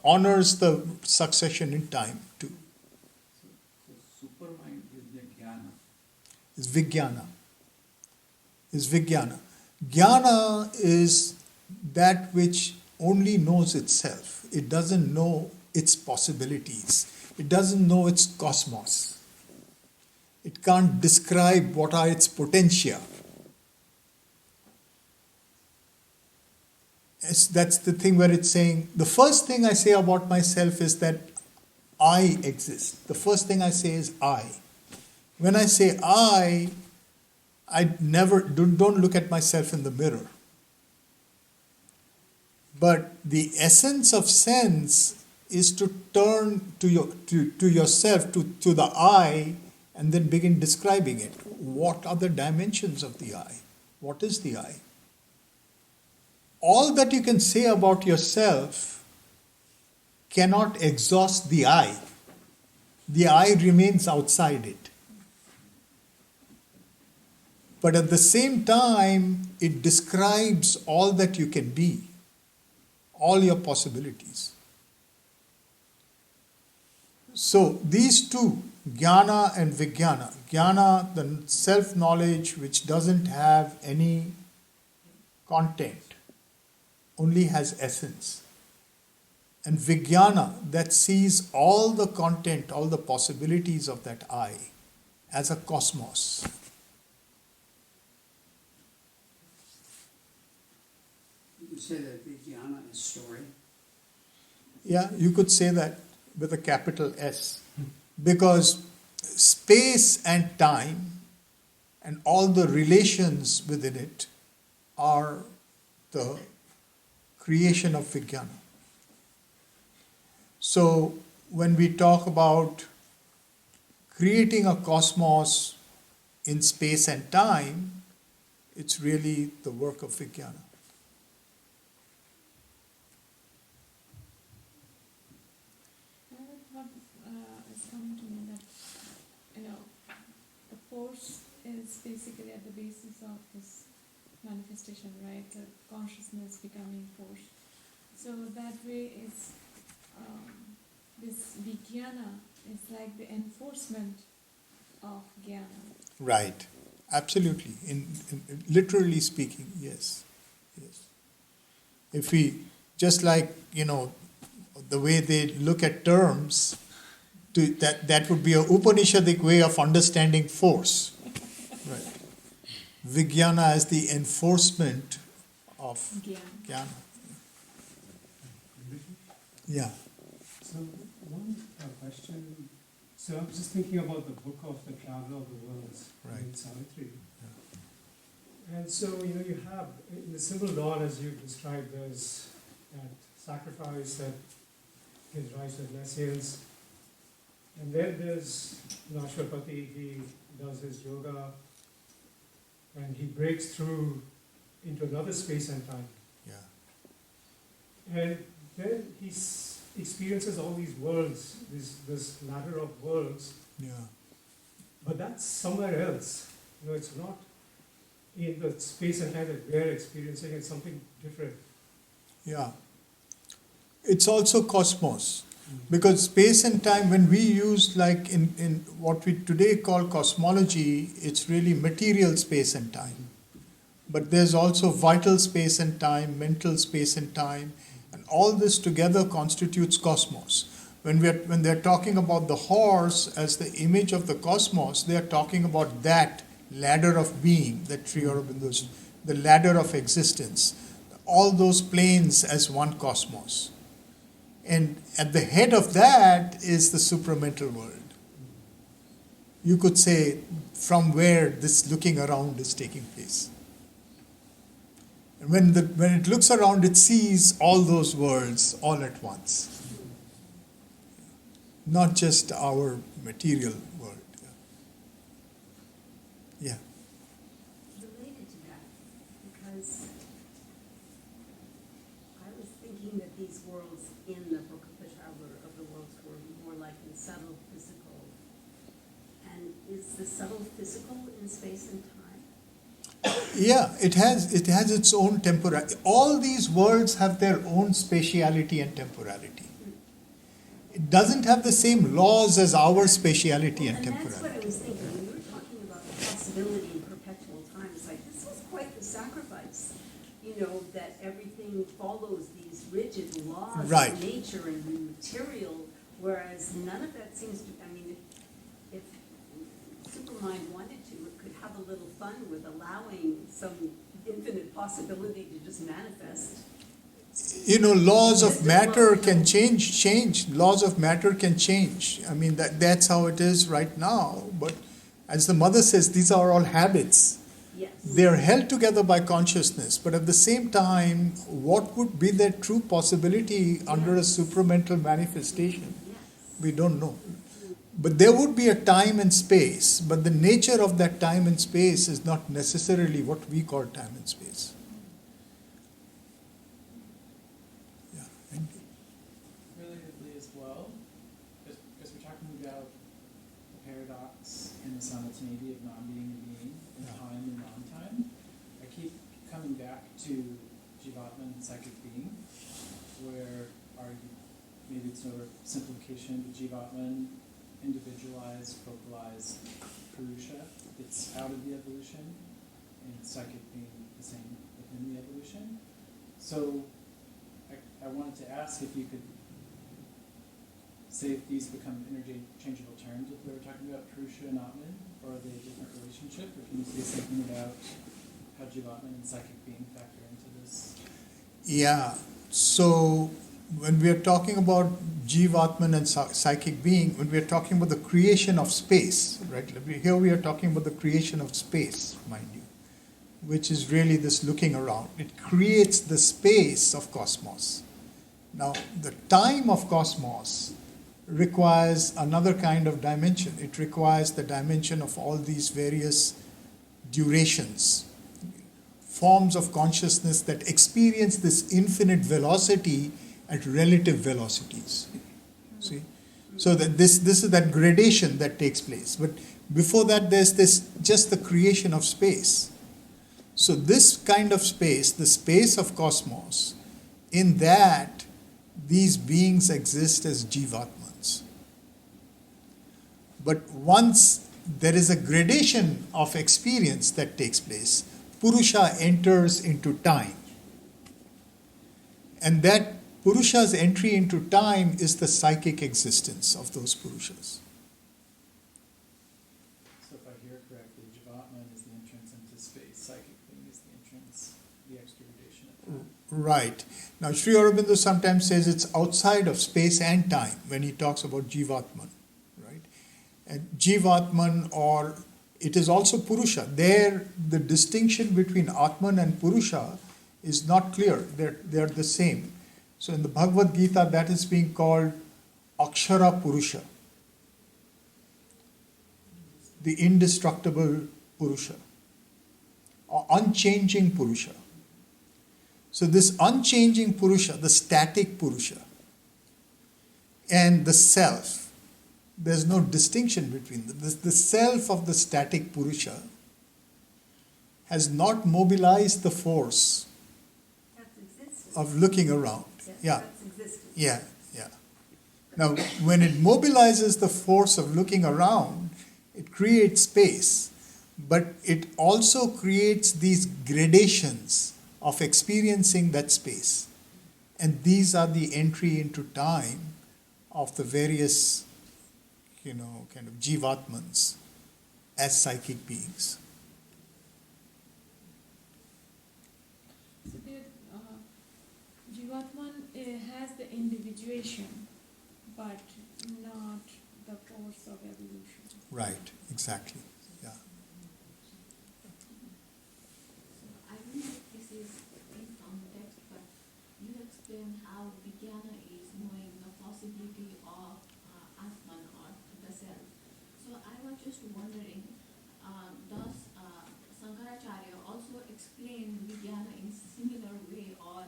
honors the succession in time too. So supermind is the jnana. Is Vijnana. Is Vijnana. Jnana is that which only knows itself. It doesn't know its possibilities. It doesn't know its cosmos. It can't describe what are its potentia. That's the thing where it's saying, the first thing I say about myself is that I exist. The first thing I say is I. When I say I never don't look at myself in the mirror. But the essence of sense is to turn to yourself, to the I, and then begin describing it. What are the dimensions of the I? What is the I? All that you can say about yourself cannot exhaust the I. The I remains outside it. But at the same time, it describes all that you can be, all your possibilities. So these two, jnana and vijnana. Jnana, the self-knowledge which doesn't have any content, only has essence. And vijnana, that sees all the content, all the possibilities of that I as a cosmos. You say that Vijnana is story? Yeah, you could say that with a capital S. Because space and time and all the relations within it are the creation of Vijnana. So when we talk about creating a cosmos in space and time, it's really the work of Vijnana. Another thought is coming to me that, the force is basically at the basis of this manifestation, right? The consciousness becoming force. So that way is this Vijnana is like the enforcement of Jnana. Right, absolutely. In literally speaking, yes. If we, just like, the way they look at terms, that would be a Upanishadic way of understanding force. Right. Vijnana as the enforcement of Jnana. Yeah. So one question. So I'm just thinking about the book of the Traveler of the Worlds, Right. Savitri. And so, you have, in the simple dawn, as you described, there's that sacrifice that gives rise to nescience. And then there's Ashwapati, he does his yoga, and he breaks through into another space and time. Yeah. And then he experiences all these worlds, this ladder of worlds, Yeah. but that's somewhere else. It's not in the space and time that we're experiencing, it's something different. Yeah. It's also cosmos. Because space and time, when we use like in what we today call cosmology, it's really material space and time. But there's also vital space and time, mental space and time, and all this together constitutes cosmos. When they're talking about the horse as the image of the cosmos, they are talking about that ladder of being, that Sri Aurobindo's, the ladder of existence, all those planes as one cosmos. And at the head of that is the supramental world. You could say from where this looking around is taking place. And when it looks around, it sees all those worlds all at once. Not just our material world. Yeah. Related to that, because I was thinking that these worlds in the Book of the Traveler of the Worlds were more like the subtle physical. And is the subtle physical in space and time? Yeah, it has its own temporality. All these worlds have their own spatiality and temporality. It doesn't have the same laws as our spatiality and temporality. That's what I was thinking. When you were talking about the possibility in perpetual time, it's like, this was quite the sacrifice. That everything follows these rigid laws Right. of nature and material, whereas none of that seems to, if Supermind wanted to, it could have a little fun with allowing some infinite possibility to just manifest. Laws of matter can change. Laws of matter can change. That's how it is right now. But as the mother says, these are all habits. Yes. They are held together by consciousness. But at the same time, what would be their true possibility under a supramental manifestation? Yes. We don't know. But there would be a time and space. But the nature of that time and space is not necessarily what we call time and space. Relatively as well, as we're talking about the paradox and the simultaneity of non-being and being, and time and non-time, I keep coming back to Jivatman and psychic being, where maybe it's no simplification, but Jivatman, individualized, focalized Purusha, it's out of the evolution, and psychic being the same within the evolution. So I wanted to ask if you could say if these become interchangeable terms if we were talking about Purusha and Atman, or are they a different relationship, or can you say something about how Jivatman and psychic being factor into this? Yeah, so when we are talking about Jivatman and psychic being, when we are talking about the creation of space, right? Here we are talking about the creation of space, mind you, which is really this looking around. It creates the space of cosmos. Now, the time of cosmos requires another kind of dimension. It requires the dimension of all these various durations, forms of consciousness that experience this infinite velocity at relative velocities. See? So that this is that gradation that takes place. But before that, there's this just the creation of space. So this kind of space, the space of cosmos, in that these beings exist as Jivatmans. But once there is a gradation of experience that takes place, Purusha enters into time. And that Purusha's entry into time is the psychic existence of those Purushas. So if I hear correctly, Jivatman is the entrance into space, psychic being is the entrance, the extragradation of time. Right. Now, Sri Aurobindo sometimes says it's outside of space and time when he talks about Jivatman, right? And Jivatman, or it is also Purusha. There, the distinction between Atman and Purusha is not clear. They're the same. So in the Bhagavad Gita, that is being called Akshara Purusha, the indestructible Purusha, or unchanging Purusha. So this unchanging Purusha, the static Purusha, and the self, there's no distinction between them. The self of the static Purusha has not mobilized the force of looking around. Yeah. Yeah. Now, when it mobilizes the force of looking around, it creates space, but it also creates these gradations of experiencing that space. And these are the entry into time of the various, kind of Jivatmans as psychic beings. So the Jivatman has the individuation, but not the force of evolution. Right, exactly. Yeah. I don't know if this is in context, but you explain how Vijnana is knowing the possibility of Atman or the self. So I was just wondering, does Shankaracharya also explain Vijnana in similar way, or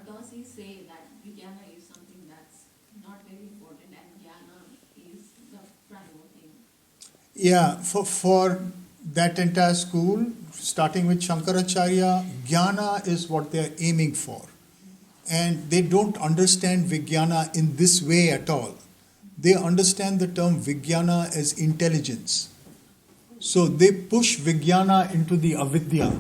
does he say that Vijnana is something that's not very important and Jnana is the primal thing? Yeah, for that entire school, starting with Shankaracharya, Jnana is what they are aiming for. And they don't understand Vijnana in this way at all. They understand the term Vijnana as intelligence. So they push Vijnana into the avidya.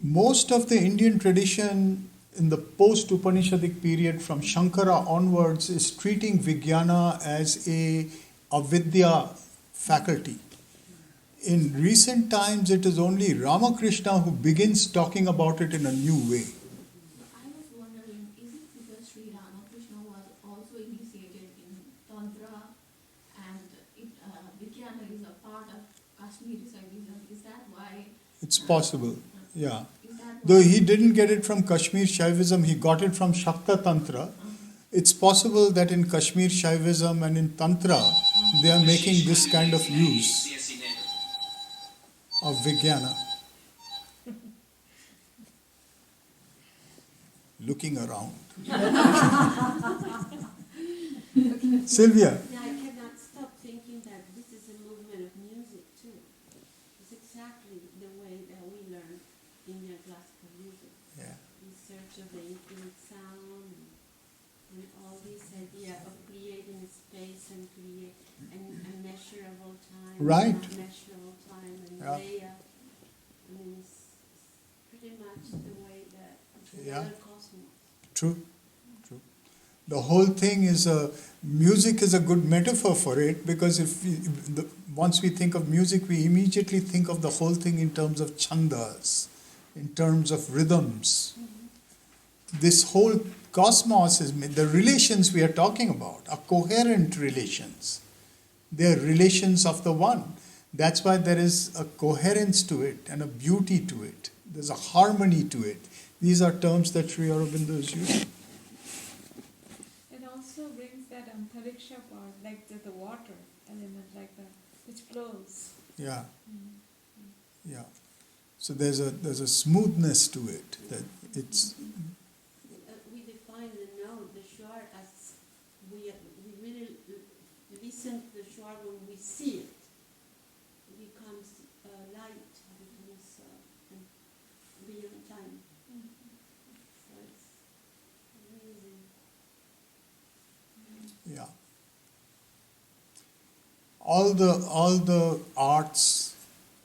Most of the Indian tradition in the post-Upanishadic period from Shankara onwards is treating Vijnana as a avidya faculty. In recent times, it is only Ramakrishna who begins talking about it in a new way. I was wondering, is it because Sri Ramakrishna was also initiated in Tantra and Vijnana is a part of Kashmiri Shaivism? Is that why? It's possible, yeah. Is that Though why? he didn't get it from Kashmir Shaivism, he got it from Shakta Tantra. It's possible that in Kashmir Shaivism and in Tantra, they are making this kind of use of Vijnana. Looking around. Sylvia. Yeah, I cannot stop thinking that this is a movement of music too. It's exactly the way that we learn Indian classical music. Yeah. In search of the infinite sound and all this idea of creating space and create a measurable time, Right. unmeasurable time, and Yeah. Raya. I mean, it's pretty much the way that the Yeah. other cosmos. True. The whole thing is music is a good metaphor for it, because once we think of music, we immediately think of the whole thing in terms of chandas, in terms of rhythms. This whole cosmos is the relations we are talking about are coherent relations. They are relations of the one. That's why there is a coherence to it and a beauty to it. There's a harmony to it. These are terms that Sri Aurobindo is using. It also brings that Antariksha part, like the water element, like that, which flows. Yeah. Yeah. So there's a smoothness to it that it's. We define the note, the shwar, as we really listen to the shwar when we see it. It becomes light, becomes beyond time. So it's amazing. Yeah. All the arts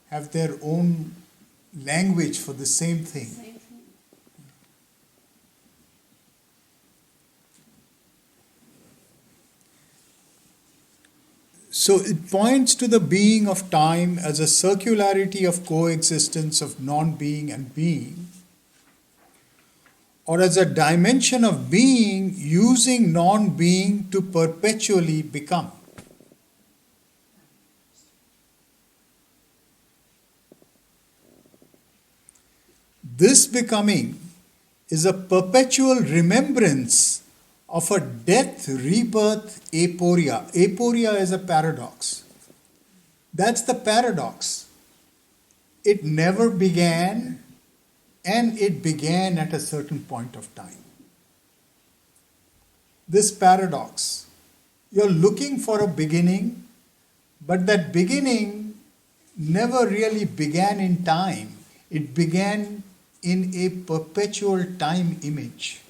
have their own language for the same thing. Same thing. So it points to the being of time as a circularity of coexistence of non-being and being, or as a dimension of being using non-being to perpetually become. This becoming is a perpetual remembrance of a death, rebirth, aporia. Aporia is a paradox. That's the paradox. It never began, and it began at a certain point of time. This paradox. You're looking for a beginning, but that beginning never really began in time. It began in a perpetual time image.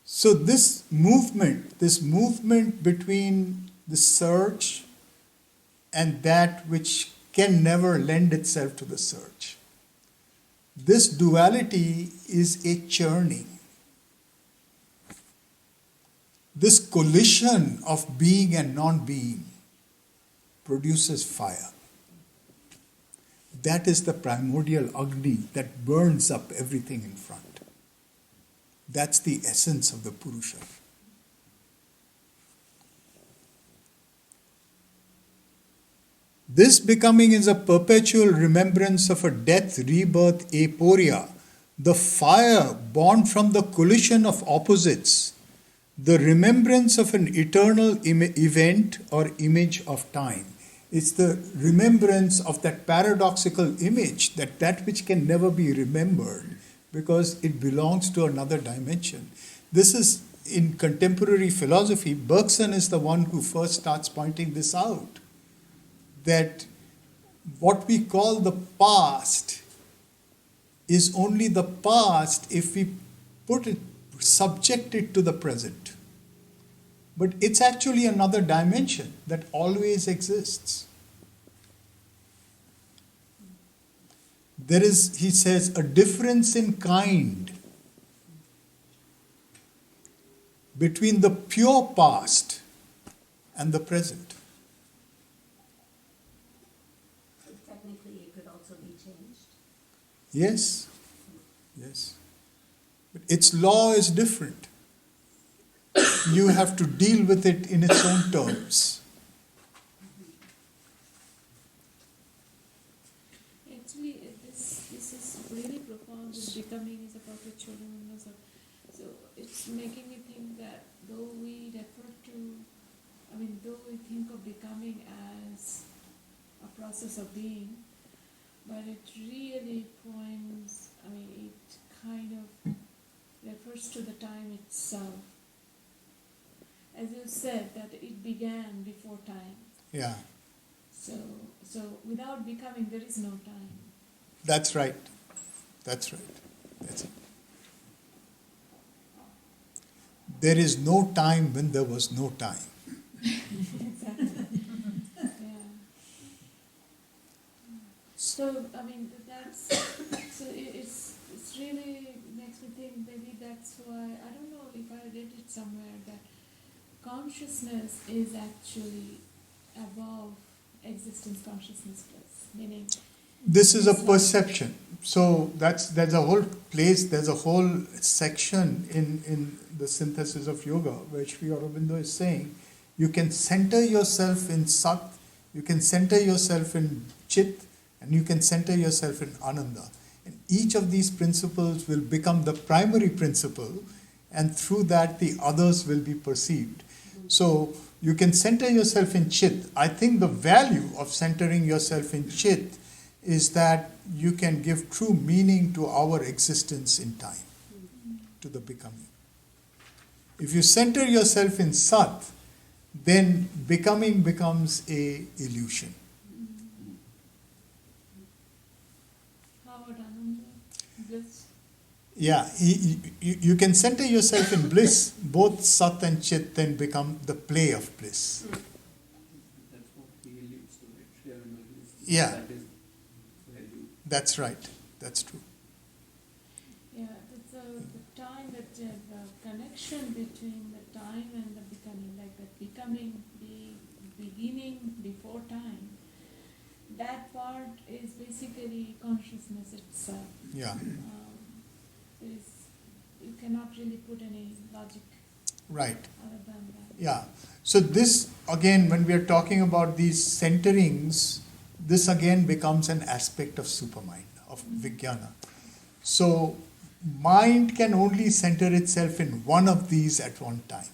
So this movement between the search and that which can never lend itself to the search, this duality is a churning. This collision of being and non-being produces fire. That is the primordial Agni that burns up everything in front. That's the essence of the Purusha. This becoming is a perpetual remembrance of a death, rebirth, aporia, the fire born from the collision of opposites, the remembrance of an eternal event or image of time. It's the remembrance of that paradoxical image, that which can never be remembered because it belongs to another dimension. This is, in contemporary philosophy, Bergson is the one who first starts pointing this out, that what we call the past is only the past if we subject it to the present. But it's actually another dimension that always exists. There is, he says, a difference in kind between the pure past and the present. So technically it could also be changed? Yes, yes. But its law is different. You have to deal with it in its own terms. Actually, this is really profound. This becoming is a perpetual remembrance of. So it's making me think that though we think of becoming as a process of being, but it really points. It kind of refers to the time itself. As you said, that it began before time. Yeah. So without becoming, there is no time. That's right. That's right. That's it. There is no time when there was no time. Exactly. Yeah. So, that's it's really makes me think maybe that's why, I don't know if I read it somewhere, that consciousness is actually above existence consciousness plus, meaning This is a it's like- perception. So there's a whole place, there's a whole section in the synthesis of yoga where Sri Aurobindo is saying you can center yourself in Sat, you can center yourself in Chit, and you can center yourself in Ananda. And each of these principles will become the primary principle, and through that the others will be perceived. So you can center yourself in Chit. I think the value of centering yourself in Chit is that you can give true meaning to our existence in time, to the becoming. If you center yourself in Sat, then becoming becomes a illusion. How about Ananda? Bliss? Yeah, you can center yourself in bliss. Both Sat and Chit then become the play of bliss. That's what he alludes to, right? Shri Aurobindo alludes to. Yeah. That is value. That's right. That's true. Yeah, the time, that the connection between the time and the becoming, like the becoming, the beginning before time, that part is basically consciousness itself. Yeah. You cannot really put any logic Right. other than that. Yeah. So this, again, when we are talking about these centerings, this again becomes an aspect of supermind, of Vijnana. So mind can only center itself in one of these at one time,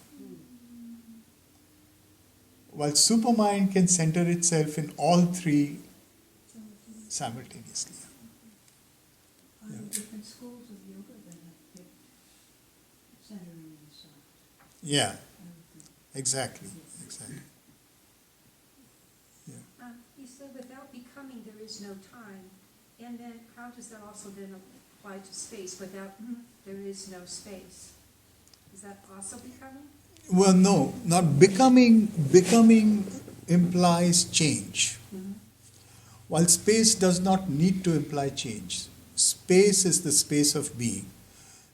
while supermind can center itself in all three simultaneously. Are there different schools of yoga that have picked centering inside? Yeah, exactly. You said without becoming there is no time, and then how does that also then apply to space? Without there is no space. Is that also becoming? Well, no, not becoming. Becoming implies change. While space does not need to imply change. Space is the space of being.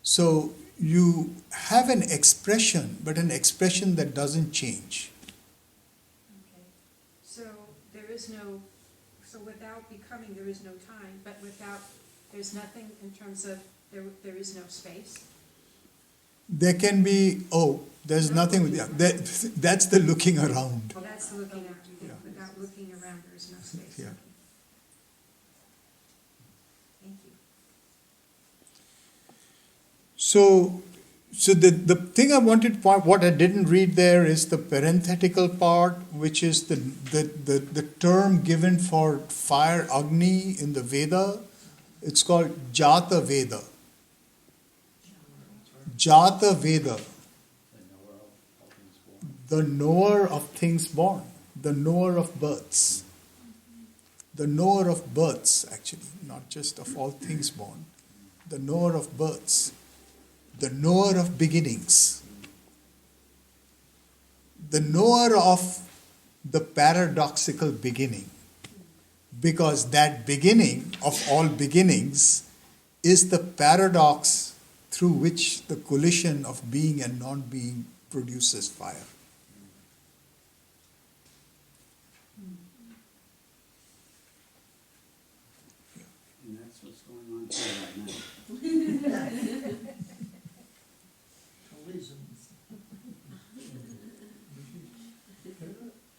So you have an expression, but an expression that doesn't change. Okay. So there is no, so without becoming there is no time, but without, there's nothing in terms of there is no space? There can be, there's nothing with that's the looking around. Well, that's the looking out. Yeah. Without looking around there is no space. Yeah. Thank you. So the thing I wanted, what I didn't read there is the parenthetical part, which is the term given for fire, Agni, in the Veda. It's called Jata Veda. Jata Veda. The knower of things born. The knower of births. The knower of births, actually, not just of all things born. The knower of births. The knower of beginnings. The knower of the paradoxical beginning. Because that beginning of all beginnings is the paradox through which the collision of being and non-being produces fire. And that's what's going on here right now. Collisions.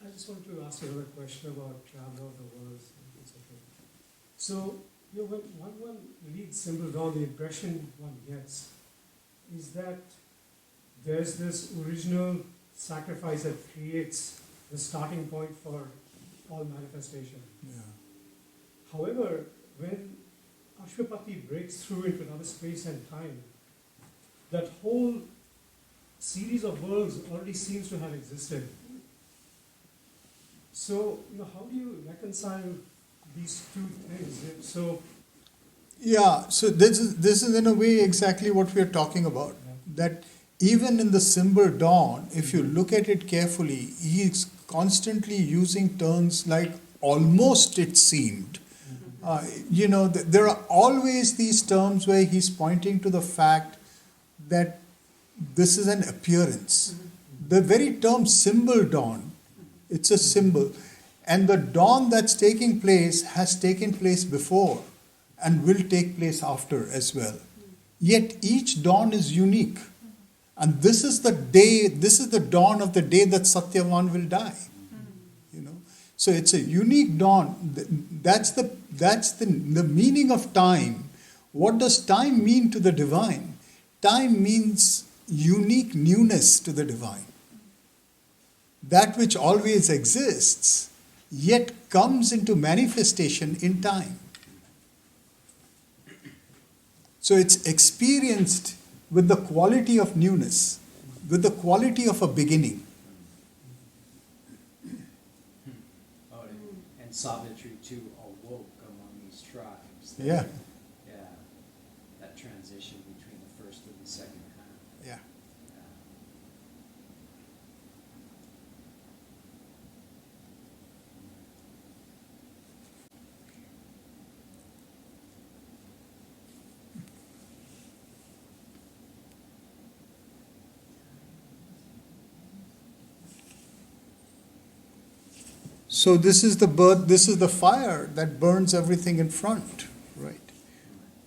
I just want to ask you another question about travel of the worlds. It's okay. So, when one reads Symbol Dawn, the impression one gets is that there's this original sacrifice that creates the starting point for all manifestation. Yeah. However, when Ashwapati breaks through into another space and time, that whole series of worlds already seems to have existed. So, how do you reconcile these two things? So, this is in a way exactly what we are talking about. That even in the symbol Dawn, if you look at it carefully, he is constantly using terms like almost it seemed, There are always these terms where he's pointing to the fact that this is an appearance. The very term symbol dawn, it's a symbol. And the dawn that's taking place has taken place before and will take place after as well. Yet each dawn is unique. And this is the dawn of the day that Satyavan will die. So it's a unique dawn. That's the meaning of time. What does time mean to the divine? Time means unique newness to the divine. That which always exists, yet comes into manifestation in time. So it's experienced with the quality of newness, with the quality of a beginning. And Savitri too awoke among these tribes. Yeah. Yeah. That transition between the first and the second kind. Yeah. So this is the fire that burns everything in front, right?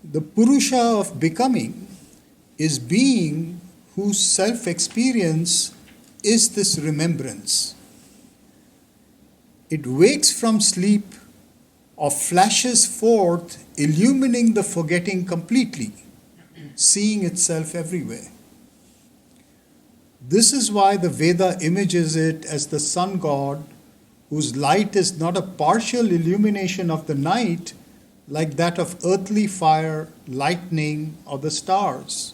The Purusha of becoming is being whose self-experience is this remembrance. It wakes from sleep or flashes forth, illumining the forgetting completely, seeing itself everywhere. This is why the Veda images it as the sun god, whose light is not a partial illumination of the night like that of earthly fire, lightning, or the stars.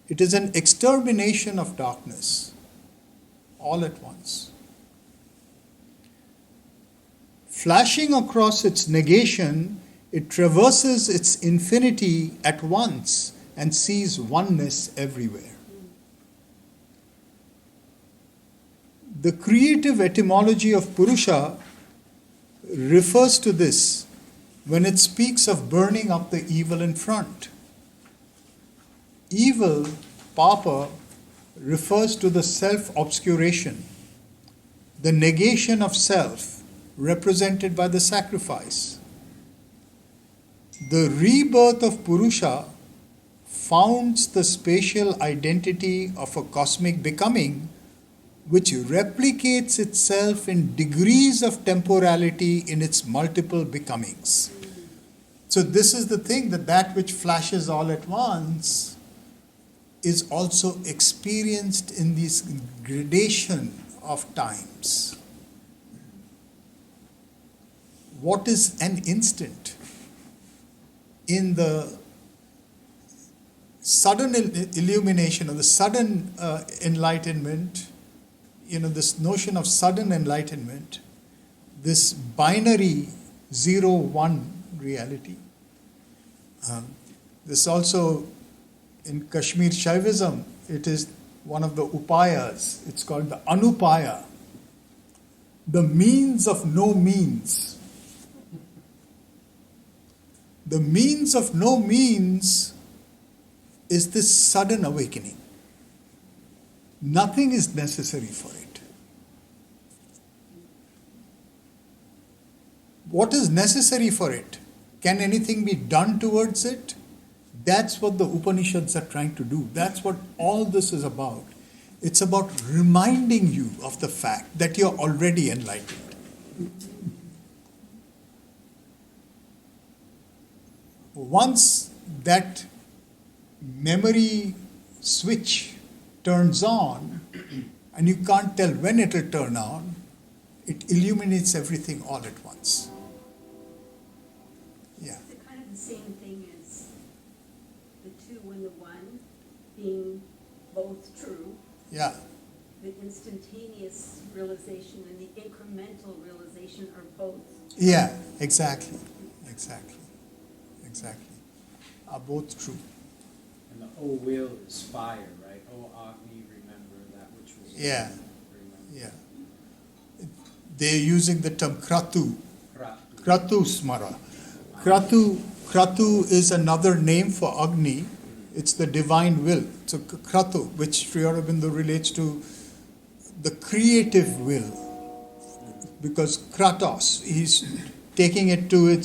It is an extermination of darkness, all at once. Flashing across its negation, it traverses its infinity at once and sees oneness everywhere. The creative etymology of Purusha refers to this when it speaks of burning up the evil in front. Evil, Papa, refers to the self-obscuration, the negation of self, represented by the sacrifice. The rebirth of Purusha founds the spatial identity of a cosmic becoming which replicates itself in degrees of temporality in its multiple becomings. So this is the thing, that which flashes all at once is also experienced in this gradation of times. What is an instant? In the sudden illumination or the sudden enlightenment, this notion of sudden enlightenment, this binary 0-1 reality. This also in Kashmir Shaivism, it is one of the upayas. It's called the anupaya, the means of no means. The means of no means is this sudden awakening. Nothing is necessary for it. What is necessary for it? Can anything be done towards it? That's what the Upanishads are trying to do. That's what all this is about. It's about reminding you of the fact that you're already enlightened. Once that memory switch turns on, and you can't tell when it will turn on, it illuminates everything all at once. Yeah. Is it kind of the same thing as the two and the one being both true? Yeah. The instantaneous realization and the incremental realization are both. Yeah, exactly. Are both true. And the O will is fire, right? O Agni, remember that which was. Yeah. Remember. Yeah. They're using the term kratu. Kratu smara. Kratu is another name for Agni. It's the divine will. So Kratu, which Sri Aurobindo relates to the creative will. Because Kratos, he's taking it to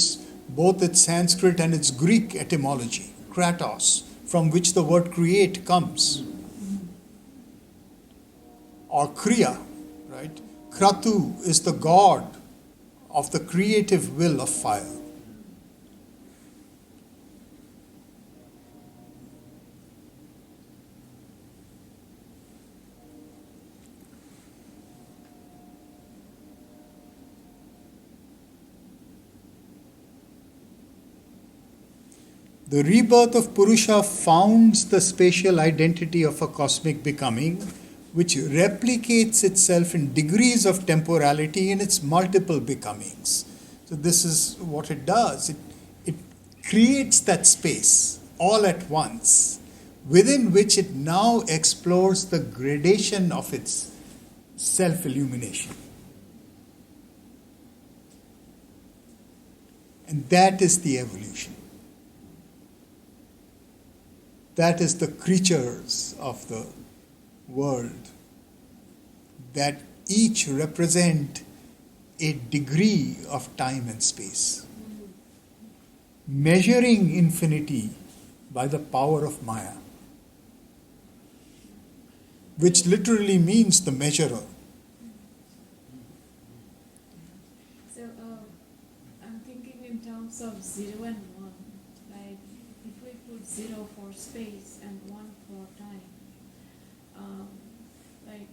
both its Sanskrit and its Greek etymology. Kratos, from which the word create comes. Or Kriya, right? Kratu is the god of the creative will of fire. The rebirth of Purusha founds the spatial identity of a cosmic becoming, which replicates itself in degrees of temporality in its multiple becomings. So this is what it does. It creates that space all at once, within which it now explores the gradation of its self-illumination. And that is the evolution. That is the creatures of the world, that each represent a degree of time and space, measuring infinity by the power of Maya, which literally means the measurer. So I'm thinking in terms of 0 and 1, like if we put 0 for space and 1 for time, like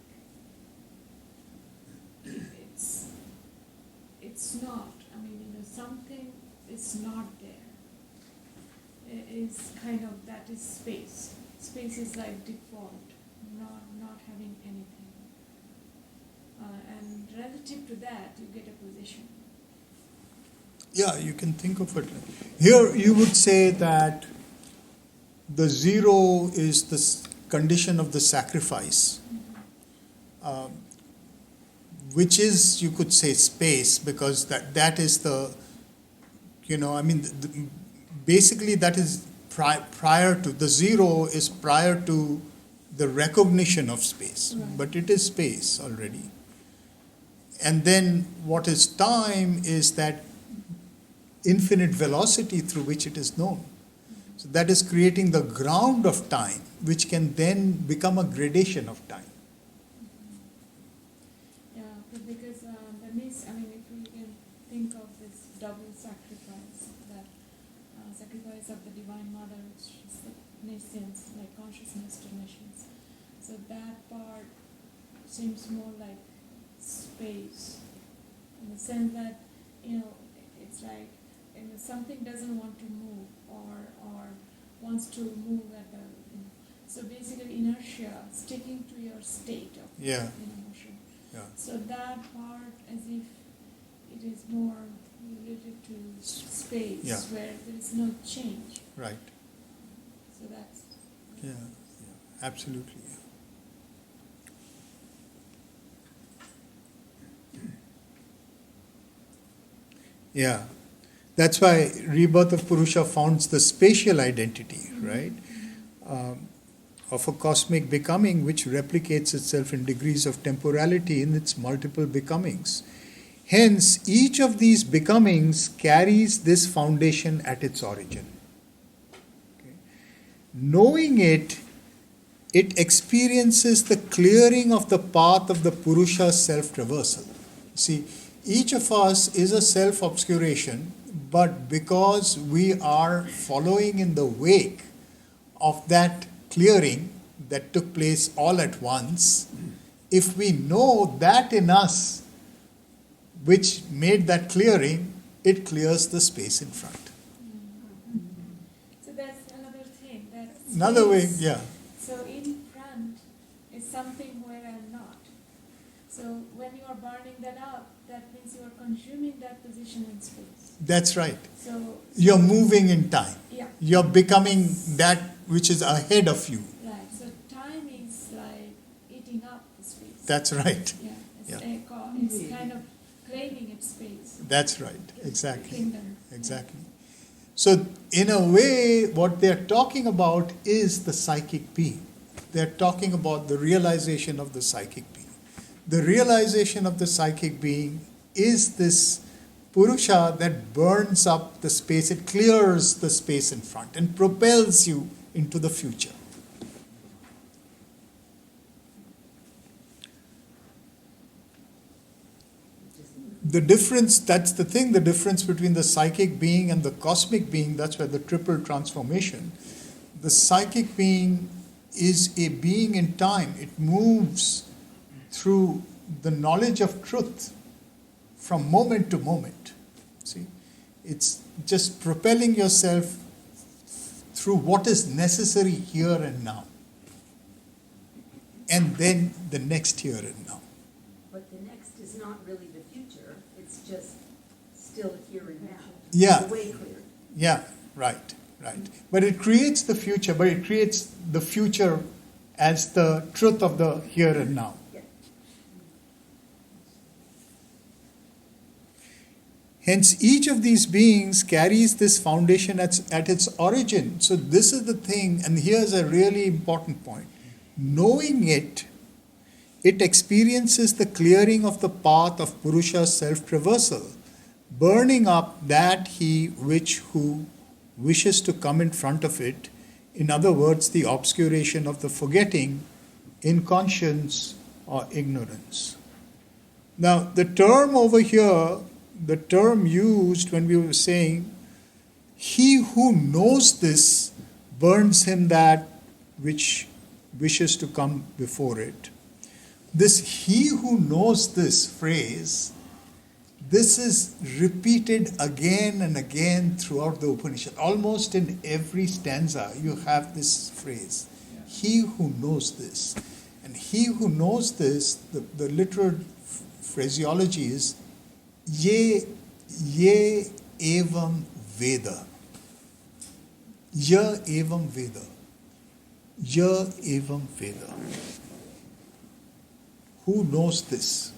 it's not, I mean, something is not there. It is kind of, that is space. Space is like default, not having anything. And relative to that, you get a position. Yeah, you can think of it. Here you would say that the 0 is the condition of the sacrifice, which is, you could say, space, because that is the, basically that is prior to, the 0 is prior to the recognition of space, Right. but it is space already. And then what is time is that infinite velocity through which it is known. So that is creating the ground of time, which can then become a gradation of time. Yeah, because if we can think of this double sacrifice, that sacrifice of the Divine Mother, which is the nations, like consciousness to nations. So that part seems more like space, in the sense that, it's like, something doesn't want to move or wants to move at the, so basically inertia, sticking to your state of motion. Yeah. So that part, as if it is more related to space, where there is no change. Right. So that's... Yeah, absolutely. Yeah. That's why rebirth of Purusha founds the spatial identity, right? Of a cosmic becoming which replicates itself in degrees of temporality in its multiple becomings. Hence, each of these becomings carries this foundation at its origin. Okay. Knowing it experiences the clearing of the path of the Purusha self-traversal. See, each of us is a self-obscuration, but because we are following in the wake of that clearing that took place all at once, if we know that in us which made that clearing, it clears the space in front. So that's another thing. That's Another way, space. yeah. So in front is something where I'm not. So when you are burning that up, that means you are consuming that position in space. That's right. So You're moving in time. Yeah. You're becoming that which is ahead of you. Right. So time is like eating up the space. That's right. Yeah. It's kind of claiming its space. That's right. Exactly. Kingdom. Exactly. So, in a way, what they're talking about is the psychic being. They're talking about the realization of the psychic being. The realization of the psychic being is this Purusha that burns up the space, it clears the space in front and propels you into the future. The difference, that's the thing, the difference between the psychic being and the cosmic being, that's where the triple transformation. The psychic being is a being in time. It moves through the knowledge of truth from moment to moment. See, it's just propelling yourself through what is necessary here and now. And then the next here and now. But the next is not really the future, it's just still here and now. Yeah. It's way clear. Yeah, right. But it creates the future, but it creates the future as the truth of the here and now. Yeah. Hence, each of these beings carries this foundation at its origin. So this is the thing, and here's a really important point. Knowing it, it experiences the clearing of the path of Purusha's self-traversal, burning up that who wishes to come in front of it. In other words, the obscuration of the forgetting, inconscience, or ignorance. Now, the term over here, the term used when we were saying, he who knows this burns him that which wishes to come before it. This he who knows this phrase, this is repeated again and again throughout the Upanishad. Almost in every stanza you have this phrase, he who knows this. And he who knows this, the literal phraseology is ye evam veda. Ya evam veda. Ya evam veda. Who knows this?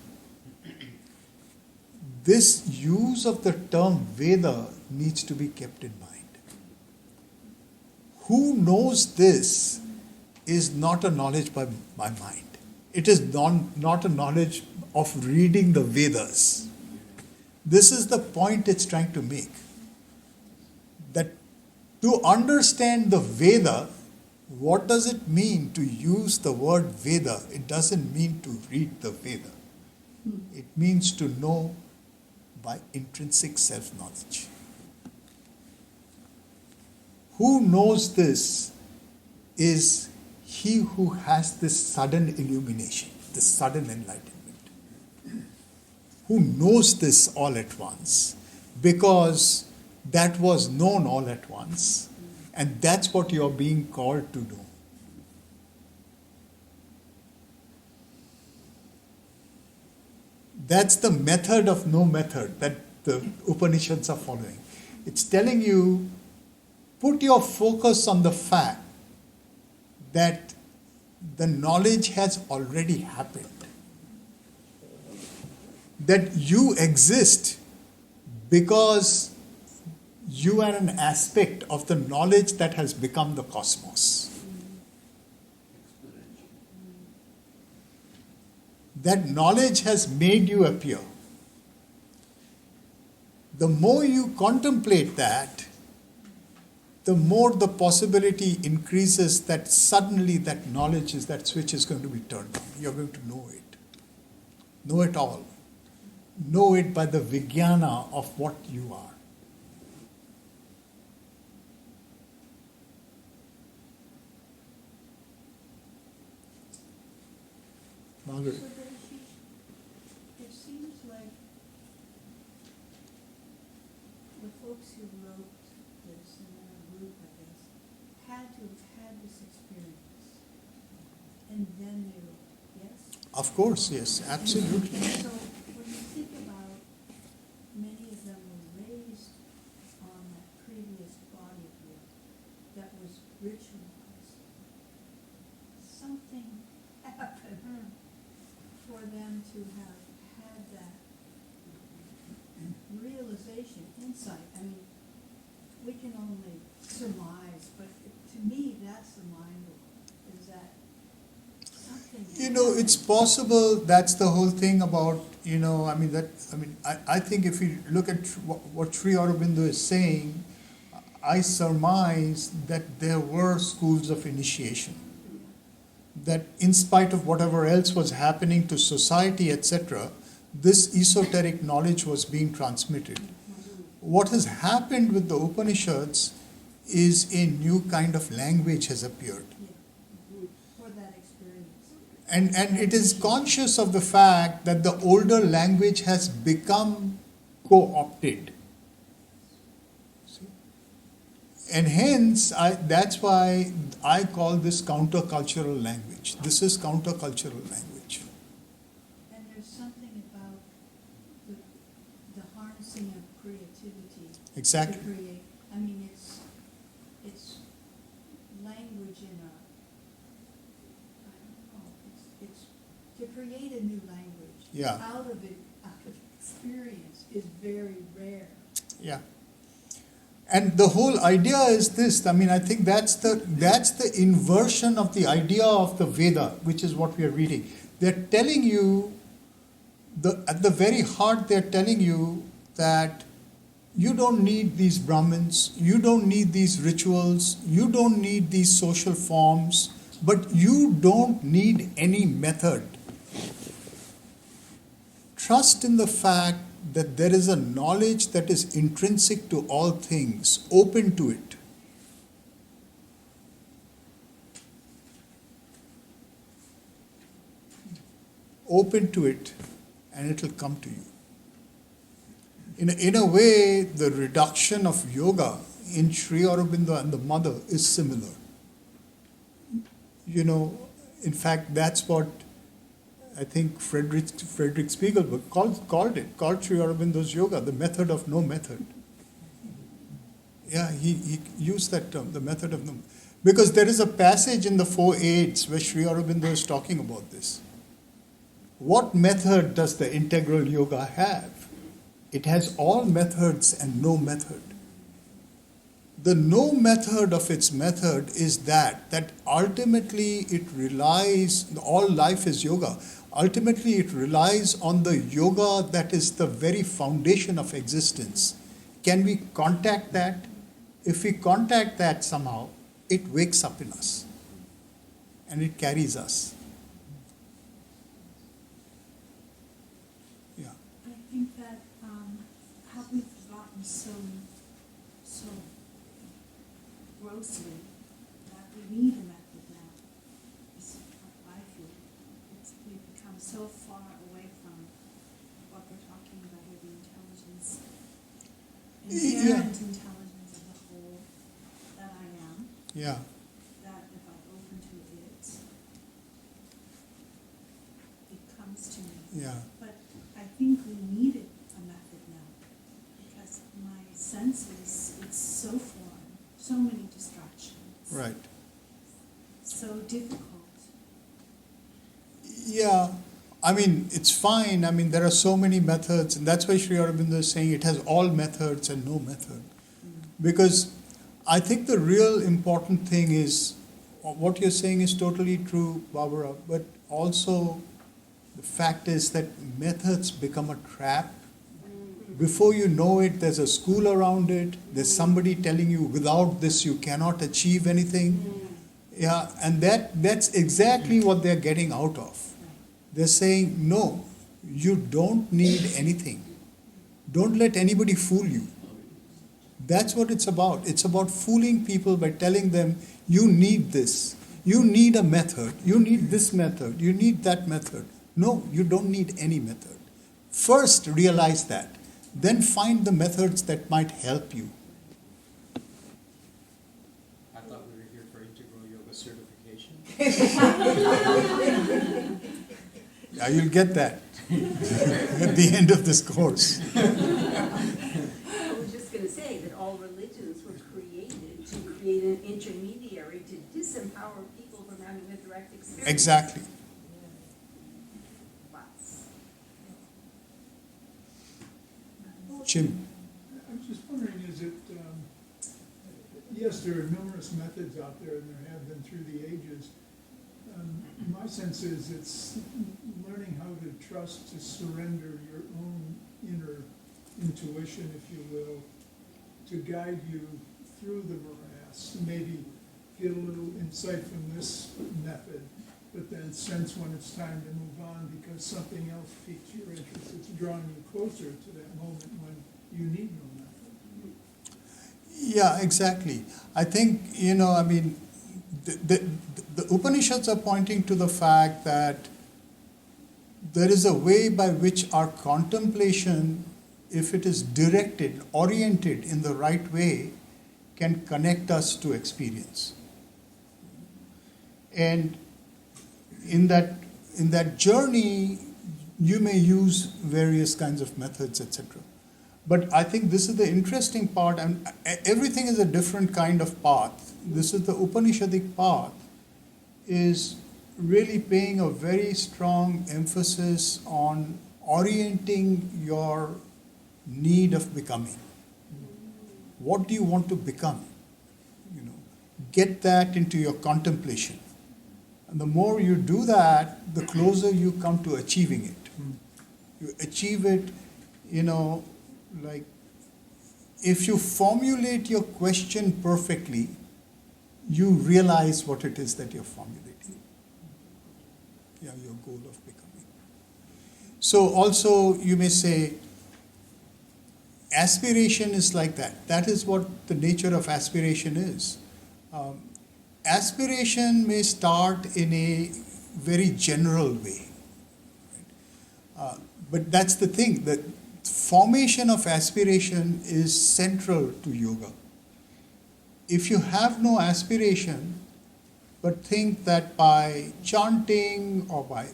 This use of the term Veda needs to be kept in mind. Who knows this is not a knowledge by mind. It is not a knowledge of reading the Vedas. This is the point it's trying to make. That to understand the Veda, what does it mean to use the word Veda? It doesn't mean to read the Veda. It means to know by intrinsic self-knowledge. Who knows this is he who has this sudden illumination, this sudden enlightenment. Who knows this all at once, because that was known all at once, and that's what you're being called to do. That's the method of no method that the Upanishads are following. It's telling you, put your focus on the fact that the knowledge has already happened. That you exist because you are an aspect of the knowledge that has become the cosmos. That knowledge has made you appear. The more you contemplate that, the more the possibility increases that suddenly that knowledge is, that switch is going to be turned on. You're going to know it. Know it all. Know it by the vijnana of what you are. Margaret. So it seems like the folks who wrote this in our group, I guess, had to have had this experience. And then they wrote, yes? Of course, yes, absolutely. So when you think about, many of them were raised on that previous body of work that was ritualized. Something happened for them to have had that realization, insight. I mean, we can only surmise, but to me, that's the mind blowing, is that something. It's possible. That's the whole thing about, I think if you look at what Sri Aurobindo is saying, I surmise that there were schools of initiation. That in spite of whatever else was happening to society, etc., this esoteric knowledge was being transmitted. What has happened with the Upanishads is a new kind of language has appeared. For that experience. And it is conscious of the fact that the older language has become co-opted. And hence, that's why I call this countercultural language. This is countercultural language. And there's something about the harnessing of creativity. Exactly. To create. I mean, it's language in a, I don't know, it's to create a new language. Yeah. Out of experience is very rare. Yeah. And the whole idea is this. I think that's the inversion of the idea of the Veda, which is what we are reading. They're telling you, at the very heart, they're telling you that you don't need these Brahmins, you don't need these rituals, you don't need these social forms, but you don't need any method. Trust in the fact that there is a knowledge that is intrinsic to all things, open to it. Open to it, and it will come to you. In a way, the reduction of yoga in Sri Aurobindo and the Mother is similar. In fact, that's what I think Frederick Spiegelberg called Sri Aurobindo's yoga, the method of no method. Yeah, he used that term, the method of no. Because there is a passage in the Four Aids where Sri Aurobindo is talking about this. What method does the integral yoga have? It has all methods and no method. The no method of its method is that ultimately it relies, all life is yoga. Ultimately, it relies on the yoga that is the very foundation of existence. Can we contact that? If we contact that somehow, it wakes up in us and it carries us. Yeah. I think that have we forgotten so grossly that we need a method now? Is what I feel. We've become so far away from what we're talking about here, the intelligence, inherent intelligence of the whole that I am. Yeah. That if I open to it, it comes to me. Yeah. But I think we needed a method now because my senses, it's so foreign, so many distractions. Right. So difficult. Yeah, it's fine. There are so many methods, and that's why Sri Aurobindo is saying it has all methods and no method. Because I think the real important thing is, what you're saying is totally true, Barbara, but also the fact is that methods become a trap. Before you know it, there's a school around it, there's somebody telling you, without this you cannot achieve anything. Yeah, and that's exactly what they're getting out of. They're saying, no, you don't need anything. Don't let anybody fool you. That's what it's about. It's about fooling people by telling them, you need this. You need a method. You need this method. You need that method. No, you don't need any method. First, realize that. Then find the methods that might help you. I thought we were here for integral yoga certification. Yeah, you'll get that at the end of this course. I was just going to say that all religions were created to create an intermediary to disempower people from having a direct experience. Exactly. Jim. I'm just wondering, is it Yes, there are numerous methods out there, and there have been through the ages. My sense is it's learning how to trust, to surrender your own inner intuition, if you will, to guide you through the morass. Maybe get a little insight from this method, but then sense when it's time to move on because something else piques your interest. It's drawing you closer to that moment when you need no method. Yeah, exactly. I think, the Upanishads are pointing to the fact that there is a way by which our contemplation, if it is directed, oriented in the right way, can connect us to experience. And in that journey, you may use various kinds of methods, etc. But I think this is the interesting part, and everything is a different kind of path. This is the Upanishadic path, is really paying a very strong emphasis on orienting your need of becoming. What do you want to become? Get that into your contemplation. And the more you do that, the closer you come to achieving it. You achieve it, like if you formulate your question perfectly, you realize what it is that you're formulating. Yeah, your goal of becoming. So also you may say, aspiration is like that. That is what the nature of aspiration is. Aspiration may start in a very general way. But that's the thing, the formation of aspiration is central to yoga. If you have no aspiration, but think that by chanting or by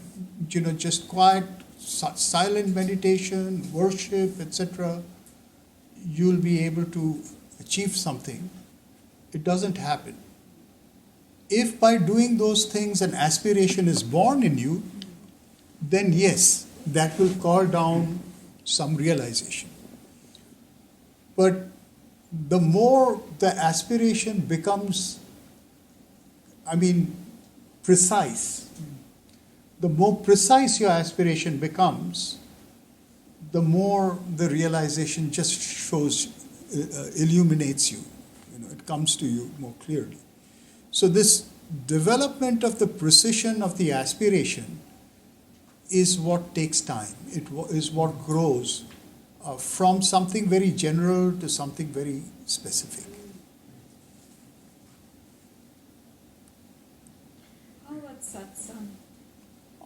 just quiet, silent meditation, worship, etc., you'll be able to achieve something, it doesn't happen. If by doing those things an aspiration is born in you, then yes, that will call down some realization. But the more the aspiration becomes, precise, the more precise your aspiration becomes, the more the realization just illuminates you. It comes to you more clearly. So this development of the precision of the aspiration is what takes time. It is what grows from something very general to something very specific. How about satsang?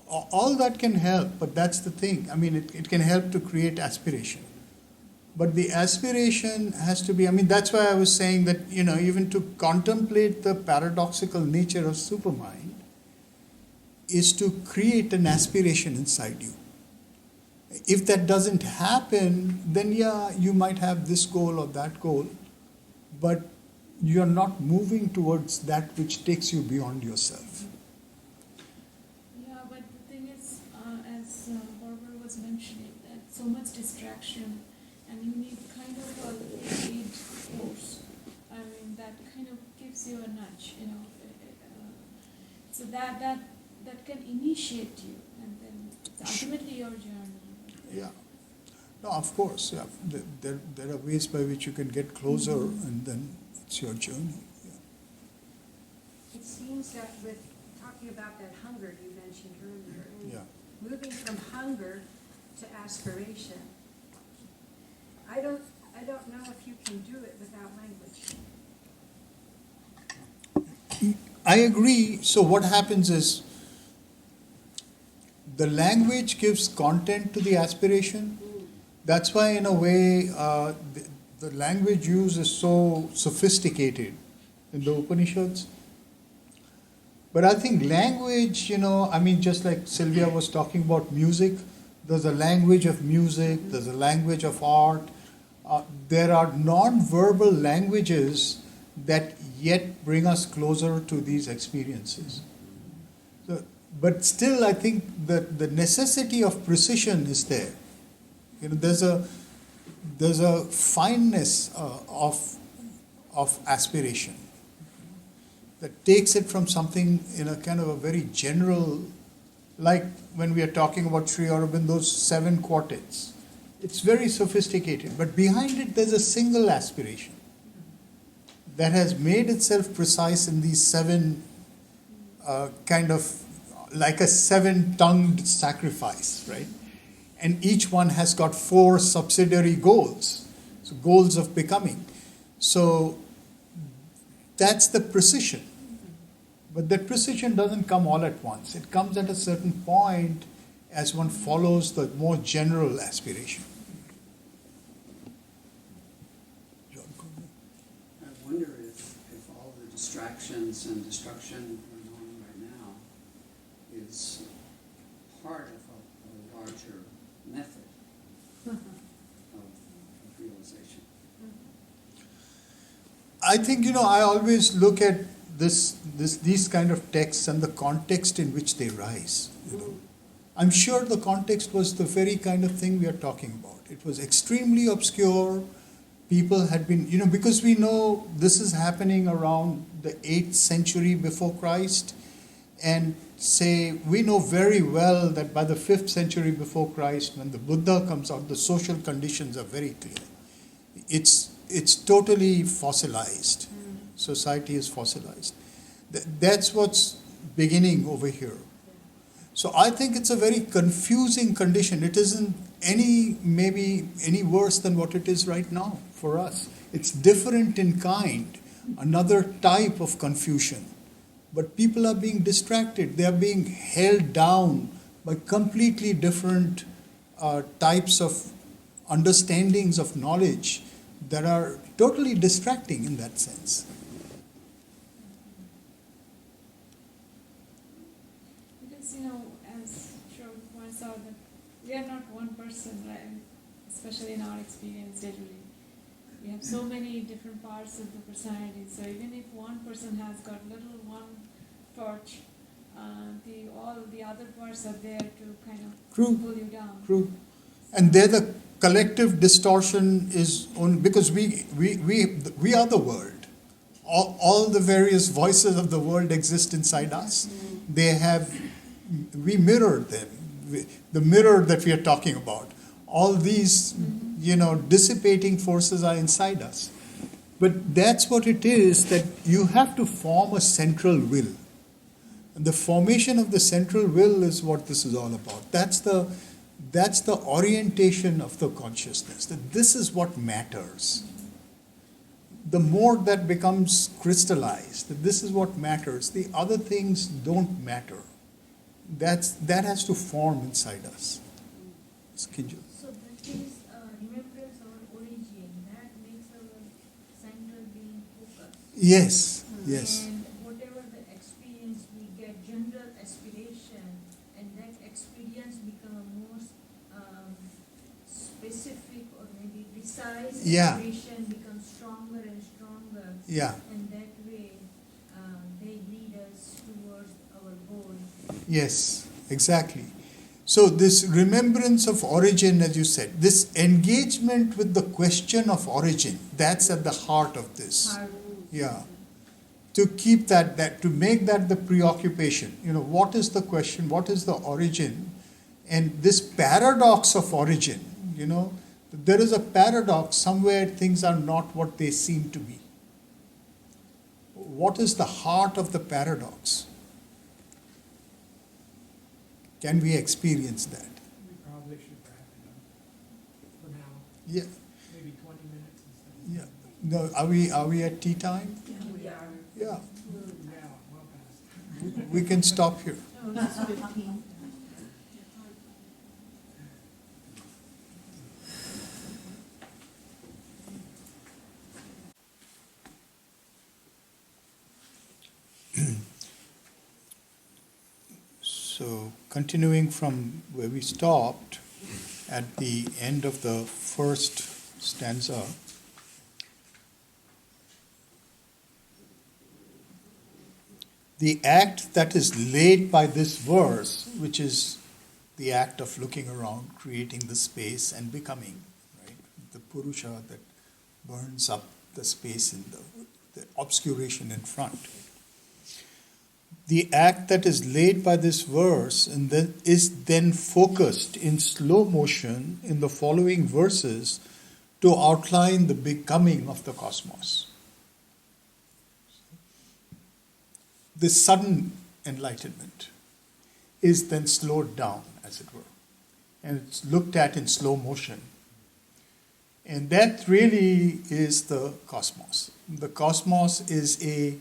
All that can help, but that's the thing. It can help to create aspiration. But the aspiration has to be, that's why I was saying that, even to contemplate the paradoxical nature of supermind is to create an aspiration inside you. If that doesn't happen, then you might have this goal or that goal, but you're not moving towards that which takes you beyond yourself. Yeah, but the thing is, as Barbara was mentioning, that so much distraction, and you need kind of a lead force. That kind of gives you a nudge, so that can initiate you, and then it's ultimately your journey. Yeah. No, of course, yeah. There are ways by which you can get closer, and then it's your journey. Yeah. It seems that with talking about that hunger you mentioned earlier, Yeah. moving from hunger to aspiration, I don't know if you can do it without language. I agree. So what happens is the language gives content to the aspiration. That's why, in a way, the language used is so sophisticated in the Upanishads. But I think language, just like Sylvia was talking about music, there's a language of music, there's a language of art. There are non-verbal languages that yet bring us closer to these experiences. But still, I think that the necessity of precision is there. There's a fineness of aspiration that takes it from something in a kind of a very general, like when we are talking about Sri Aurobindo's 7 quartets. It's very sophisticated, but behind it there's a single aspiration that has made itself precise in these 7 kind of like a 7-tongued sacrifice, right? And each one has got 4 subsidiary goals, so goals of becoming. So that's the precision. But that precision doesn't come all at once. It comes at a certain point as one follows the more general aspiration. I wonder if all the distractions and destruction going on right now is part of a larger method of realization. I think, I always look at these kind of texts and the context in which they rise. I'm sure the context was the very kind of thing we are talking about. It was extremely obscure. People had been, because we know this is happening around the 8th century before Christ, and we know very well that by the 5th century before Christ, when the Buddha comes out, the social conditions are very clear. It's totally fossilized. Society is fossilized. That's what's beginning over here. So I think it's a very confusing condition. It isn't maybe any worse than what it is right now for us. It's different in kind, another type of confusion. But people are being distracted. They are being held down by completely different types of understandings of knowledge that are totally distracting in that sense. Because, as Shravan points out, that we are not one person, right? Especially in our experience daily. We have so many different parts of the personality. So even if one person has got one torch, all the other parts are there to kind of pull you down. True. And there the collective distortion is on, because we are the world. All the various voices of the world exist inside us. We mirror them. The mirror that we are talking about. All these, dissipating forces are inside us. But that's what it is, that you have to form a central will. And the formation of the central will is what this is all about. That's the orientation of the consciousness, that this is what matters. The more that becomes crystallized, that this is what matters, the other things don't matter. That has to form inside us. Kinju. So that is remembrance of our origin, that makes our central being focused. Yes, yes. And whatever the experience we get, general aspiration, and that experience become a more specific or maybe precise. Yeah. Aspiration becomes stronger and stronger. Yeah. And that way they lead us towards our goal. Yes, exactly. So this remembrance of origin, as you said, this engagement with the question of origin, that's at the heart of this. Yeah. To keep that to make that the preoccupation. What is the question? What is the origin? And this paradox of origin, there is a paradox. Somewhere things are not what they seem to be. What is the heart of the paradox? Can we experience that? We probably should wrap it up for now. Yeah. Maybe 20 minutes instead. Yeah. No, are we at tea time? Yeah, we are. Yeah. Yeah, well past. We can stop here. Oh, it's 15. So, continuing from where we stopped at the end of the first stanza, the act that is laid by this verse, which is the act of looking around, creating the space and becoming, right? The Purusha that burns up the space in the obscuration in front. The act that is laid by this verse and then is then focused in slow motion in the following verses to outline the becoming of the cosmos. This sudden enlightenment is then slowed down, as it were, and it's looked at in slow motion. And that really is the cosmos. The cosmos is a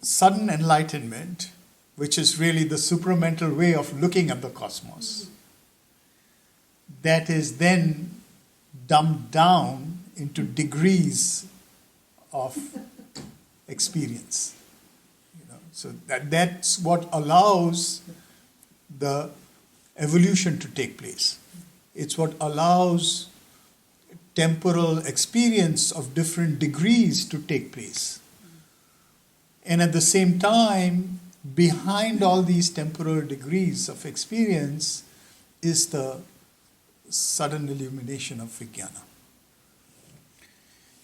sudden enlightenment, which is really the supramental way of looking at the cosmos, that is then dumbed down into degrees of experience. So that's what allows the evolution to take place. It's what allows temporal experience of different degrees to take place. And at the same time, behind all these temporal degrees of experience is the sudden illumination of Vijnana.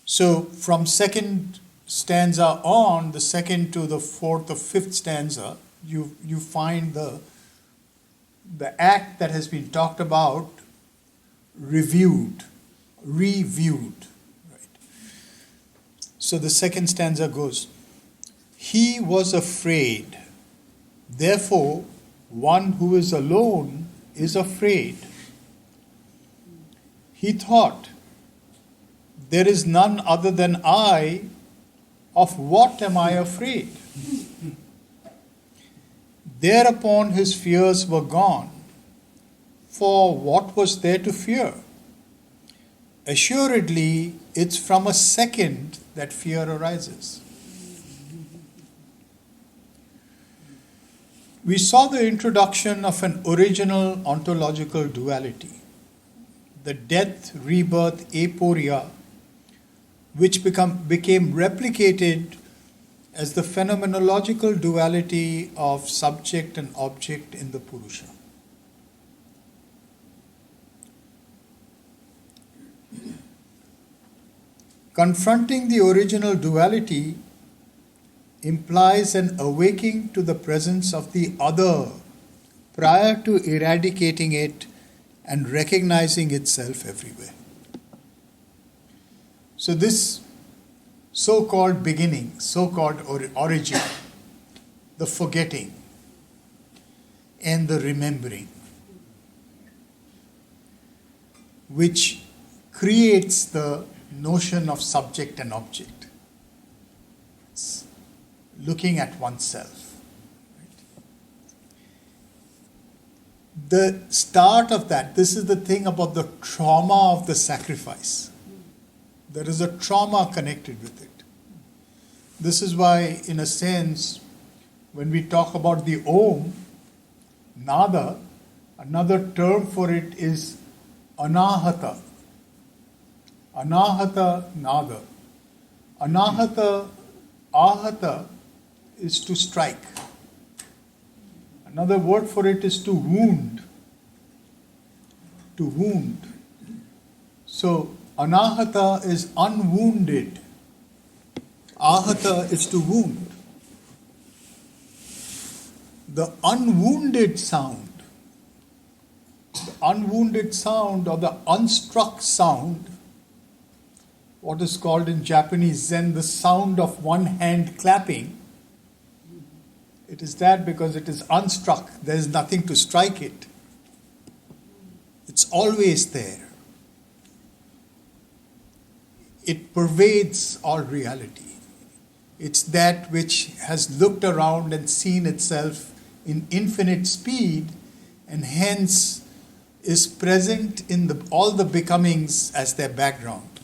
So from second stanza on, the second to the fourth or fifth stanza, you find the act that has been talked about reviewed. Right? So the second stanza goes, he was afraid, therefore one who is alone is afraid. He thought, there is none other than I. Of what am I afraid? Thereupon his fears were gone. For what was there to fear? Assuredly, it's from a second that fear arises. We saw the introduction of an original ontological duality, the death, rebirth, aporia, which became replicated as the phenomenological duality of subject and object in the Purusha. Confronting the original duality implies an awakening to the presence of the other prior to eradicating it and recognizing itself everywhere. So this so-called beginning, so-called origin, the forgetting and the remembering, which creates the notion of subject and object. It's looking at oneself. The start of that, this is the thing about the trauma of the sacrifice. There is a trauma connected with it. This is why, in a sense, when we talk about the Om, Nada, another term for it is Anahata. Anahata Nada. Anahata, Ahata is to strike. Another word for it is to wound. To wound. So, Anahata is unwounded. Ahata is to wound. The unwounded sound or the unstruck sound, what is called in Japanese Zen the sound of one hand clapping, it is that because it is unstruck, there is nothing to strike it. It's always there. It pervades all reality. It's that which has looked around and seen itself in infinite speed and hence is present in all the becomings as their background.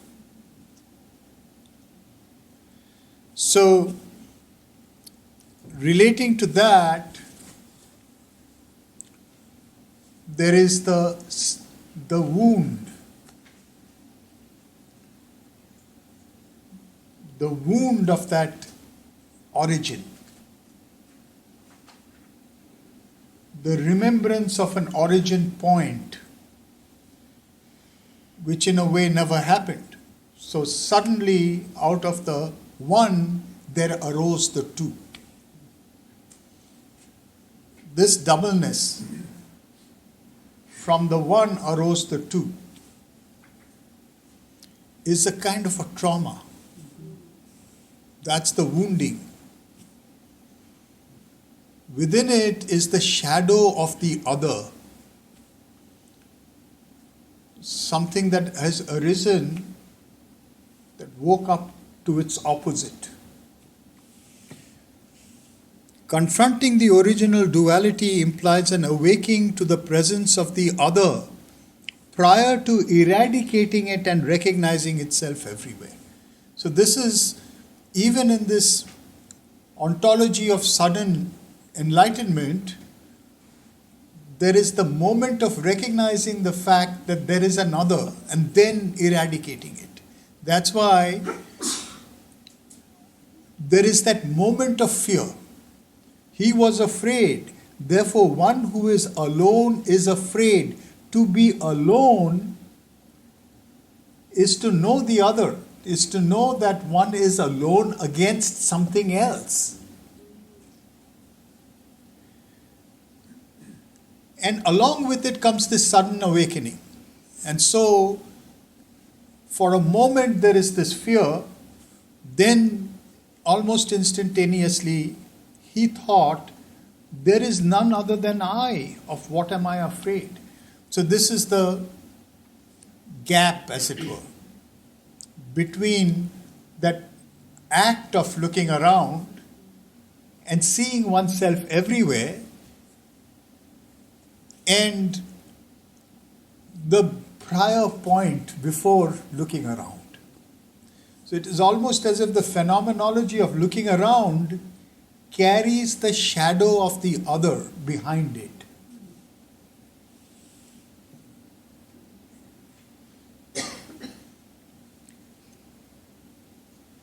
So, relating to that, there is the wound. The wound of that origin. The remembrance of an origin point, which in a way never happened. So suddenly, out of the one, there arose the two. This doubleness, from the one arose the two, is a kind of a trauma. That's the wounding. Within it is the shadow of the other, something that has arisen, that woke up to its opposite. Confronting the original duality implies an awakening to the presence of the other prior to eradicating it and recognizing itself everywhere. So this is, even in this ontology of sudden enlightenment, there is the moment of recognizing the fact that there is another and then eradicating it. That's why there is that moment of fear. He was afraid. Therefore, one who is alone is afraid. To be alone is to know the other, is to know that one is alone against something else. And along with it comes this sudden awakening. And so, for a moment there is this fear, then almost instantaneously he thought, there is none other than I. Of what am I afraid? So this is the gap, as it were, between that act of looking around and seeing oneself everywhere and the prior point before looking around. So it is almost as if the phenomenology of looking around carries the shadow of the other behind it.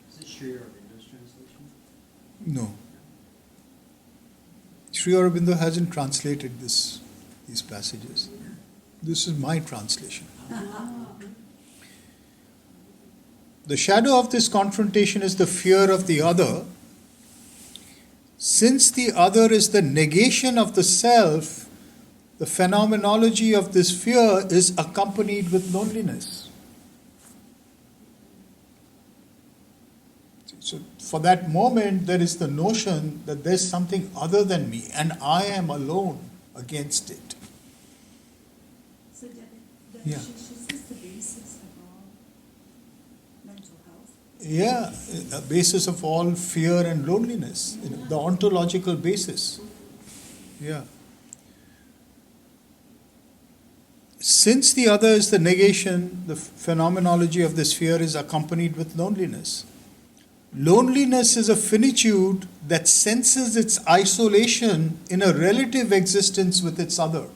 Is this Sri Aurobindo's translation? No. Sri Aurobindo hasn't translated these passages. This is my translation. The shadow of this confrontation is the fear of the other. Since the other is the negation of the self, the phenomenology of this fear is accompanied with loneliness. So for that moment, there is the notion that there's something other than me and I am alone against it. So Yeah. is this the basis of all mental health? Yeah, a basis of all fear and loneliness, the ontological basis. Yeah. Since the other is the negation, the phenomenology of this fear is accompanied with loneliness. Loneliness is a finitude that senses its isolation in a relative existence with its other.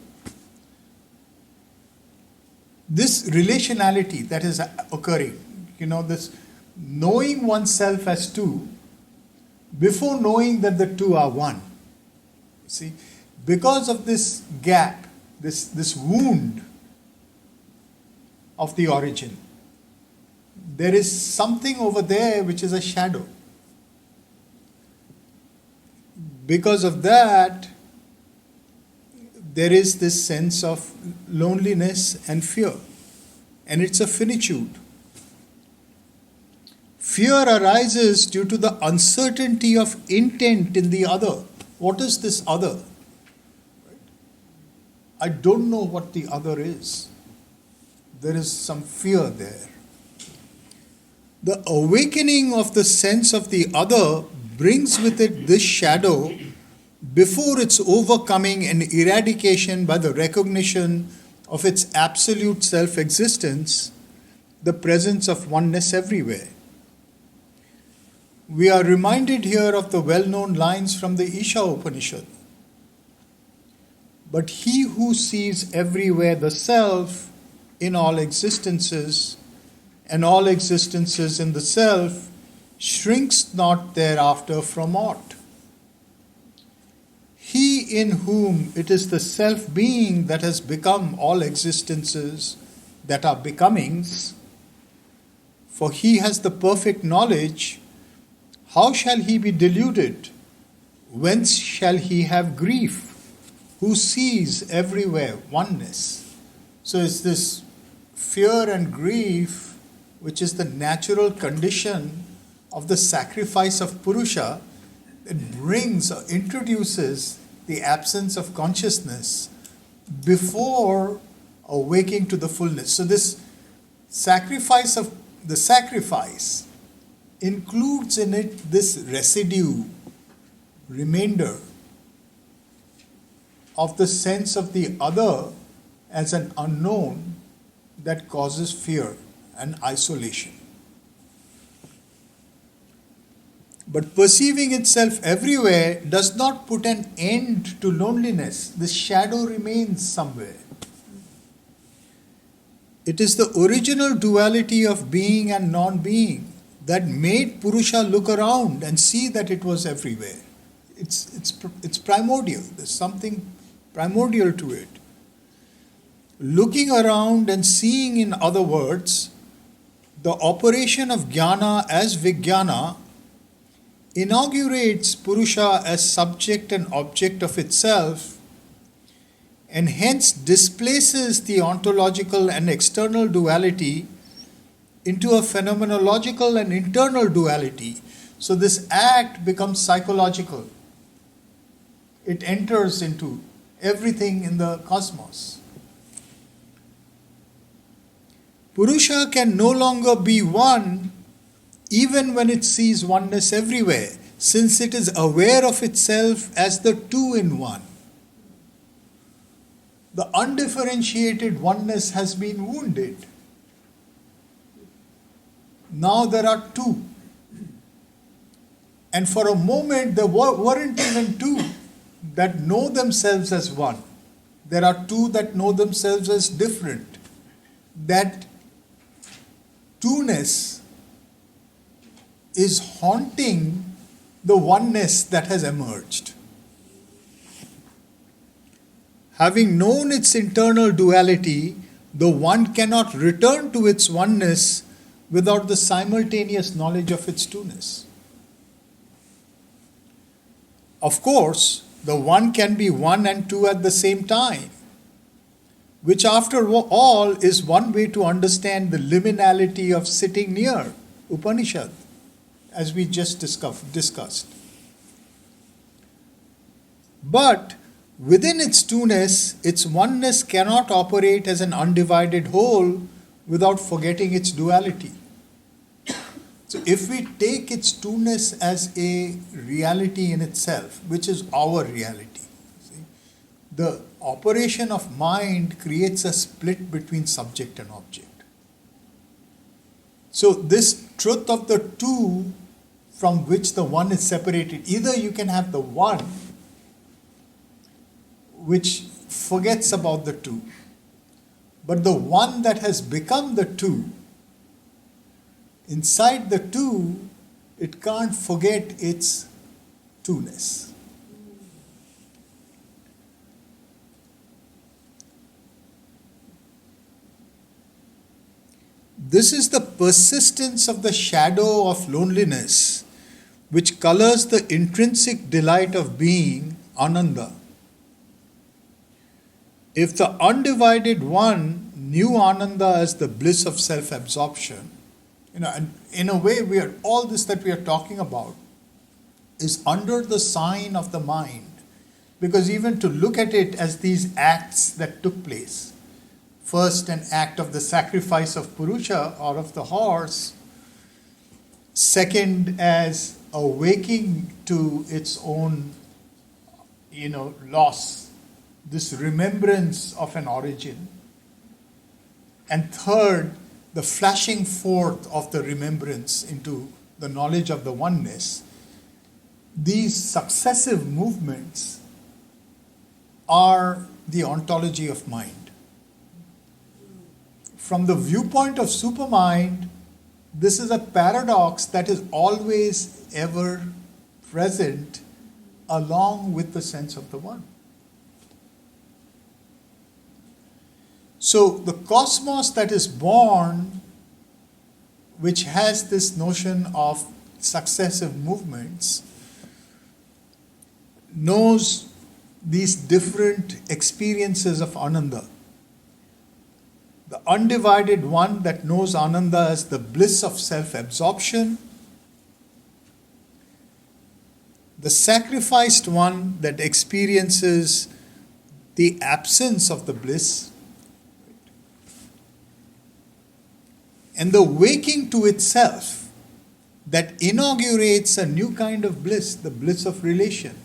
This relationality that is occurring, this knowing oneself as two before knowing that the two are one. See, because of this gap, this wound of the origin, there is something over there which is a shadow. Because of that, there is this sense of loneliness and fear. And it's a finitude. Fear arises due to the uncertainty of intent in the other. What is this other? I don't know what the other is. There is some fear there. The awakening of the sense of the other brings with it this shadow before its overcoming and eradication by the recognition of its absolute self-existence, the presence of oneness everywhere. We are reminded here of the well-known lines from the Isha Upanishad. But he who sees everywhere the self in all existences, and all existences in the self, shrinks not thereafter from aught. He in whom it is the self-being that has become all existences that are becomings, For he has the perfect knowledge. How shall he be deluded? Whence shall he have grief? Who sees everywhere oneness? So it's this fear and grief, which is the natural condition of the sacrifice of Purusha. It brings or introduces the absence of consciousness before awaking to the fullness. So this sacrifice includes in it this residue, remainder of the sense of the other as an unknown that causes fear and isolation. But perceiving itself everywhere does not put an end to loneliness. The shadow remains somewhere. It is the original duality of being and non-being that made Purusha look around and see that it was everywhere. It's primordial. There's something primordial to it. Looking around and seeing, in other words, the operation of jnana as vijnana inaugurates Purusha as subject and object of itself, and hence displaces the ontological and external duality into a phenomenological and internal duality. So this act becomes psychological. It enters into everything in the cosmos. Purusha can no longer be one even when it sees oneness everywhere, since it is aware of itself as the two in one. The undifferentiated oneness has been wounded. Now there are two. And for a moment there weren't even two that know themselves as one. There are two that know themselves as different. That two-ness is haunting the oneness that has emerged. Having known its internal duality, the one cannot return to its oneness without the simultaneous knowledge of its two-ness. Of course, the one can be one and two at the same time, which after all is one way to understand the liminality of sitting near, Upanishad, as we just discussed. But within its two-ness, its oneness cannot operate as an undivided whole without forgetting its duality. So if we take its two-ness as a reality in itself, which is our reality, see, the operation of mind creates a split between subject and object. So this truth of the two from which the one is separated, either you can have the one which forgets about the two, but the one that has become the two, inside the two, it can't forget its two-ness. This is the persistence of the shadow of loneliness which colors the intrinsic delight of being, Ananda. If the undivided one knew Ananda as the bliss of self-absorption, and in a way, all this that we are talking about is under the sign of the mind, because even to look at it as these acts that took place, first an act of the sacrifice of Purusha or of the horse, second as awaking to its own, loss, this remembrance of an origin, and third, the flashing forth of the remembrance into the knowledge of the oneness. These successive movements are the ontology of mind. From the viewpoint of supermind, this is a paradox that is always ever present along with the sense of the one. So the cosmos that is born which has this notion of successive movements, knows these different experiences of Ananda. The undivided one that knows Ananda as the bliss of self-absorption, the sacrificed one that experiences the absence of the bliss, and the waking to itself that inaugurates a new kind of bliss, the bliss of relation.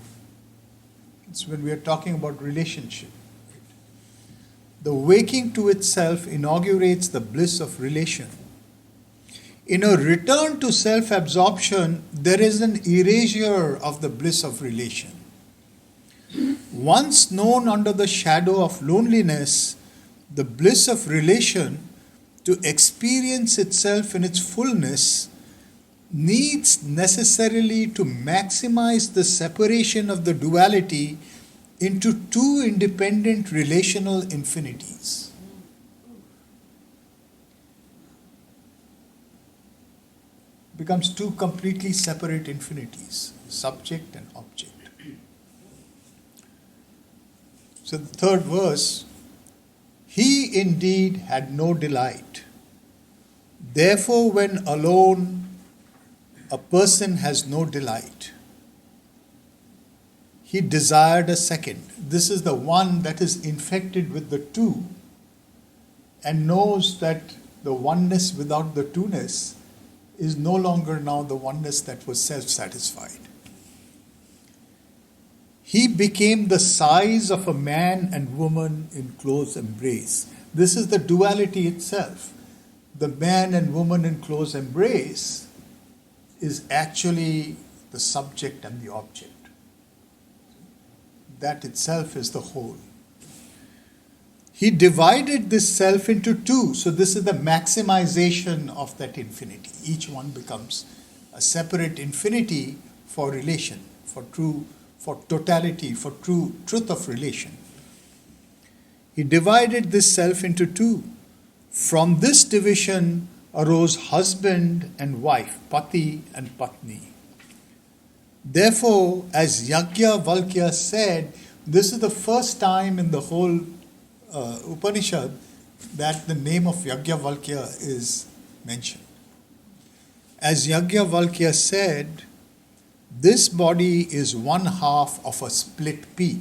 It's when we are talking about relationship. The waking to itself inaugurates the bliss of relation. In a return to self-absorption, there is an erasure of the bliss of relation. Once known under the shadow of loneliness, the bliss of relation, to experience itself in its fullness, needs necessarily to maximize the separation of the duality into two independent relational infinities. Becomes two completely separate infinities, subject and object. So the third verse, he indeed had no delight. Therefore, when alone, a person has no delight. He desired a second. This is the one that is infected with the two and knows that the oneness without the two-ness is no longer now the oneness that was self-satisfied. He became the size of a man and woman in close embrace. This is the duality itself. The man and woman in close embrace is actually the subject and the object. That itself is the whole. He divided this self into two. So this is the maximization of that infinity. Each one becomes a separate infinity for relation, for totality, for truth of relation. He divided this self into two. From this division arose husband and wife, pati and patni. Therefore, as Yajnavalkya said, this is the first time in the whole Upanishad that the name of Yajnavalkya is mentioned. As Yajnavalkya said, this body is one half of a split pea.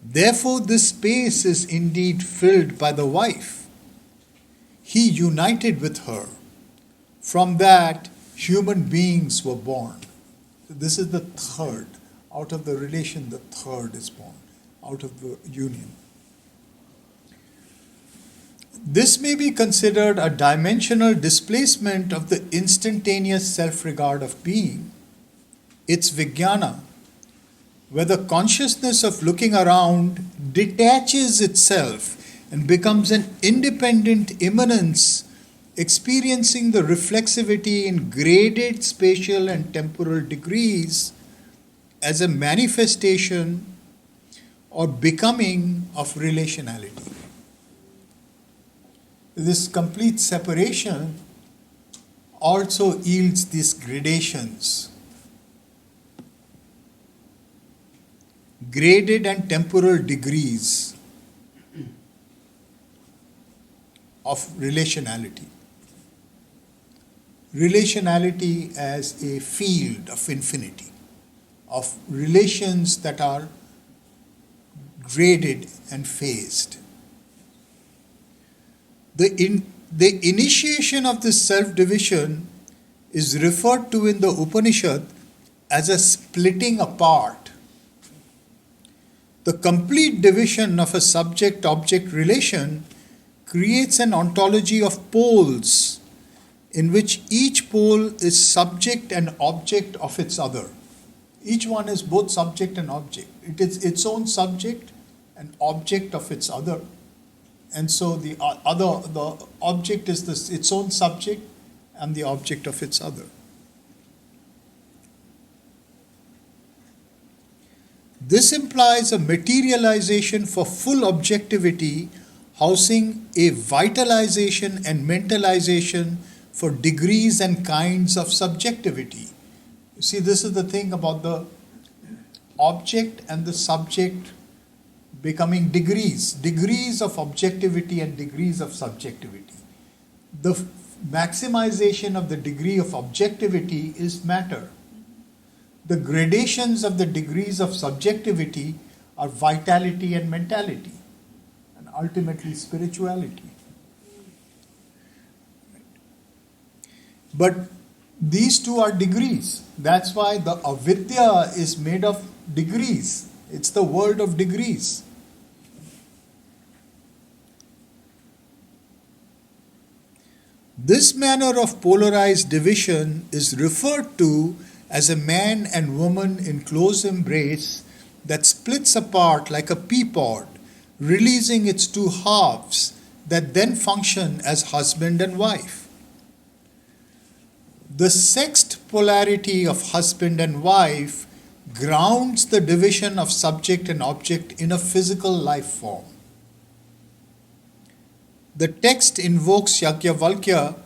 Therefore, this space is indeed filled by the wife. He united with her. From that, human beings were born. So this is the third. Out of the relation, the third is born. Out of the union. This may be considered a dimensional displacement of the instantaneous self-regard of being. It's vijnana, where the consciousness of looking around detaches itself and becomes an independent immanence, experiencing the reflexivity in graded spatial and temporal degrees as a manifestation or becoming of relationality. This complete separation also yields these gradations. Graded and temporal degrees of relationality. Relationality as a field of infinity, of relations that are graded and phased. The initiation of this self-division is referred to in the Upanishad as a splitting apart. The complete division of a subject-object relation creates an ontology of poles in which each pole is subject and object of its other. Each one is both subject and object. It is its own subject and object of its other. And so the object is its own subject and the object of its other. This implies a materialization for full objectivity housing a vitalization and mentalization for degrees and kinds of subjectivity. You see, this is the thing about the object and the subject becoming degrees of objectivity and degrees of subjectivity. The maximization of the degree of objectivity is matter. The gradations of the degrees of subjectivity are vitality and mentality, and ultimately spirituality. But these two are degrees. That's why the avidya is made of degrees. It's the world of degrees. This manner of polarized division is referred to as a man and woman in close embrace that splits apart like a pea pod, releasing its two halves that then function as husband and wife. The sexed polarity of husband and wife grounds the division of subject and object in a physical life form. The text invokes Yajnavalkya,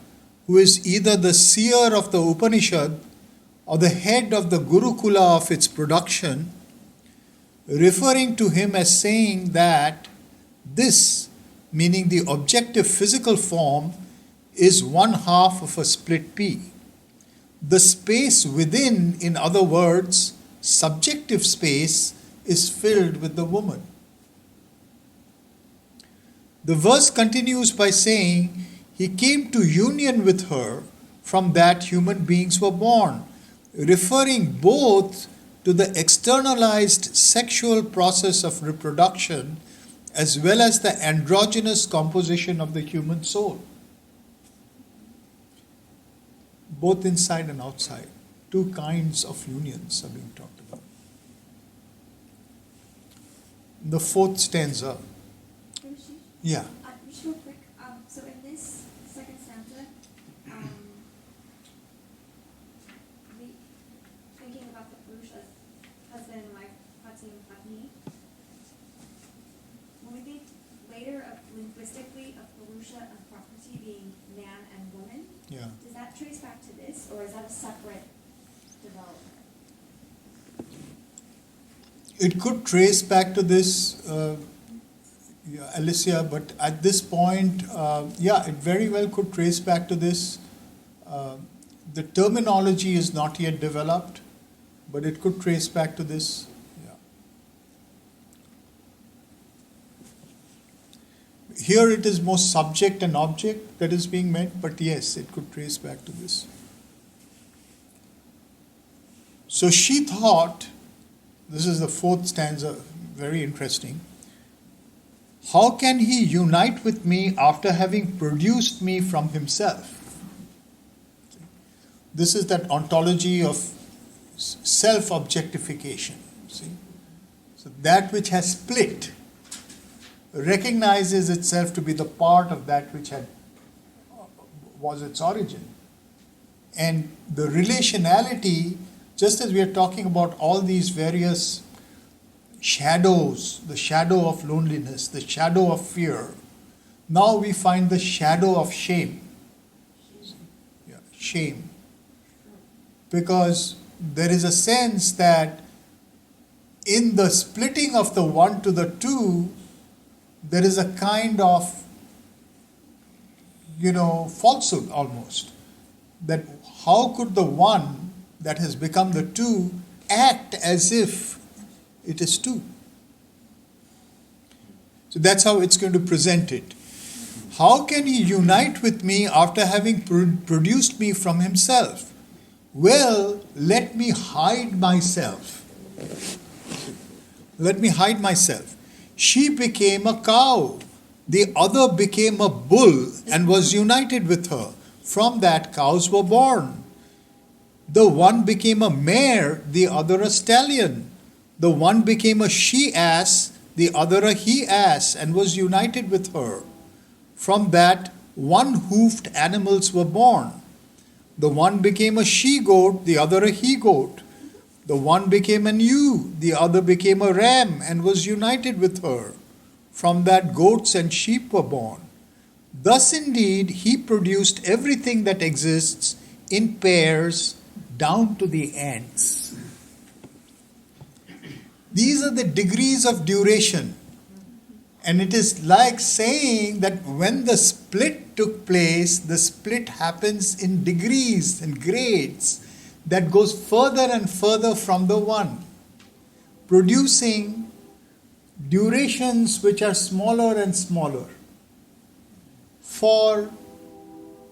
who is either the seer of the Upanishad or the head of the Gurukula of its production, referring to him as saying that this, meaning the objective physical form, is one half of a split pea. The space within, in other words, subjective space, is filled with the woman. The verse continues by saying, he came to union with her, from that human beings were born, referring both to the externalized sexual process of reproduction as well as the androgynous composition of the human soul, both inside and outside. Two kinds of unions are being talked about. The fourth stanza. Yeah. Just real quick, so in this second stanza, thinking about the Purusha, husband and wife, Pati and Patni, when we think later of linguistically of Purusha and Prakriti being man and woman, does that trace back to this, or is that a separate development? It could trace back to this, Alicia, but at this point, it very well could trace back to this. The terminology is not yet developed, but it could trace back to this. Here it is more subject and object that is being meant, but yes, it could trace back to this. So she thought, this is the fourth stanza, very interesting. How can he unite with me after having produced me from himself? This is that ontology of self-objectification. See? So that which has split recognizes itself to be the part of that which was its origin. And the relationality, just as we are talking about all these various shadows, the shadow of loneliness, the shadow of fear, now we find the shadow of shame. Shame. Because there is a sense that in the splitting of the one to the two, there is a kind of, falsehood almost. That how could the one that has become the two act as if it is two? So that's how it's going to present it. How can he unite with me after having produced me from himself? Well, let me hide myself. Let me hide myself. She became a cow. The other became a bull and was united with her. From that, cows were born. The one became a mare, the other a stallion. The one became a she-ass, the other a he-ass, and was united with her. From that, one-hoofed animals were born. The one became a she-goat, the other a he-goat. The one became an ewe, the other became a ram, and was united with her. from that goats and sheep were born. Thus indeed he produced everything that exists in pairs down to the ants. These are the degrees of duration. And it is like saying that when the split took place, the split happens in degrees and grades that goes further and further from the one, producing durations which are smaller and smaller for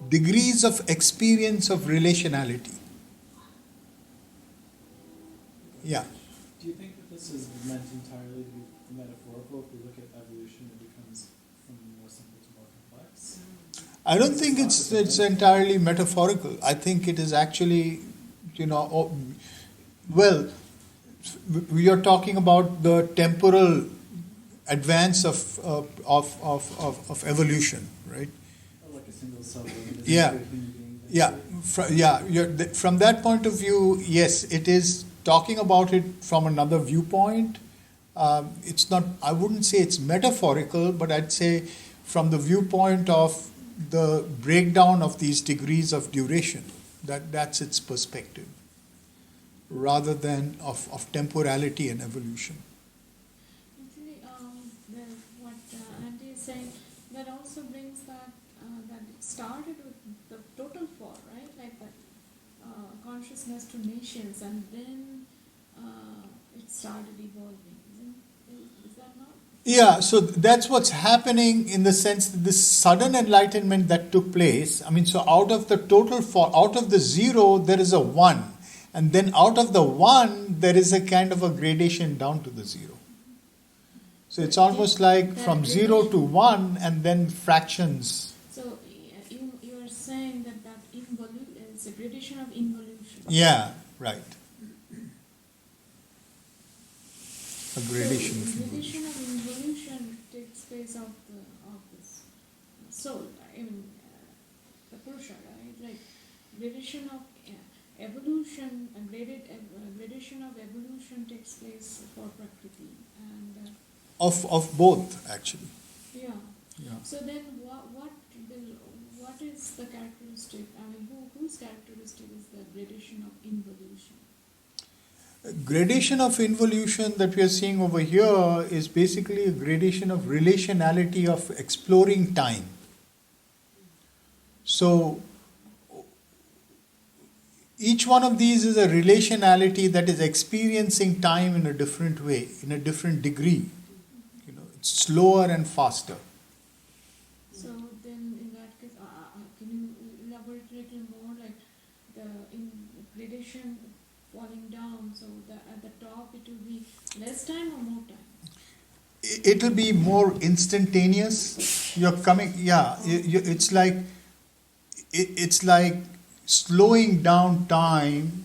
degrees of experience of relationality. Yeah. Do you think that this is meant entirely to be metaphorical? If we look at evolution, it becomes from more simple to more complex? I don't think it's entirely metaphorical. I think it is actually, we are talking about the temporal advance of evolution, right? Like a single cell. Yeah. From that point of view, yes, it is talking about it from another viewpoint. It's not, I wouldn't say it's metaphorical, but I'd say from the viewpoint of the breakdown of these degrees of duration, that's its perspective, rather than of temporality and evolution. Actually, what Andy is saying, that also brings that it started with the total four, right? Like that consciousness to nations, and then it started evolving. Is that not? Yeah, so that's what's happening in the sense that this sudden enlightenment that took place. I mean, so out of the total four, out of the zero, there is a one. And then out of the one, there is a kind of a gradation down to the zero. So it's almost like from 0 to 1 and then fractions. So you are saying that is a gradation of involution. Yeah, right. A gradation of involution. involution. Gradation of involution takes place of this soul, the Purusha, right? Like gradation of evolution, gradation of evolution takes place for Prakriti and of both, actually. Yeah. Yeah. So then, what is the characteristic? I mean, whose characteristic is the gradation of involution? Gradation of involution that we are seeing over here is basically a gradation of relationality of exploring time. So each one of these is a relationality that is experiencing time in a different way, in a different degree. It's slower and faster. So then, in that case, can you elaborate a little more, like in gradation falling down? So at the top, it will be less time or more time? It will be more instantaneous. You're coming, it's like slowing down time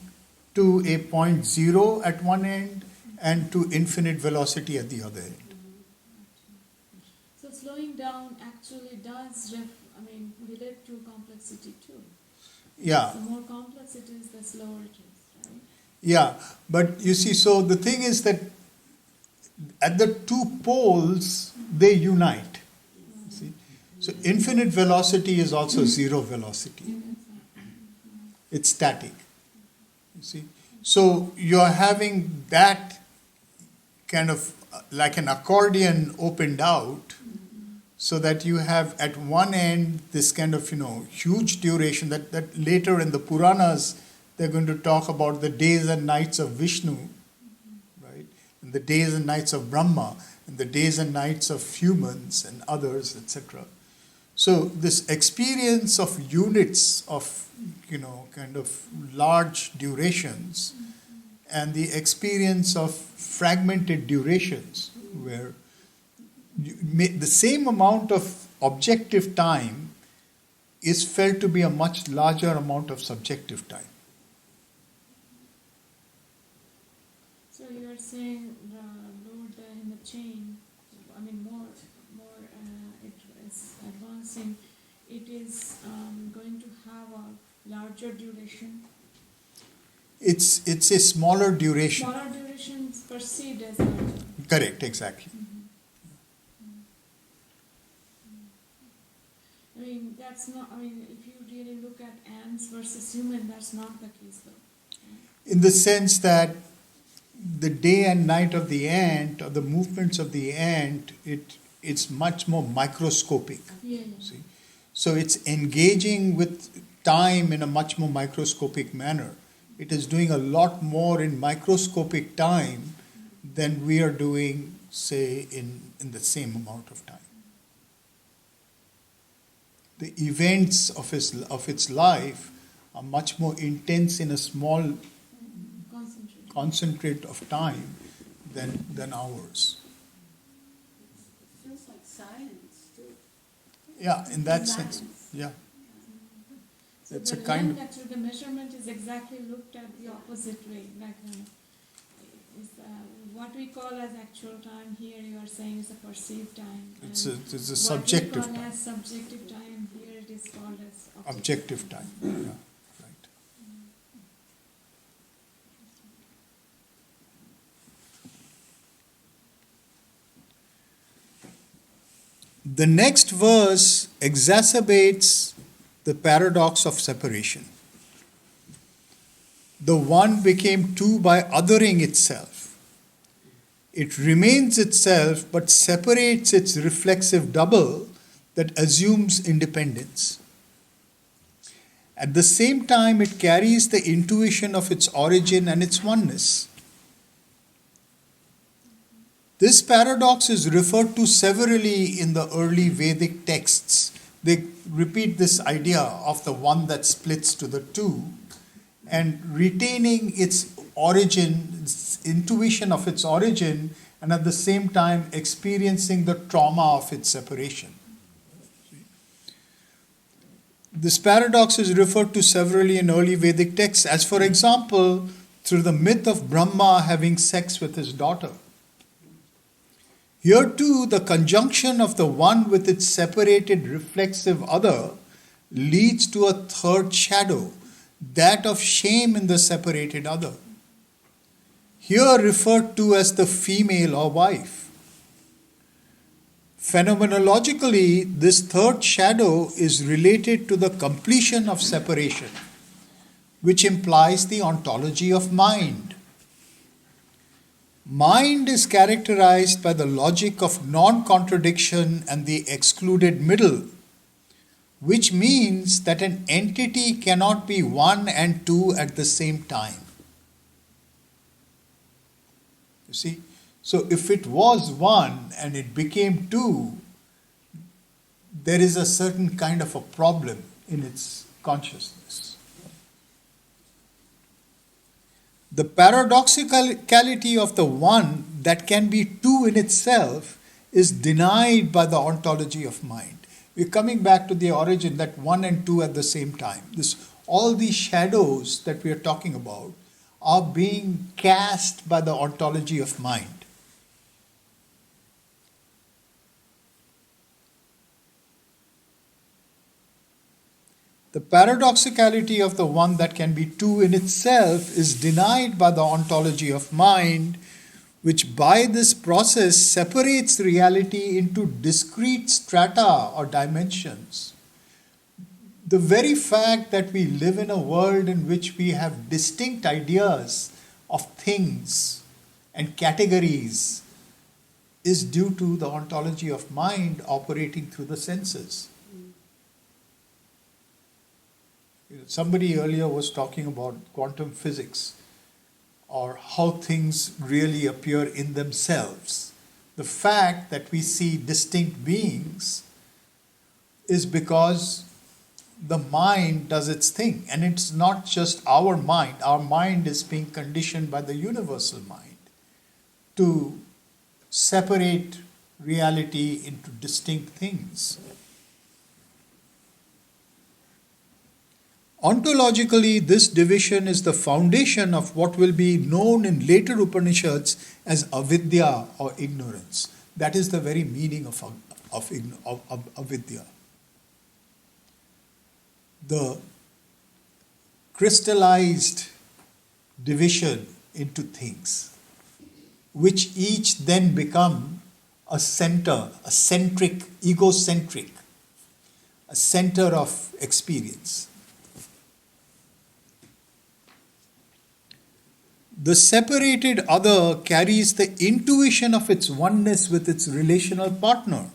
to a point zero at one end and to infinite velocity at the other end. So slowing down actually does relate to complexity too. Yeah. The more complex it is, the slower it is, right? Yeah, but you see, so the thing is that at the two poles, they unite. See? So infinite velocity is also zero velocity. It's static. You see? So you're having that kind of like an accordion opened out, so that you have at one end this kind of huge duration that later in the Puranas they're going to talk about the days and nights of Vishnu, right? And the days and nights of Brahma, and the days and nights of humans and others, etc. So this experience of units of kind of large durations, and the experience of fragmented durations, where the same amount of objective time is felt to be a much larger amount of subjective time. So you are saying lower in the chain, more it is advancing, it is going to have a larger duration. It's a smaller duration. Smaller duration is perceived as larger. Correct, exactly. mean, that's not, I mean, if you really look at ants versus human, that's not the case though. In the sense that the day and night of the ant, or the movements of the ant, it's much more microscopic. Yeah, yeah. See? So it's engaging with time in a much more microscopic manner. It is doing a lot more in microscopic time than we are doing, say, in the same amount of time. The events of its life are much more intense in a small concentrate of time than ours. Feels like science too. Yeah, in that sense, yeah. So It's a the kind land actually, the measurement is exactly looked at the opposite way. Like is what we call as actual time here, you are saying is a perceived time. It's a subjective What we call time. as subjective time here, it is called as Objective time. Yeah, right. The next verse exacerbates the paradox of separation. The one became two by othering itself. It remains itself but separates its reflexive double that assumes independence. At the same time, it carries the intuition of its origin and its oneness. This paradox is referred to severally in the early Vedic texts. They repeat this idea of the one that splits to the two and retaining its origin, its intuition of its origin, and at the same time experiencing the trauma of its separation. This paradox is referred to severally in early Vedic texts, as for example, through the myth of Brahma having sex with his daughter. Here too, the conjunction of the one with its separated reflexive other leads to a third shadow, that of shame in the separated other. Here referred to as the female or wife. Phenomenologically, this third shadow is related to the completion of separation, which implies the ontology of mind. Mind is characterized by the logic of non-contradiction and the excluded middle, which means that an entity cannot be one and two at the same time. You see? So if it was one and it became two, there is a certain kind of a problem in its consciousness. The paradoxicality of the one that can be two in itself is denied by the ontology of mind. We're coming back to the origin that one and two at the same time. All these shadows that we are talking about are being cast by the ontology of mind. The paradoxicality of the one that can be two in itself is denied by the ontology of mind, which by this process separates reality into discrete strata or dimensions. The very fact that we live in a world in which we have distinct ideas of things and categories is due to the ontology of mind operating through the senses. Somebody earlier was talking about quantum physics or how things really appear in themselves. The fact that we see distinct beings is because the mind does its thing. And it's not just our mind. Our mind is being conditioned by the universal mind to separate reality into distinct things. Ontologically, this division is the foundation of what will be known in later Upanishads as avidya or ignorance. That is the very meaning of avidya. The crystallized division into things, which each then become a center, a centric, egocentric, a center of experience. The separated other carries the intuition of its oneness with its relational partner,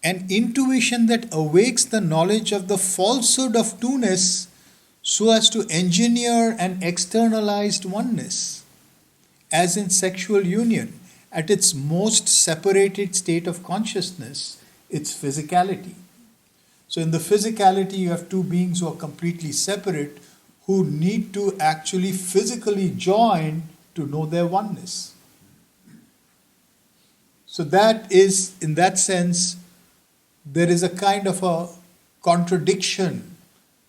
an intuition that awakes the knowledge of the falsehood of two-ness so as to engineer an externalized oneness, as in sexual union, at its most separated state of consciousness, its physicality. So in the physicality, you have two beings who are completely separate, who need to actually physically join to know their oneness. So that is, in that sense, there is a kind of a contradiction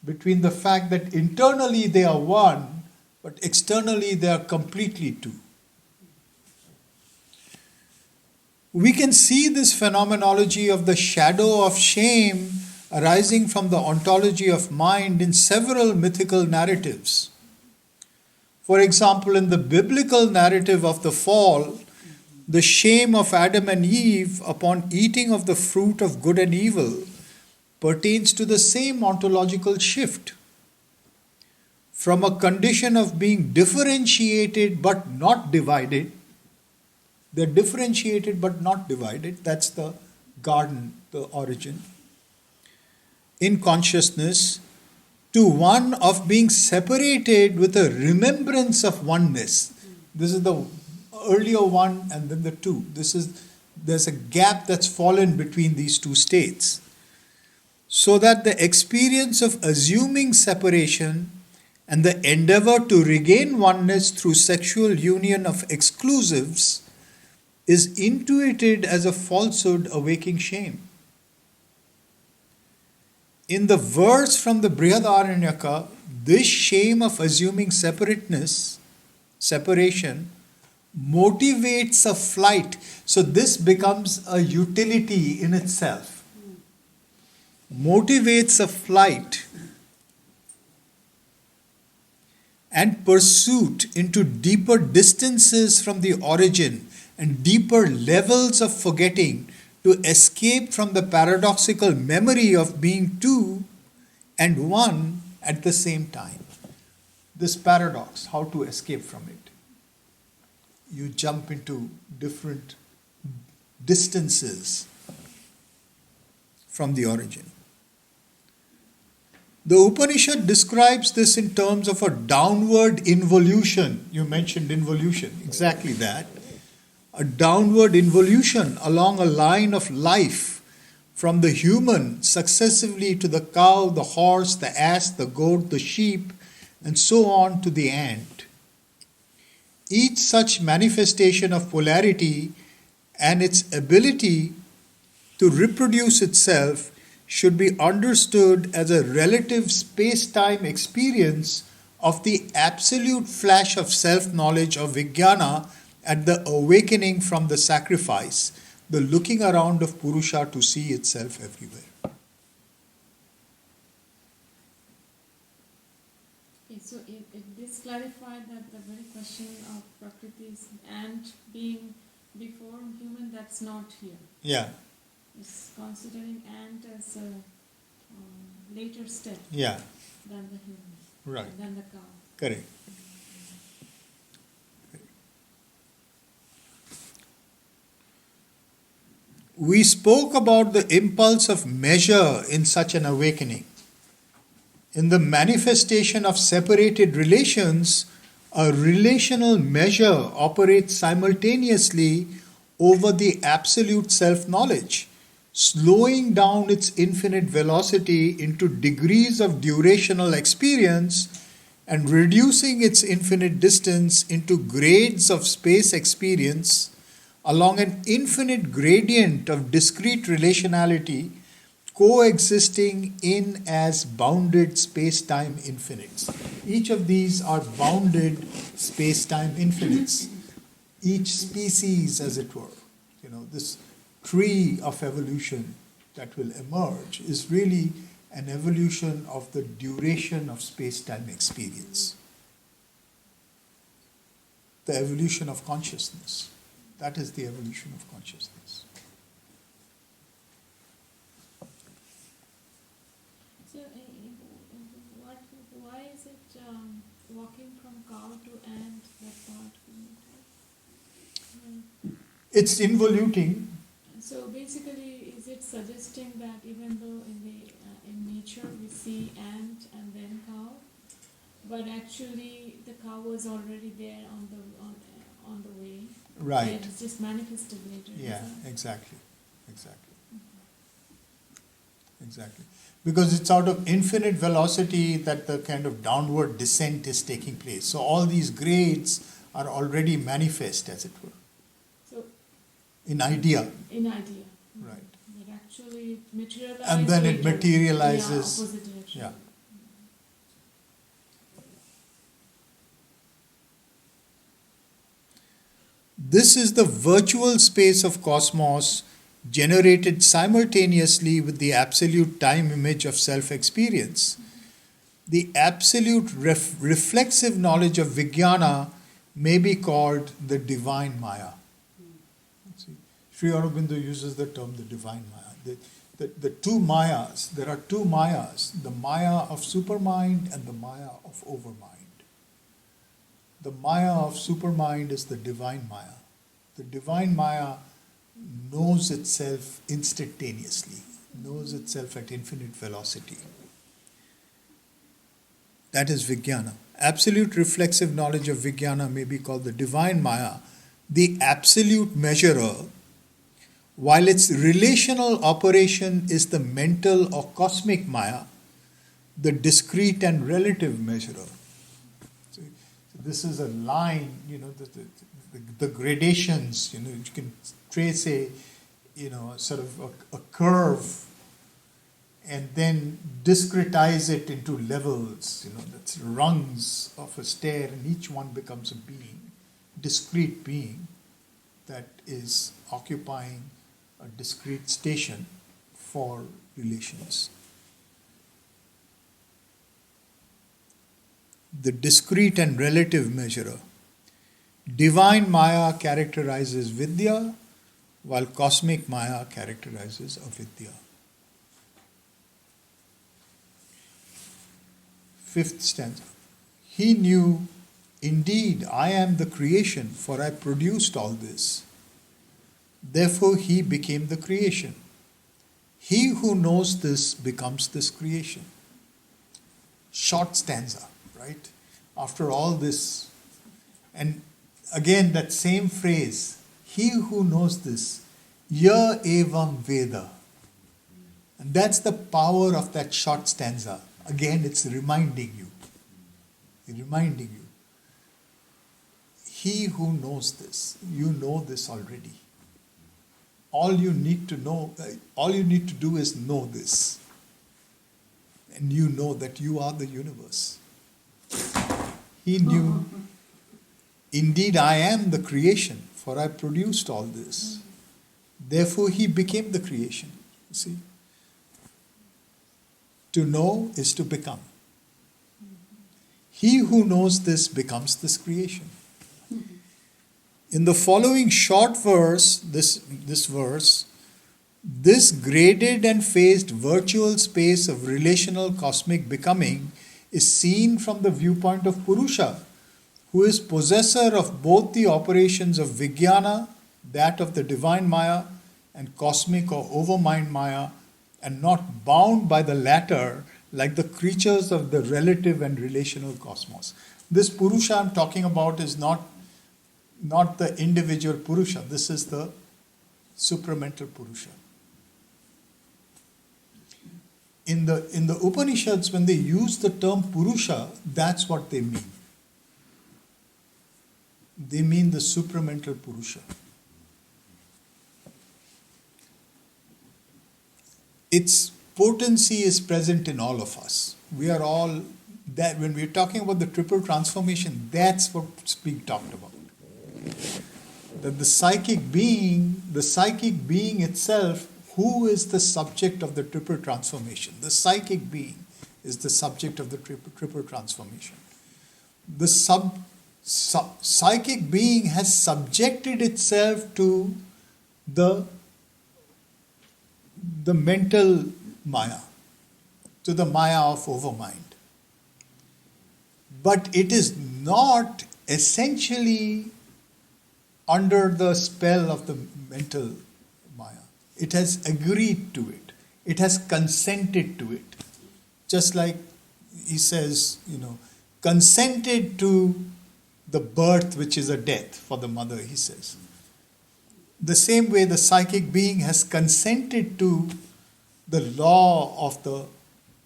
between the fact that internally they are one, but externally they are completely two. We can see this phenomenology of the shadow of shame arising from the ontology of mind in several mythical narratives. For example, in the biblical narrative of the fall, the shame of Adam and Eve upon eating of the fruit of good and evil pertains to the same ontological shift. From a condition of being differentiated but not divided, they're differentiated but not divided, that's the garden, the origin, in consciousness, to one of being separated with a remembrance of oneness. This is the earlier one and then the two. There's a gap that's fallen between these two states. So that the experience of assuming separation and the endeavor to regain oneness through sexual union of exclusives is intuited as a falsehood awaking shame. In the verse from the Brihadaranyaka, this shame of assuming separation, motivates a flight. So this becomes a utility in itself. Motivates a flight and pursuit into deeper distances from the origin and deeper levels of forgetting to escape from the paradoxical memory of being two and one at the same time. This paradox, how to escape from it. You jump into different distances from the origin. The Upanishad describes this in terms of a downward involution. You mentioned involution, exactly that. A downward involution along a line of life from the human successively to the cow, the horse, the ass, the goat, the sheep, and so on to the ant. Each such manifestation of polarity and its ability to reproduce itself should be understood as a relative space-time experience of the absolute flash of self-knowledge of Vijnana at the awakening from the sacrifice, the looking around of Purusha to see itself everywhere. Okay, so it this clarified that the very question of Prakriti's ant being before human, that's not here. Yeah. It's considering ant as a later step Yeah. than the human, Right. than the cow. Correct. We spoke about the impulse of measure in such an awakening. In the manifestation of separated relations, a relational measure operates simultaneously over the absolute self-knowledge, slowing down its infinite velocity into degrees of durational experience and reducing its infinite distance into grades of space experience along an infinite gradient of discrete relationality coexisting in as bounded space-time infinites. Each of these are bounded space-time infinites. Each species, as it were, this tree of evolution that will emerge is really an evolution of the duration of space-time experience. The evolution of consciousness. That is the evolution of consciousness. walking from cow to ant, that part. It's involuting. So basically, is it suggesting that even though in nature we see ant and then cow, but actually the cow was already there on the way. Right. It's just manifested later. Yeah, exactly. Exactly. Because it's out of infinite velocity that the kind of downward descent is taking place. So all these grades are already manifest, as it were. So in idea. Right. But actually it materializes. And then it later. materializes. Yeah, opposite direction. Yeah. This is the virtual space of cosmos generated simultaneously with the absolute time image of self-experience. The absolute reflexive knowledge of Vijnana may be called the divine Maya. See, Sri Aurobindo uses the term the divine Maya. The two Mayas, there are two Mayas, the Maya of supermind and the Maya of overmind. The Maya of supermind is the divine Maya. The divine Maya knows itself instantaneously, knows itself at infinite velocity. That is Vijnana. Absolute reflexive knowledge of Vijnana may be called the divine Maya, the absolute measurer, while its relational operation is the mental or cosmic Maya, the discrete and relative measurer. So this is a line, the gradations, you can trace sort of a curve and then discretize it into levels, that's rungs of a stair, and each one becomes a being, discrete being that is occupying a discrete station for relations. The discrete and relative measurer. Divine Maya characterizes Vidya, while cosmic Maya characterizes avidya. Fifth stanza. He knew, indeed, I am the creation, for I produced all this. Therefore, he became the creation. He who knows this becomes this creation. Short stanza, right? After all this, and again that same phrase, he who knows this, ya evam veda. And that's the power of that short stanza. Again, it's reminding you. He who knows this, you know this already. All you need to do is know this. And you know that you are the universe. He knew, indeed I am the creation, for I produced all this. Therefore he became the creation. You see? To know is to become. He who knows this becomes this creation. In the following short verse, this verse, this graded and phased virtual space of relational cosmic becoming is seen from the viewpoint of Purusha, who is possessor of both the operations of Vijnana, that of the divine Maya, and cosmic or overmind Maya, and not bound by the latter like the creatures of the relative and relational cosmos. This Purusha I'm talking about is not the individual Purusha. This is the supramental Purusha. In the Upanishads, when they use the term Purusha, that's what they mean. They mean the supramental Purusha. Its potency is present in all of us. We are all, that when we're talking about the triple transformation, that's what's being talked about. That the psychic being itself, who is the subject of the triple transformation? The psychic being is the subject of the triple transformation. The psychic being has subjected itself to the mental Maya, to the Maya of overmind. but it is not essentially under the spell of the mental Maya. It has agreed to it. It has consented to it. Just like he says, consented to the birth which is a death for the mother, he says. The same way the psychic being has consented to the law of the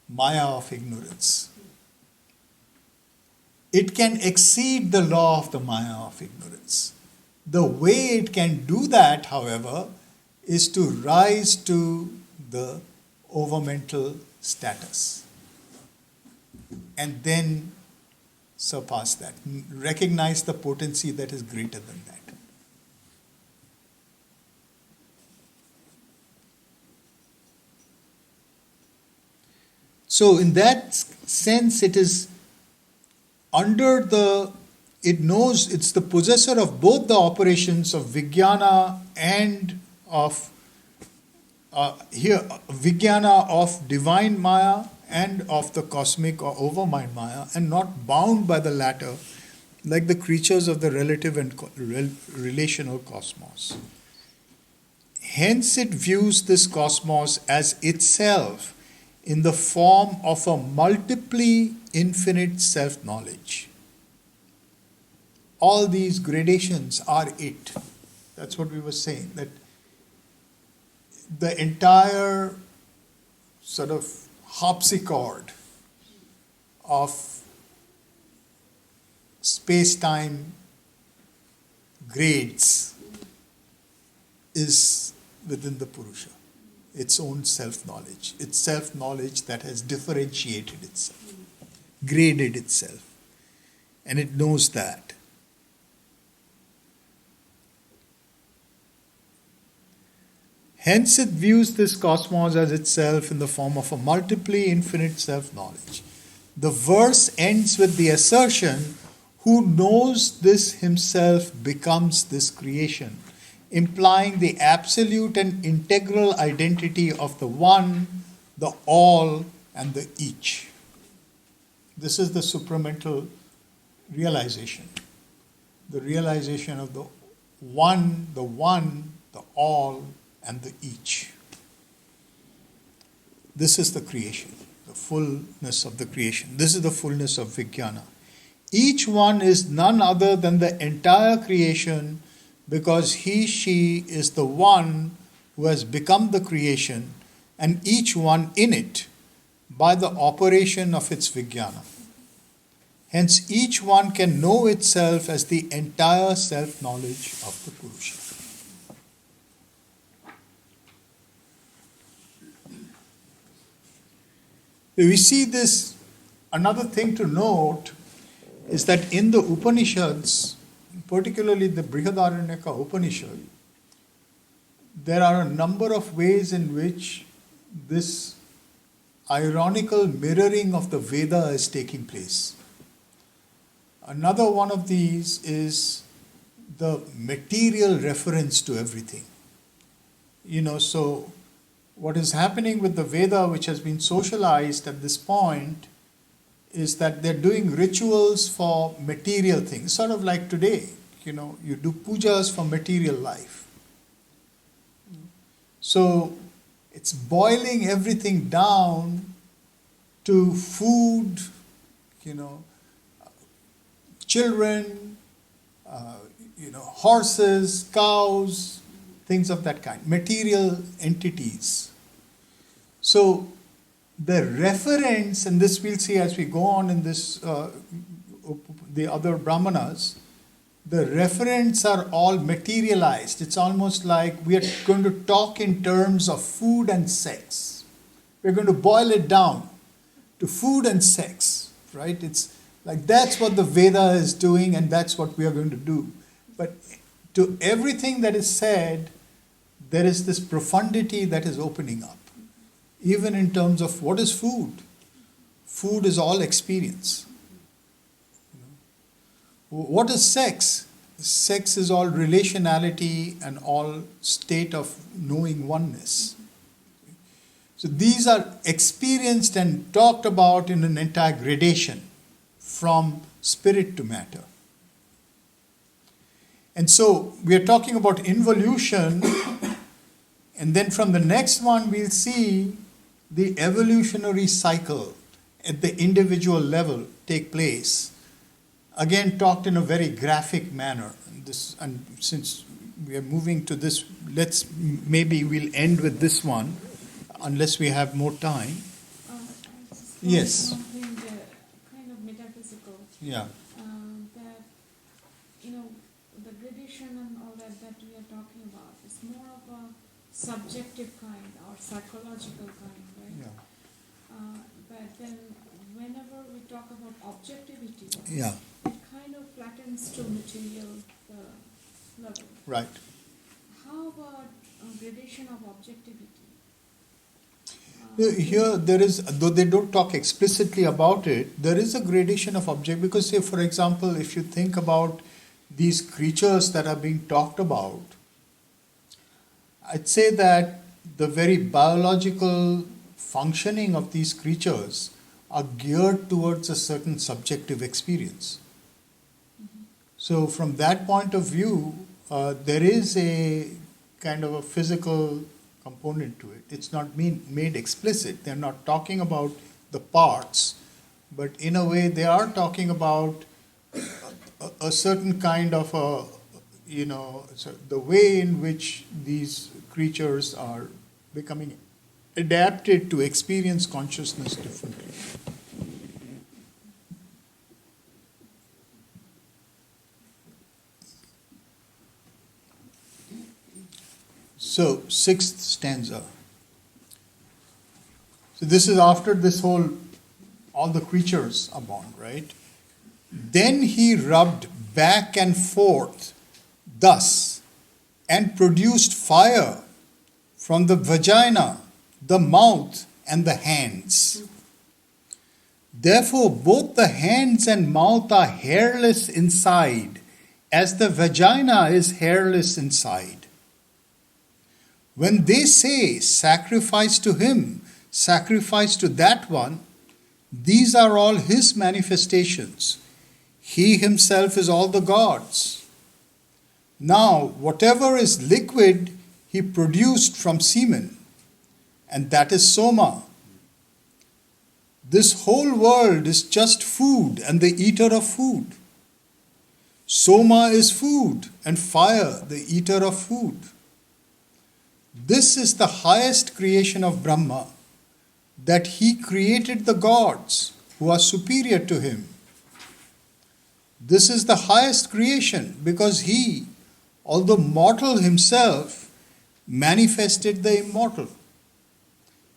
Maya of ignorance. It can exceed the law of the Maya of ignorance. The way it can do that, however, is to rise to the overmental status and then surpass that, recognize the potency that is greater than that. So in that sense, it is it knows it's the possessor of both the operations of Vijnana and of Vijnana of divine Maya and of the cosmic or overmind Maya, and not bound by the latter like the creatures of the relative and relational cosmos. Hence it views this cosmos as itself in the form of a multiply infinite self-knowledge. All these gradations are it. That's what we were saying, that the entire sort of harpsichord of space-time grades is within the Purusha. Its own self-knowledge. It's self-knowledge that has differentiated itself, graded itself, and it knows that. Hence it views this cosmos as itself in the form of a multiply infinite self-knowledge. The verse ends with the assertion, who knows this himself becomes this creation, implying the absolute and integral identity of the one, the all, and the each. This is the supramental realization. The realization of the one, the all, and the each. This is the creation, the fullness of the creation. This is the fullness of Vijnana. Each one is none other than the entire creation, because he, she is the one who has become the creation, and each one in it by the operation of its Vijnana. Hence, each one can know itself as the entire self-knowledge of the Purusha. We see this, another thing to note is that in the Upanishads, particularly the Brihadaranyaka Upanishad, there are a number of ways in which this ironical mirroring of the Veda is taking place. Another one of these is the material reference to everything. So what is happening with the Veda, which has been socialized at this point, is that they're doing rituals for material things, sort of like today. You do pujas for material life. So it's boiling everything down to food, children, horses, cows, things of that kind, material entities. So the reference, and this we'll see as we go on in this, the other Brahmanas, the referents are all materialized. It's almost like we are going to talk in terms of food and sex. We're going to boil it down to food and sex, right? It's like that's what the Veda is doing, and that's what we are going to do. But to everything that is said, there is this profundity that is opening up. Even in terms of what is food. Food is all experience. What is sex? Sex is all relationality and all state of knowing oneness. So these are experienced and talked about in an entire gradation. from spirit to matter. And so we are talking about involution, and then from the next one we'll see the evolutionary cycle at the individual level take place. Again, talked in a very graphic manner. And since we are moving to this, maybe we'll end with this one, unless we have more time. Yes. Something kind of metaphysical. Yeah. That, the gradation and all that we are talking about is more of a subjective kind or psychological kind, right? Yeah. But then whenever we talk about objectivity, Yeah. it kind of flattens to material level. Right. How about gradation of objectivity? Here there is, though they don't talk explicitly about it, there is a gradation of object, because say for example, if you think about these creatures that are being talked about, I'd say that the very biological functioning of these creatures are geared towards a certain subjective experience. So from that point of view, there is a kind of a physical component to it. It's not made explicit. They're not talking about the parts, but in a way they are talking about a certain kind of the way in which these creatures are becoming adapted to experience consciousness differently. So, 6th stanza. So this is after this whole, all the creatures are born, right? Then he rubbed back and forth thus and produced fire from the vagina, the mouth, and the hands. Therefore, both the hands and mouth are hairless inside, as the vagina is hairless inside. When they say, sacrifice to him, sacrifice to that one, these are all his manifestations. He himself is all the gods. Now, whatever is liquid, he produced from semen, and that is soma. This whole world is just food and the eater of food. Soma is food, and fire the eater of food. This is the highest creation of Brahma, that he created the gods who are superior to him. This is the highest creation because he, although mortal himself, manifested the immortal.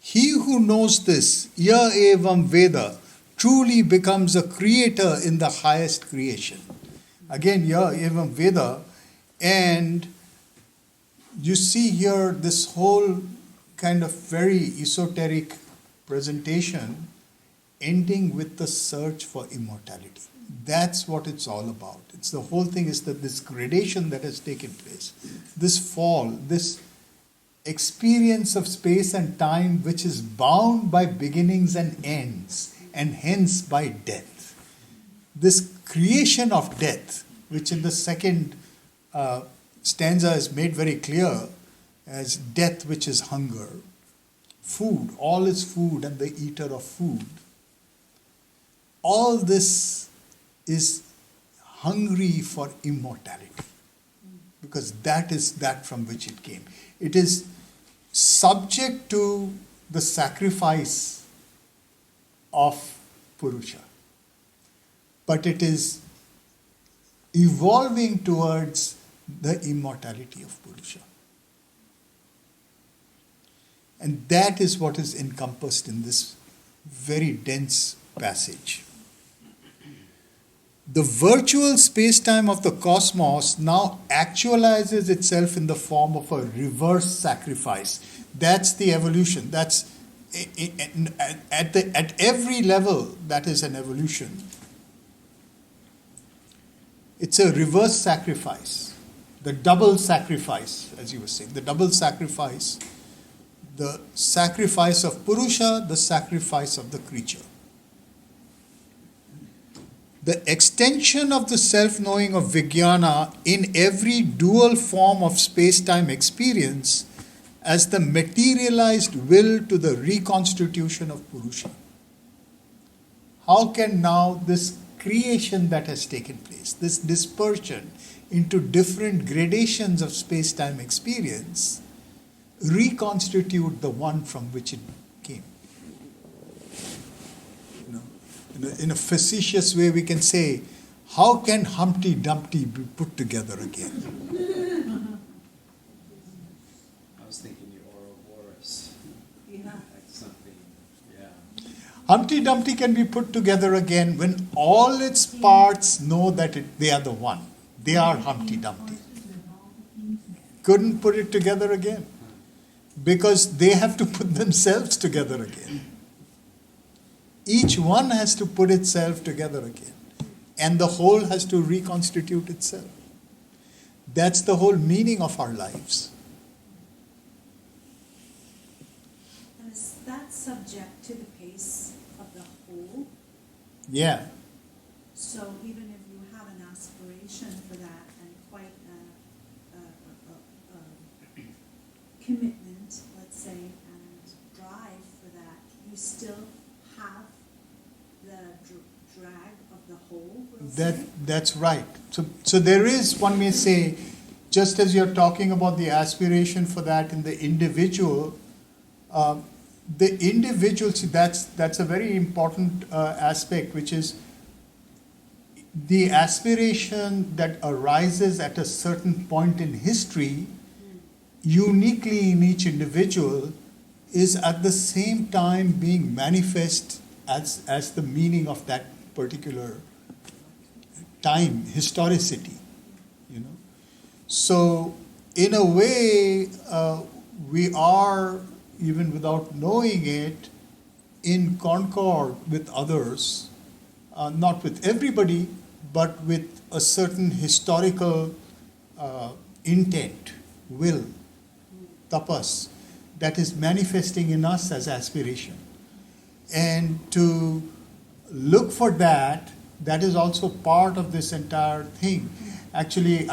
He who knows this, ya evam Veda, truly becomes a creator in the highest creation. Again, ya evam Veda, and you see here this whole kind of very esoteric presentation ending with the search for immortality. That's what it's all about. It's the whole thing is that this gradation that has taken place, this fall, this experience of space and time which is bound by beginnings and ends, and hence by death. This creation of death, which in the second stanza is made very clear as death which is hunger. Food, all is food and the eater of food. All this is hungry for immortality because that is that from which it came. It is subject to the sacrifice of Purusha, but it is evolving towards the immortality of Purusha. And that is what is encompassed in this very dense passage. The virtual space-time of the cosmos now actualizes itself in the form of a reverse sacrifice. That's the evolution. That's at every level, that is an evolution. It's a reverse sacrifice. The double sacrifice, as you were saying, the double sacrifice. The sacrifice of Purusha, the sacrifice of the creature. the extension of the self-knowing of Vijnana in every dual form of space-time experience as the materialized will to the reconstitution of Purusha. How can now this creation that has taken place, this dispersion into different gradations of space-time experience, reconstitute the one from which it came? In a facetious way, we can say, how can Humpty Dumpty be put together again? I was thinking the Ouroboros. Yeah. Like something, yeah. Humpty Dumpty can be put together again when all its parts know that they are the one. They are Humpty Dumpty. Couldn't put it together again because they have to put themselves together again. Each one has to put itself together again, and the whole has to reconstitute itself. That's the whole meaning of our lives. And is that subject to the pace of the whole? Yeah. So even if you have an aspiration for that and quite a commitment, let's say, and drive for that, you still have the drag of the whole, we'll say? That's right. So there is, one may say, just as you're talking about the aspiration for that in the individual, see, that's a very important aspect, which is the aspiration that arises at a certain point in history, uniquely in each individual, is at the same time being manifest as the meaning of that particular time, historicity, you know. So in a way, we are, even without knowing it, in concord with others, not with everybody, but with a certain historical intent, will, tapas, that is manifesting in us as aspiration. And to look for that, that is also part of this entire thing. Actually,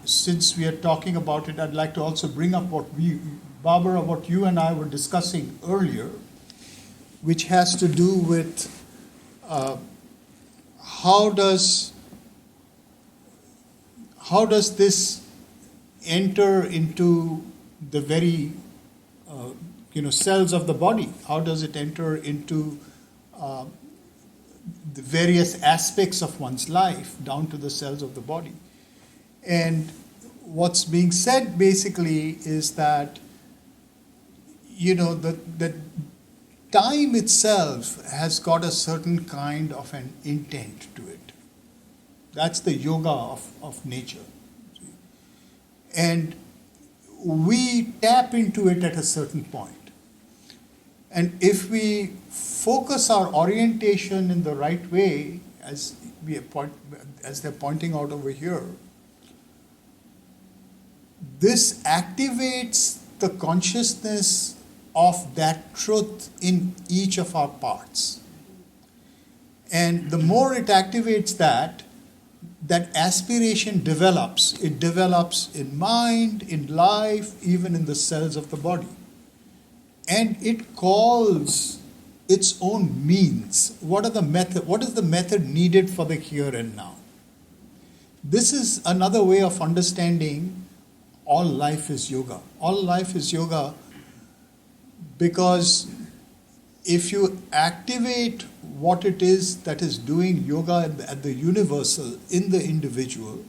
since we are talking about it, I'd like to also bring up Barbara, what you and I were discussing earlier, which has to do with how does this enter into the very cells of the body? How does it enter into the various aspects of one's life down to the cells of the body? And what's being said basically is that the time itself has got a certain kind of an intent to it. That's the yoga of nature. And we tap into it at a certain point. And if we focus our orientation in the right way, as they're pointing out over here, this activates the consciousness of that truth in each of our parts. And the more it activates that aspiration develops. It develops in mind, in life, even in the cells of the body. And it calls its own means. What is the method needed for the here and now? This is another way of understanding all life is yoga. All life is yoga because if you activate what it is that is doing yoga at the universal, in the individual,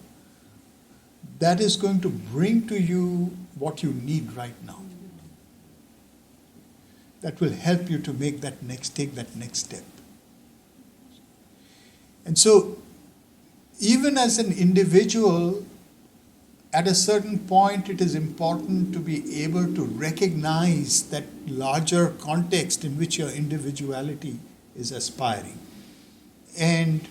that is going to bring to you what you need right now. That will help you to take that next step. And so, even as an individual, at a certain point, it is important to be able to recognize that larger context in which your individuality is aspiring. And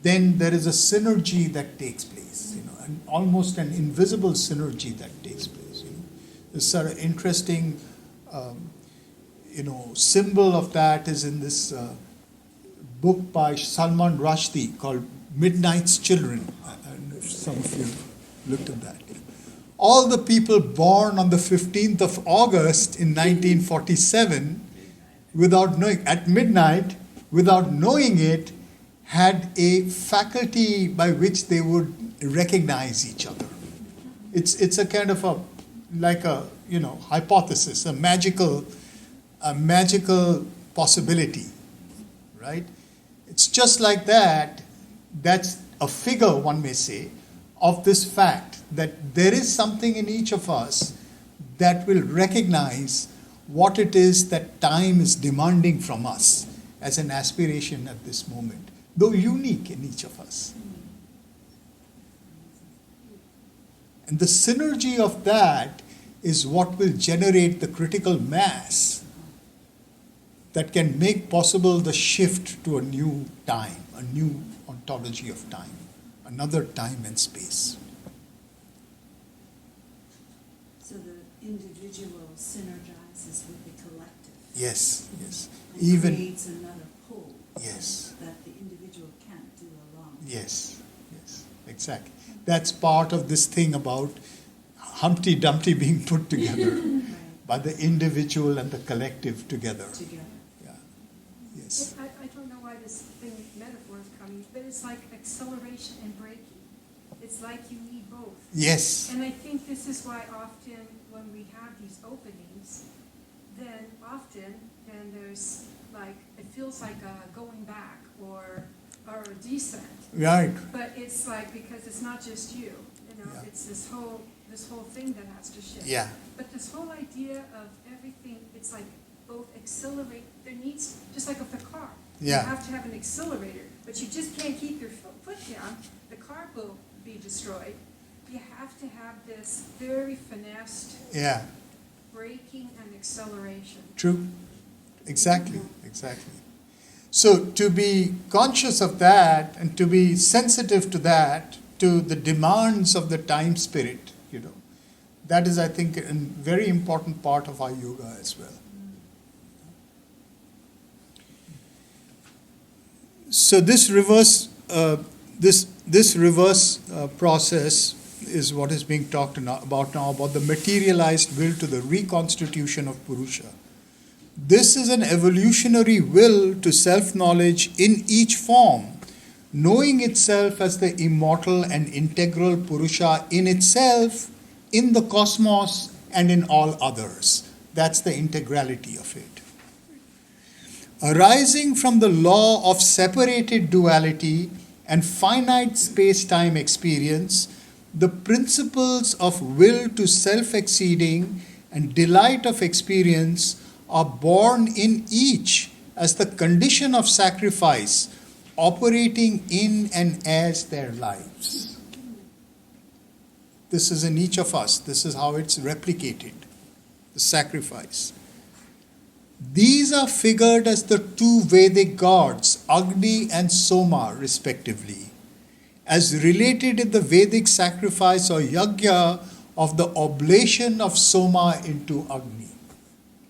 then there is a synergy that takes place, and almost an invisible synergy that takes place. This sort of interesting, symbol of that is in this book by Salman Rushdie called Midnight's Children. I don't know if some of you looked at that. All the people born on the 15th of August in 1947, without knowing, at midnight, without knowing it, had a faculty by which they would recognize each other. It's a kind of a hypothesis, a magical possibility, right? It's just like that. That's a figure, one may say, of this fact that there is something in each of us that will recognize what it is that time is demanding from us as an aspiration at this moment, though unique in each of us. And the synergy of that is what will generate the critical mass that can make possible the shift to a new time, a new ontology of time, another time and space. So the individual synergizes with the collective. Yes, yes. And Even creates another pull. Yes. That the individual can't do alone. Yes, yes, exactly. That's part of this thing about Humpty Dumpty being put together by the individual and the collective together. Yeah. Yes. I don't know why this thing metaphor is coming, but it's like acceleration and braking. It's like you need both. Yes. And I think this is why often when we have these openings, then there's like, it feels like a going back or a descent. Right. But it's like, because it's not just you, it's this whole thing that has to shift. Yeah. But this whole idea of everything, it's like both accelerate, there needs, just like with the car. Yeah. You have to have an accelerator, but you just can't keep your foot down. The car will be destroyed. You have to have this very finessed braking and acceleration. True. Exactly. So to be conscious of that and to be sensitive to that, to the demands of the time spirit, that is, I think, a very important part of our yoga as well. So this reverse process is what is being talked about now, about the materialized will to the reconstitution of Purusha. This is an evolutionary will to self-knowledge in each form, knowing itself as the immortal and integral Purusha in itself, in the cosmos, and in all others. That's the integrality of it. Arising from the law of separated duality and finite space-time experience, the principles of will to self-exceeding and delight of experience are born in each as the condition of sacrifice, operating in and as their lives. This is in each of us. This is how it's replicated, the sacrifice. These are figured as the two Vedic gods, Agni and Soma, respectively, as related in the Vedic sacrifice or yajna of the oblation of Soma into Agni.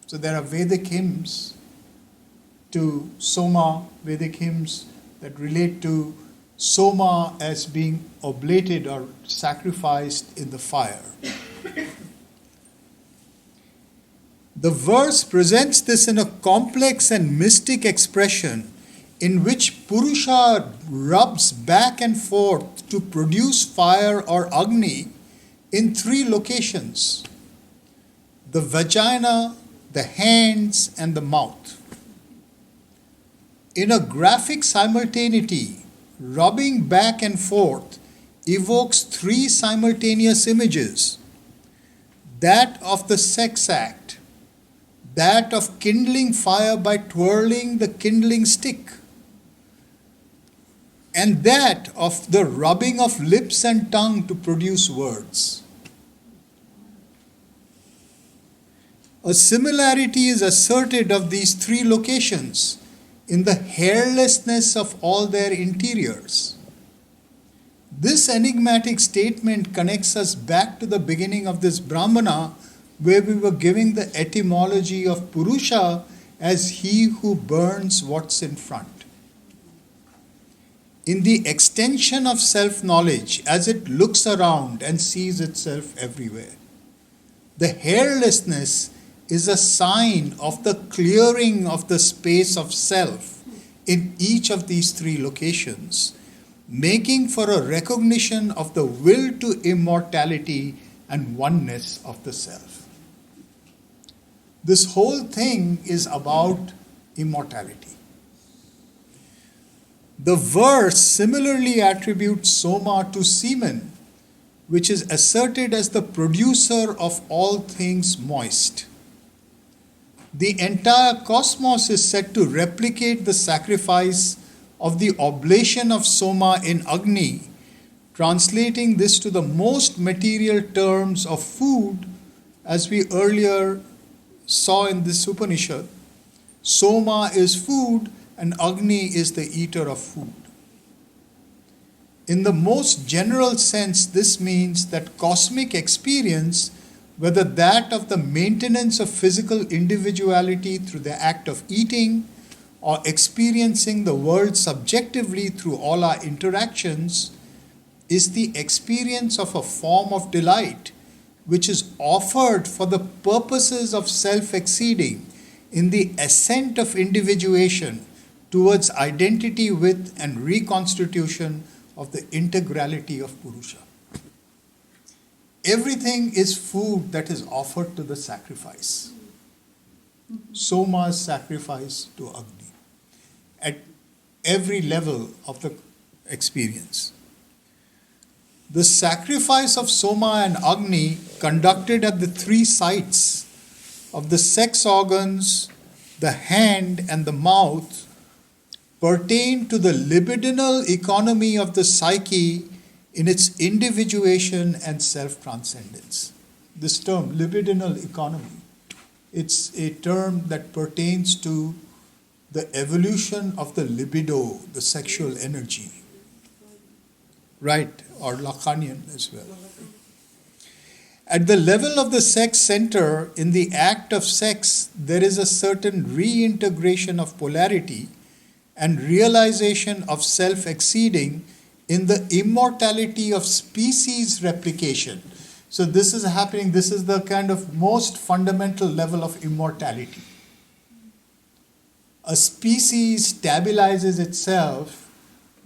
So there are Vedic hymns to Soma, Vedic hymns that relate to Soma as being oblated or sacrificed in the fire. The verse presents this in a complex and mystic expression in which Purusha rubs back and forth to produce fire or Agni in three locations: the vagina, the hands, and the mouth. In a graphic simultaneity, rubbing back and forth evokes three simultaneous images: that of the sex act, that of kindling fire by twirling the kindling stick, and that of the rubbing of lips and tongue to produce words. A similarity is asserted of these three locations in the hairlessness of all their interiors. This enigmatic statement connects us back to the beginning of this Brahmana, where we were giving the etymology of Purusha as he who burns what's in front. in the extension of self-knowledge as it looks around and sees itself everywhere. The hairlessness is a sign of the clearing of the space of self in each of these three locations, making for a recognition of the will to immortality and oneness of the self. This whole thing is about immortality. The verse similarly attributes Soma to semen, which is asserted as the producer of all things moist. The entire cosmos is said to replicate the sacrifice of the oblation of Soma in Agni, translating this to the most material terms of food, as we earlier saw in this Upanishad. Soma is food and Agni is the eater of food. In the most general sense, this means that cosmic experience, whether that of the maintenance of physical individuality through the act of eating, or experiencing the world subjectively through all our interactions, is the experience of a form of delight which is offered for the purposes of self-exceeding in the ascent of individuation towards identity with and reconstitution of the integrality of Purusha. Everything is food that is offered to the sacrifice. Soma's sacrifice to Agni at every level of the experience. The sacrifice of Soma and Agni conducted at the three sites of the sex organs, the hand and the mouth pertain to the libidinal economy of the psyche in its individuation and self-transcendence. This term, libidinal economy, it's a term that pertains to the evolution of the libido, the sexual energy. Right, or Lacanian as well. At the level of the sex center, in the act of sex, there is a certain reintegration of polarity and realization of self-exceeding in the immortality of species replication. So this is happening, this is the kind of most fundamental level of immortality. A species stabilizes itself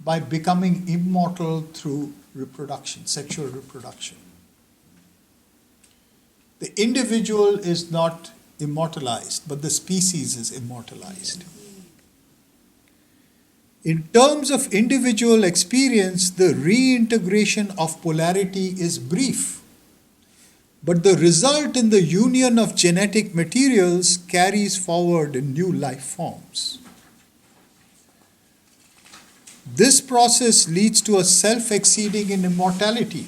by becoming immortal through reproduction, sexual reproduction. The individual is not immortalized, but the species is immortalized. In terms of individual experience, the reintegration of polarity is brief, but the result in the union of genetic materials carries forward in new life forms. This process leads to a self-exceeding in immortality,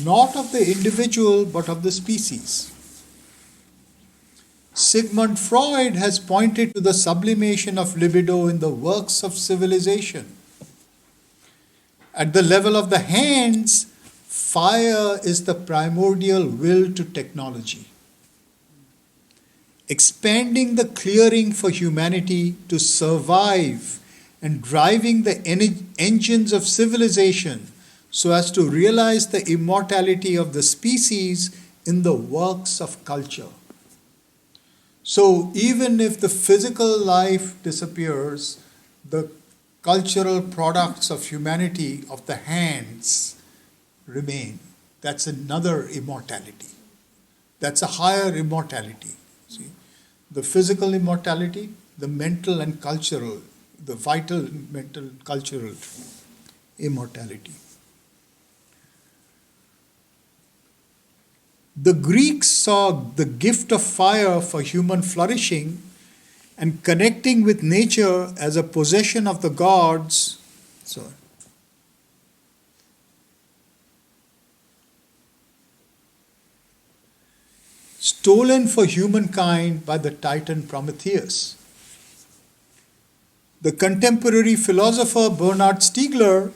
not of the individual but of the species. Sigmund Freud has pointed to the sublimation of libido in the works of civilization. At the level of the hands, fire is the primordial will to technology, expanding the clearing for humanity to survive and driving the engines of civilization so as to realize the immortality of the species in the works of culture. So even if the physical life disappears, the cultural products of humanity, of the hands, remain. That's another immortality. That's a higher immortality. See, the physical immortality, the mental and cultural, the vital mental and cultural immortality. The Greeks saw the gift of fire for human flourishing and connecting with nature as a possession of the gods. Stolen for humankind by the Titan Prometheus. The contemporary philosopher Bernard Stiegler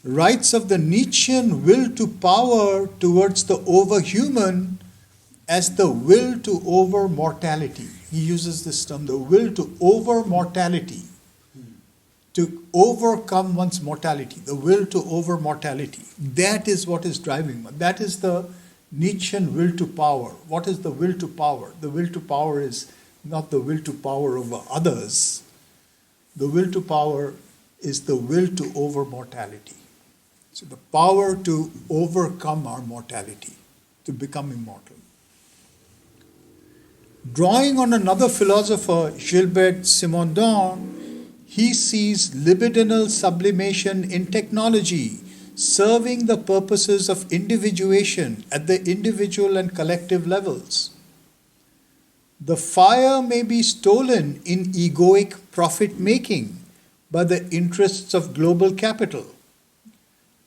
writes of the Nietzschean will to power towards the overhuman as the will to over mortality. He uses this term, the will to over mortality, to overcome one's mortality, the will to over mortality. That is what is driving one. That is the Nietzschean will to power. What is the will to power? The will to power is not the will to power over others. The will to power is the will to over mortality. So the power to overcome our mortality, to become immortal. Drawing on another philosopher, Gilbert Simondon, he sees libidinal sublimation in technology serving the purposes of individuation at the individual and collective levels. The fire may be stolen in egoic profit-making by the interests of global capital,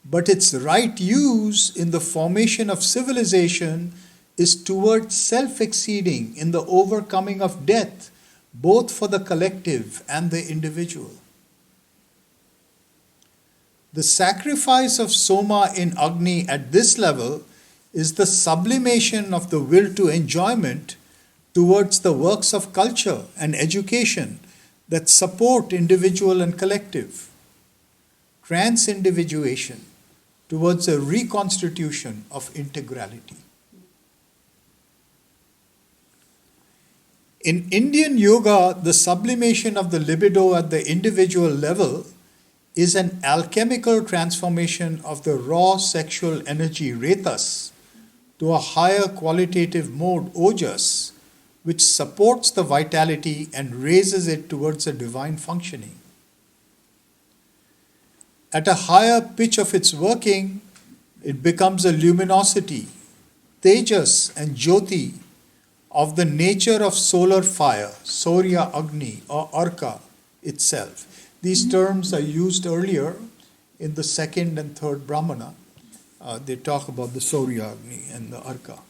but its right use in the formation of civilization is towards self-exceeding in the overcoming of death, both for the collective and the individual. The sacrifice of Soma in Agni at this level is the sublimation of the will to enjoyment towards the works of culture and education that support individual and collective. Trans-individuation towards a reconstitution of integrality. In Indian yoga, the sublimation of the libido at the individual level is an alchemical transformation of the raw sexual energy retas to a higher qualitative mode ojas, which supports the vitality and raises it towards a divine functioning. At a higher pitch of its working, it becomes a luminosity, tejas and jyoti, of the nature of solar fire, Surya Agni or Arka itself. These terms are used earlier in the second and third Brahmana. They talk about the Surya Agni and the Arka.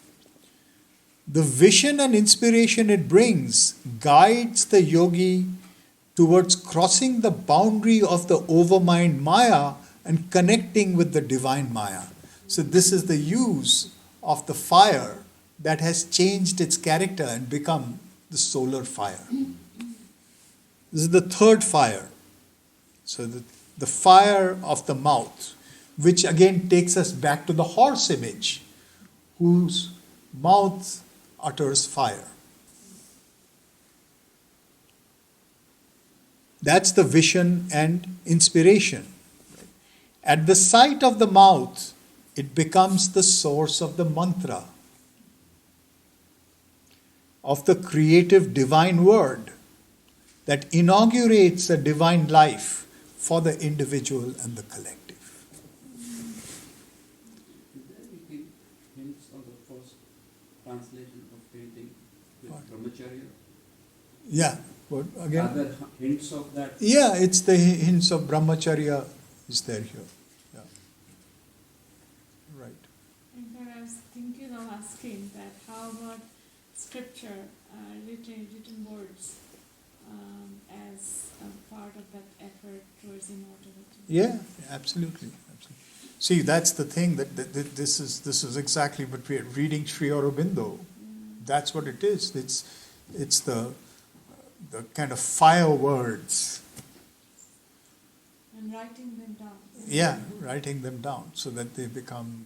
The vision and inspiration it brings guides the yogi towards crossing the boundary of the overmind Maya and connecting with the divine Maya. So this is the use of the fire that has changed its character and become the solar fire. This is the third fire. So the fire of the mouth, which again takes us back to the horse image, whose mouth utters fire. That's the vision and inspiration. At the sight of the mouth, it becomes the source of the mantra, of the creative divine word that inaugurates a divine life for the individual and the collective. Is there any hints of the first translation of painting with Brahmacharya? Yeah, what again? Are there hints of that? Yeah, it's the hints of Brahmacharya is there here. Yeah. Right. In fact, I was thinking of asking that how about scripture, written words, as a part of that effort towards immortality? Yeah, absolutely. See, that's the thing, that this is exactly what we are reading Sri Aurobindo. That's what it is. It's the kind of fire words. And writing them down. Yeah, writing them down so that they become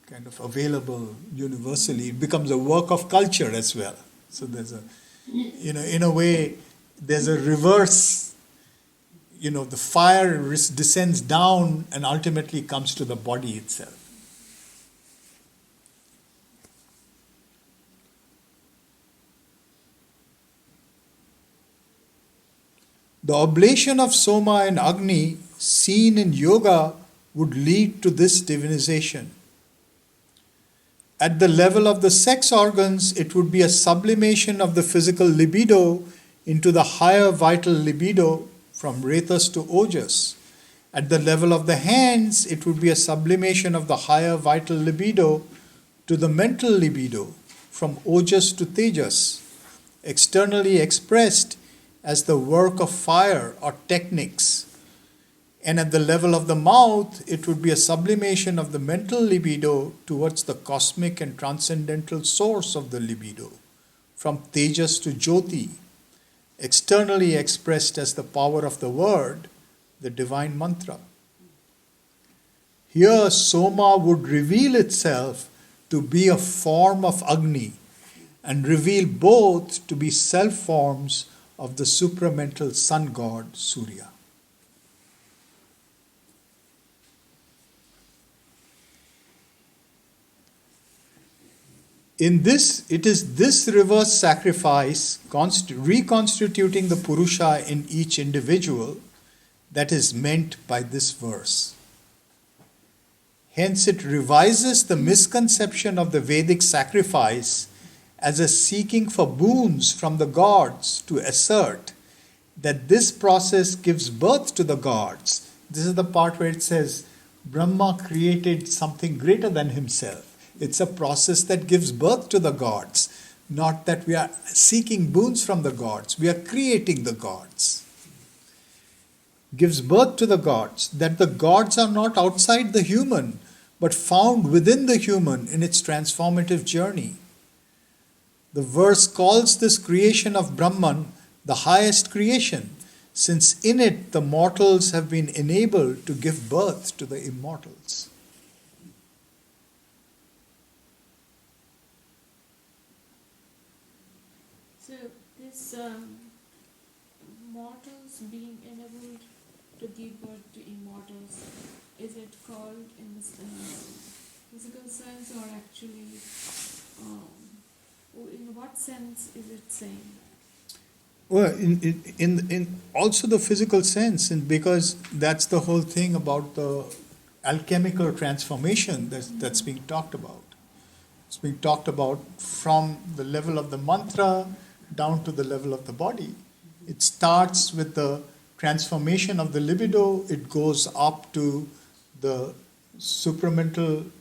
kind of available universally. It becomes a work of culture as well. So there's in a way, there's a reverse. The fire descends down and ultimately comes to the body itself. The oblation of Soma and Agni seen in yoga would lead to this divinization. At the level of the sex organs, it would be a sublimation of the physical libido into the higher vital libido from retas to ojas. At the level of the hands, it would be a sublimation of the higher vital libido to the mental libido from ojas to tejas, externally expressed as the work of fire or techniques. And at the level of the mouth, it would be a sublimation of the mental libido towards the cosmic and transcendental source of the libido, from tejas to jyoti, externally expressed as the power of the word, the divine mantra. Here, Soma would reveal itself to be a form of Agni and reveal both to be self forms of the supramental sun god Surya. In this, it is this reverse sacrifice, reconstituting the Purusha in each individual, that is meant by this verse. Hence, it revises the misconception of the Vedic sacrifice as a seeking for boons from the gods to assert that this process gives birth to the gods. This is the part where it says Brahma created something greater than himself. It's a process that gives birth to the gods, not that we are seeking boons from the gods. We are creating the gods. Gives birth to the gods, that the gods are not outside the human, but found within the human in its transformative journey. The verse calls this creation of Brahman the highest creation, since in it the mortals have been enabled to give birth to the immortals. So this mortals being enabled to give birth to immortals, is it called in the physical sense or actually, in what sense is it saying? Well, in also the physical sense, and because that's the whole thing about the alchemical transformation that's being talked about. It's being talked about from the level of the mantra down to the level of the body. It starts with the transformation of the libido, it goes up to the supramental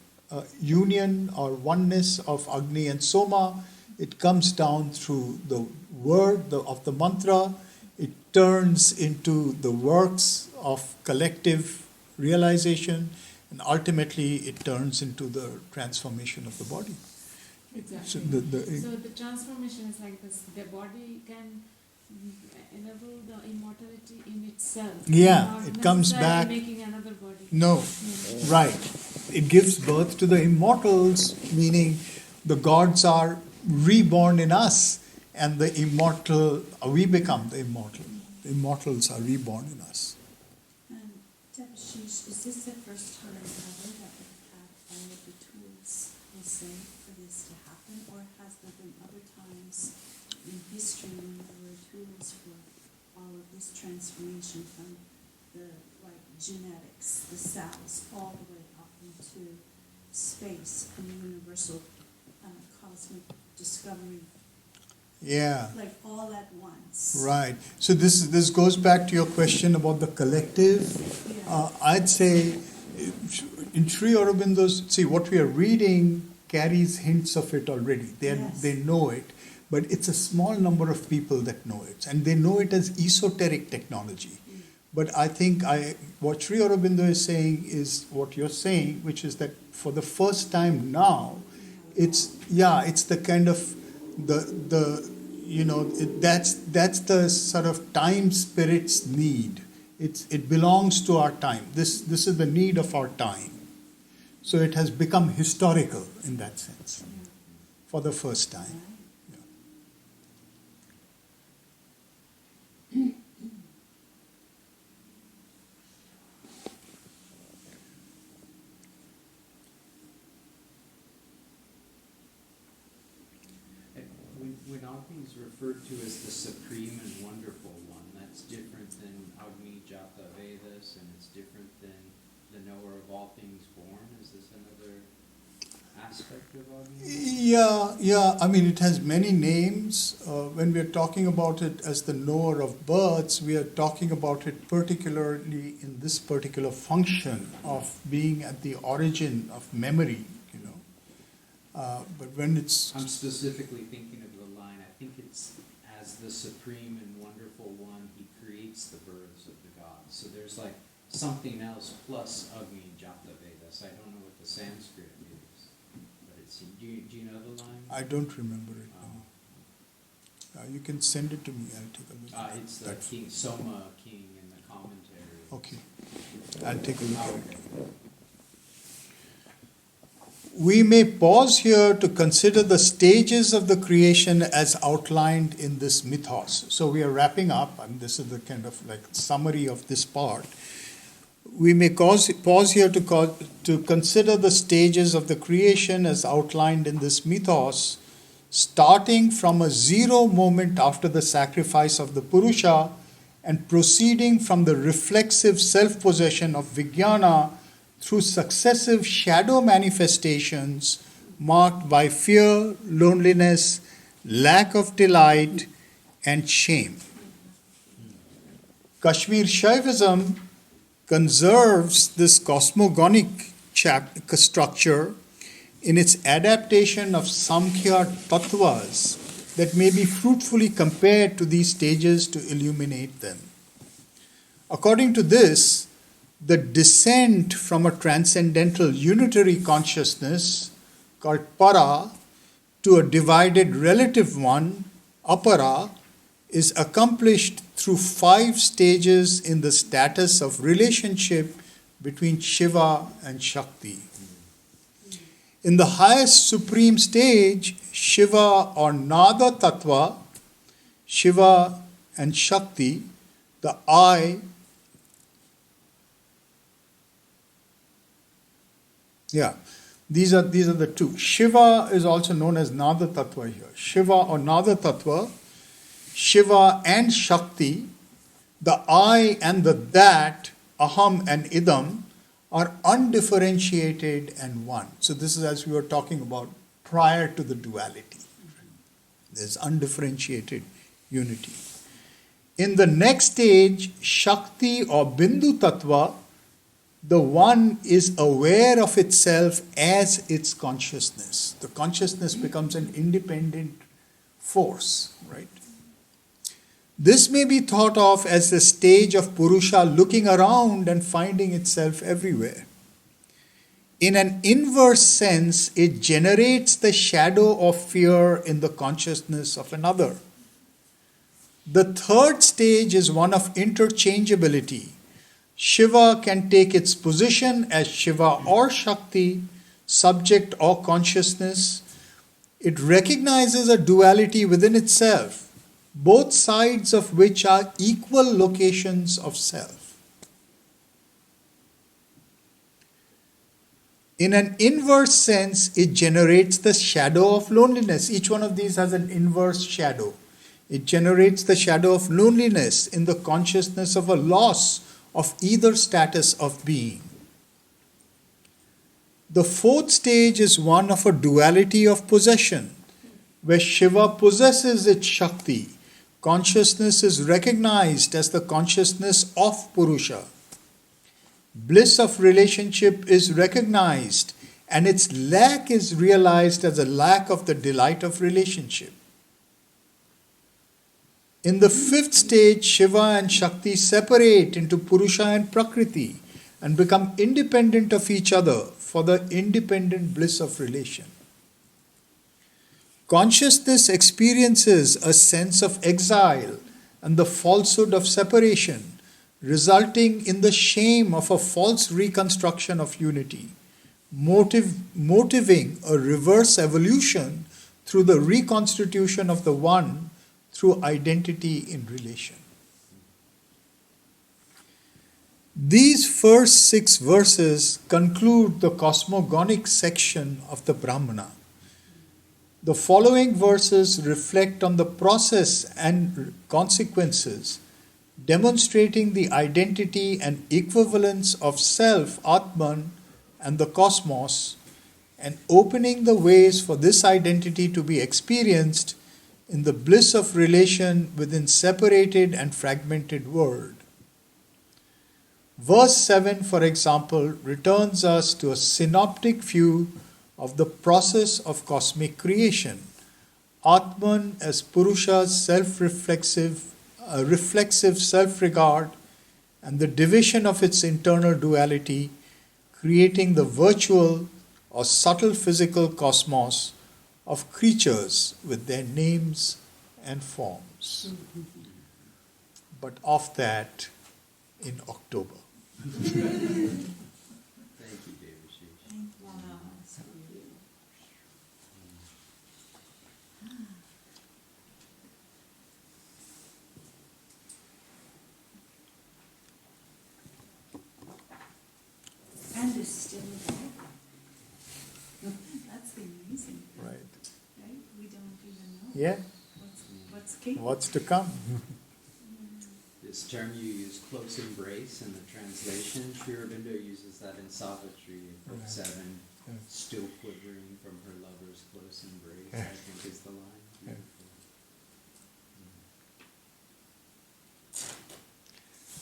union or oneness of Agni and Soma. It comes down through the word of the mantra. It turns into the works of collective realization, and ultimately it turns into the transformation of the body. Exactly. So So the transformation is like this: the body can enable the immortality in itself. Yeah, not it comes necessarily back. Making another body. No, right. It gives birth to the immortals, meaning the gods are reborn in us, and the immortal, we become the immortal. The immortals are reborn in us. Debashish, is this the first time ever that we've had all of the tools, we'll say, for this to happen, or has there been other times in history when there were tools for all of this transformation from the genetics, the cells, all the way up into space and the universal cosmic discovery, Yeah. like all at once? Right. So this goes back to your question about the collective. I'd say in Sri Aurobindo's, see, what we are reading carries hints of it already. They know it, but it's a small number of people that know it, and they know it as esoteric technology. But I think what Sri Aurobindo is saying is what you're saying, which is that for the first time now, it's the kind of that's the sort of time spirit's need. It belongs to our time. This is the need of our time. So it has become historical in that sense for the first time. When Agni is referred to as the supreme and wonderful one, that's different than Agni Jata Vedas, and it's different than the knower of all things born. Is this another aspect of Agni? Yeah. I mean, it has many names. When we are talking about it as the knower of births, we are talking about it particularly in this particular function of being at the origin of memory. But when it's... I'm specifically thinking of the line, I think it's as the supreme and wonderful one, he creates the births of the gods. So there's like something else plus Agni Jata Vedas. I don't know what the Sanskrit is, but it's. Do you know the line? I don't remember it now. You can send it to me, I'll take a look. It's the king, Soma king in the commentary. Okay, I'll take a look at it. We may pause here to consider the stages of the creation as outlined in this mythos. So we are wrapping up, and this is the kind of like summary of this part. We may pause here to consider the stages of the creation as outlined in this mythos, starting from a zero moment after the sacrifice of the Purusha and proceeding from the reflexive self-possession of Vijnana through successive shadow manifestations marked by fear, loneliness, lack of delight, and shame. Kashmir Shaivism conserves this cosmogonic structure in its adaptation of Samkhya tattvas that may be fruitfully compared to these stages to illuminate them. According to this, the descent from a transcendental unitary consciousness called para to a divided relative one, apara, is accomplished through 5 stages in the status of relationship between Shiva and Shakti. In the highest supreme stage, Shiva or Nada Tattva, Shiva and Shakti, the I, these are the two. Shiva is also known as Nada Tattva here. Shiva or Nada Tattva, Shiva and Shakti, the I and the that, Aham and Idam, are undifferentiated and one. So this is as we were talking about prior to the duality. There's undifferentiated unity. In the next stage, Shakti or Bindu Tattva, the one is aware of itself as its consciousness. The consciousness becomes an independent force, right? This may be thought of as the stage of Purusha looking around and finding itself everywhere. In an inverse sense, it generates the shadow of fear in the consciousness of another. The third stage is one of interchangeability. Shiva can take its position as Shiva or Shakti, subject or consciousness. It recognizes a duality within itself, both sides of which are equal locations of self. In an inverse sense, it generates the shadow of loneliness. Each one of these has an inverse shadow. It generates the shadow of loneliness in the consciousness of a loss of either status of being. The fourth stage is one of a duality of possession, where Shiva possesses its Shakti. Consciousness is recognized as the consciousness of Purusha. Bliss of relationship is recognized, and its lack is realized as a lack of the delight of relationship. In the fifth stage, Shiva and Shakti separate into Purusha and Prakriti and become independent of each other for the independent bliss of relation. Consciousness experiences a sense of exile and the falsehood of separation, resulting in the shame of a false reconstruction of unity, motivating a reverse evolution through the reconstitution of the one through identity in relation. These first 6 verses conclude the cosmogonic section of the Brahmana. The following verses reflect on the process and consequences, demonstrating the identity and equivalence of self, Atman, and the cosmos, and opening the ways for this identity to be experienced in the bliss of relation within separated and fragmented world. Verse 7, for example, returns us to a synoptic view of the process of cosmic creation. Atman as Purusha's reflexive self-regard and the division of its internal duality, creating the virtual or subtle physical cosmos of creatures with their names and forms. But of that, in October. Thank you, Debashish. Wow, so beautiful. And it's still there. That's the amazing thing. Right. Right? We don't even know. Yeah. What's capable. What's to come? This term you use, close embrace, in the translation, Sri Aurobindo uses that in Savitri in Book Right. 7, Yeah. still quivering from her lover's close embrace, I think is the line. Yeah.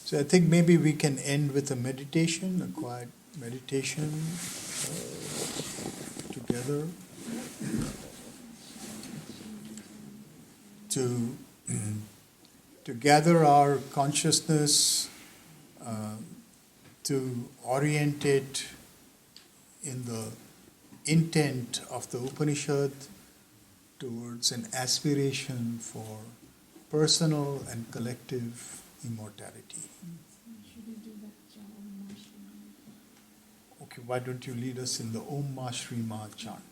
So I think maybe we can end with a meditation, a quiet meditation together to gather our consciousness, to orient it in the intent of the Upanishad towards an aspiration for personal and collective immortality. Should we do that Om Shri? Okay, why don't you lead us in the Om Ma Shri Ma chant?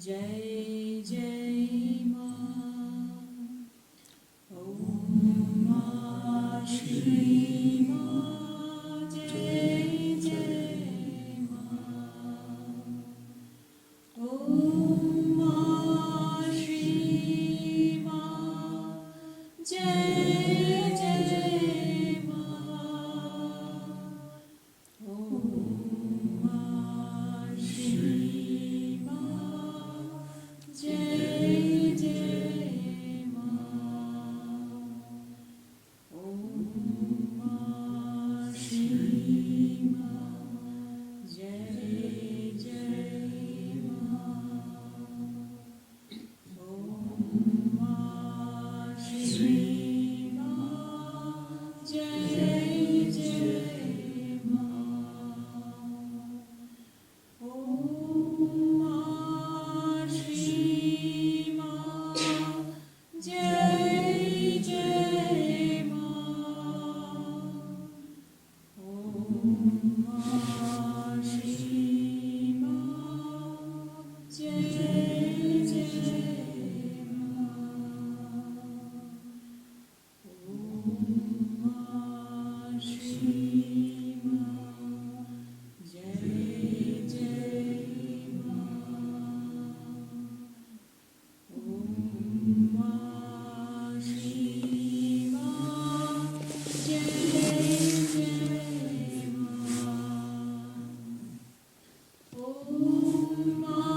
Jai Jai Ma. Om Ma Shri Ma. Jai Jai Ma. Om Ma Shri Ma. Jai Jai Ma. Om Ma Shri Ma. Jai Jai Ma. Om Ma Shri Ma. Jai Jai Ma. Om Ma Shri Ma. Jai Jai Ma. Om Ma Shri Ma. Jai Jai Ma. Om Ma Shri Ma. Jai Jai Ma. Om Ma Shri Ma. Jai Jai Ma. Om Ma Shri Ma. Jai Jai Ma. Om Ma